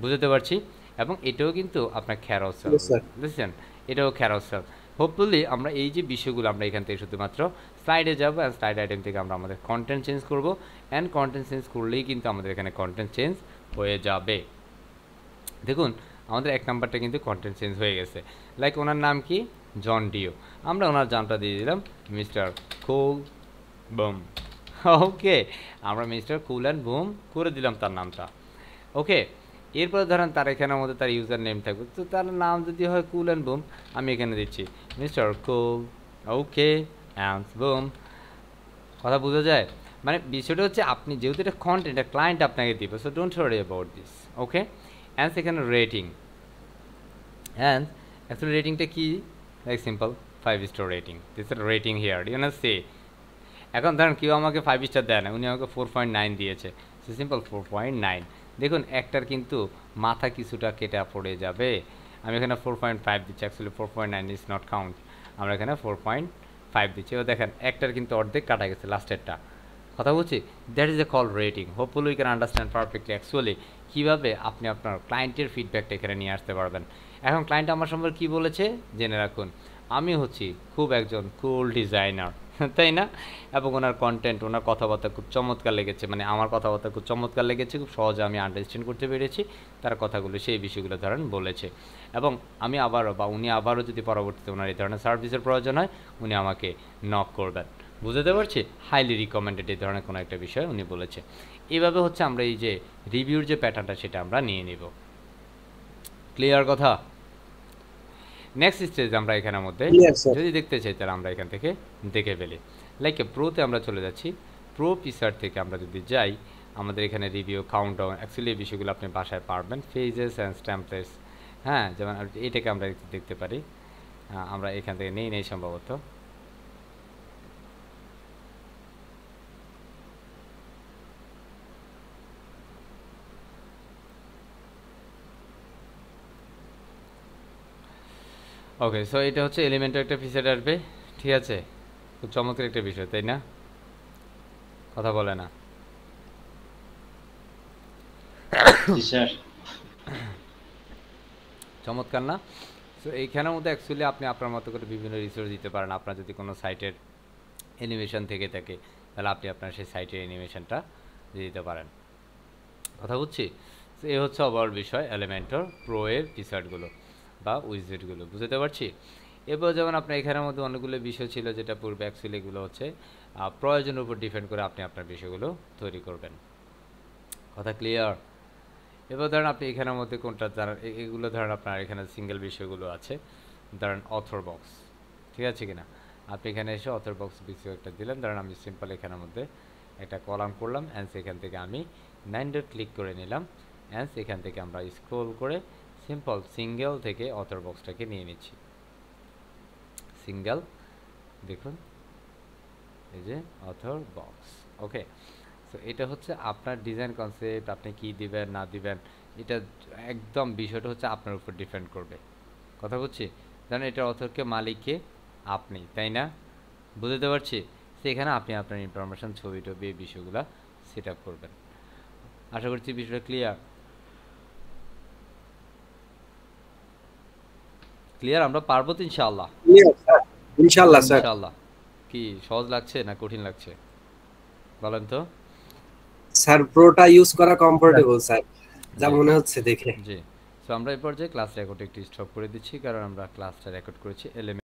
বুঝতে পারছি, এবং এটাও কিন্তু আপনার ক্যারোসেল, বুঝছেন, এটাও ক্যারোসেল। হোপফুলি আমরা এই যে বিষয়গুলো আমরা এখান থেকে শুধুমাত্র স্লাইডে যাবো, অ্যান্ড স্লাইড আইটেম থেকে আমরা আমাদের কন্টেন্ট চেঞ্জ করবো, অ্যান্ড কন্টেন্ট চেঞ্জ করলেই কিন্তু আমাদের এখানে কন্টেন্ট চেঞ্জ হয়ে যাবে। দেখুন আমাদের 1 নাম্বারটা কিন্তু কন্টেন্ট চেঞ্জ হয়ে গেছে। লাইক ওনার নাম কি? জন ডিও, আমরা ওনার নামটা দিয়ে দিলাম মিস্টার কুল বুম। ওকে, আমরা মিস্টার কুল অ্যান্ড বুম করে দিলাম তার নামটা। ওকে, এরপরে ধরেন তার এখানের মধ্যে তার ইউজার নেম থাকবে, তো তার নাম যদি হয় কুল অ্যান্ড বুম, আমি এখানে দিচ্ছি mister cool, okay, and broom. কথা বোঝা যায়? মানে বিষয়টা হচ্ছে আপনি যেহেতু এটা কন্টেন্ট, এটা ক্লায়েন্ট আপনাকে দিবে, so don't worry about this. Okay, and সেখানে রেটিং, অ্যান্ড অ্যাকচুয়ালি রেটিংটা কি? Like simple 5 star rating, this is rating here, you know say. এখন ধরেন কেউ আমাকে 5 স্টার দেয় না, উনি আমাকে 4.9 দিয়েছে, সো সিম্পল 4.9। দেখুন একটার কিন্তু মাথা কিছুটা কেটে পড়ে যাবে। আমি এখানে 4.5 দিচ্ছি, অ্যাকচুয়ালি 4.9 ইজ নট কাউন্ট, আমরা এখানে 4.5 দিচ্ছি। এবার দেখেন একটার কিন্তু অর্ধেক কাটা গেছে, লাস্টেরটা। কথা বলছি, that is a call rating. Hopefully you can understand perfectly actually কীভাবে আপনি আপনার ক্লায়েন্টের ফিডব্যাকটা এখানে নিয়ে আসতে পারবেন। এখন ক্লায়েন্ট আমার সম্পর্কে কী বলেছে জেনে রাখুন, আমি হচ্ছি খুব একজন কুল ডিজাইনার, তাই না? এবং ওনার কন্টেন্ট, ওনার কথাবার্তা খুব চমৎকার লেগেছে, মানে আমার কথাবার্তা খুব চমৎকার লেগেছে, খুব সহজে আমি আন্ডারস্ট্যান্ড করতে পেরেছি তার কথাগুলো, সেই বিষয়গুলো ধরেন বলেছে। এবং আমি আবারও বা উনি আবারও যদি পরবর্তীতে ওনার এই ধরনের সার্ভিসের প্রয়োজন হয় উনি আমাকে নক করবেন। বুঝতে পারছি, হাইলি রিকমেন্ডেড এই ধরনের কোনো একটা বিষয় উনি বলেছে। এইভাবে হচ্ছে আমরা এই যে রিভিউর যে প্যাটার্নটা সেটা আমরা নিয়ে নিব। ক্লিয়ার কথা? নেক্সট স্টেজ আমরা এখানের মধ্যে যদি দেখতে চাই তাহলে আমরা এখান থেকে দেখে ফেলি। লাইক প্রোতে আমরা চলে যাচ্ছি। প্রো পিসার থেকে আমরা যদি যাই, আমাদের এখানে রিভিউ, কাউন্টডাউন, অ্যাকচুয়ালি এই বিষয়গুলো আপনি বাসায় পারবেন। ফেজেস অ্যান্ড স্ট্যাম্পলেস, হ্যাঁ, যেমন এটাকে আমরা দেখতে পারি। আমরা এখান থেকে নেই সম্ভবত। ওকে, সো এটা হচ্ছে এলিমেন্টের একটা ফিচার আসবে, ঠিক আছে? খুব চমৎকার একটা বিষয়, তাই না? কথা বলে না চমৎকার না? সো এইখানের মধ্যে অ্যাকচুয়ালি আপনি আপনার মতো করে বিভিন্ন রিসোর্স দিতে পারেন। আপনার যদি কোনো সাইটের অ্যানিমেশন থেকে থাকে তাহলে আপনি আপনার সেই সাইটের অ্যানিমেশনটা দিতে পারেন। কথা বুঝছি? সো এই হচ্ছে ওভারঅল বিষয় এলিমেন্টর প্রো এর ফিচারগুলো বা উইজেটগুলো, বুঝতে পারছি। এরপর যেমন আপনার এখানের মধ্যে অনেকগুলো বিষয় ছিল যেটা পূর্বে, অ্যাকচুয়ালি এগুলো হচ্ছে প্রয়োজনের উপর ডিপেন্ড করে আপনি আপনার বিষয়গুলো তৈরি করবেন। কথা ক্লিয়ার? এবার ধরেন আপনি এখানের মধ্যে কোনটা ধরেন, এগুলো ধরেন আপনার এখানে সিঙ্গেল বিষয়গুলো আছে, ধরেন অথর বক্স, ঠিক আছে কিনা? আপনি এখানে এসে অথর বক্স বিষয় একটা দিলেন, ধরেন আমি সিম্পল এখানের মধ্যে একটা কলাম করলাম, অ্যান্ড সেখান থেকে আমি 9 ক্লিক করে নিলাম, অ্যান্ড সেখান থেকে আমরা স্ক্রল করে সিম্পল সিঙ্গেল থেকে অথর বক্সটাকে নিয়ে নিচ্ছি। সিঙ্গেল, দেখুন এই যে অথর বক্স। ওকে, সো এটা হচ্ছে আপনার ডিজাইন কনসেপ্ট, আপনি কি দিবেন না দিবেন এটা একদম বিষয়টা হচ্ছে আপনার উপর ডিপেন্ড করবে। কথা বুঝছি? ধরেন এটার অথরকে মালিককে আপনি, তাই না? বুঝতে পারছি। সেখানে আপনি আপনার ইনফরমেশন, ছবি টবি এই বিষয়গুলো সেট আপ করবেন। আশা করছি বিষয়টা ক্লিয়ার। ক্লিয়ার? আমরা পারবো তো ইনশাআল্লাহ? ইনশাআল্লাহ স্যার। ইনশাআল্লাহ। কি সহজ লাগছে না কঠিন লাগছে বলেন তো? স্যার প্রোটা ইউজ করা কমফোর্টেবল স্যার, যা মনে হচ্ছে দেখে। জি, সো আমরা এই পর্যায়ে ক্লাস রেকর্ড একটু স্টপ করে দিচ্ছি, কারণ আমরা ক্লাসটা রেকর্ড করেছি এলিমেন্ট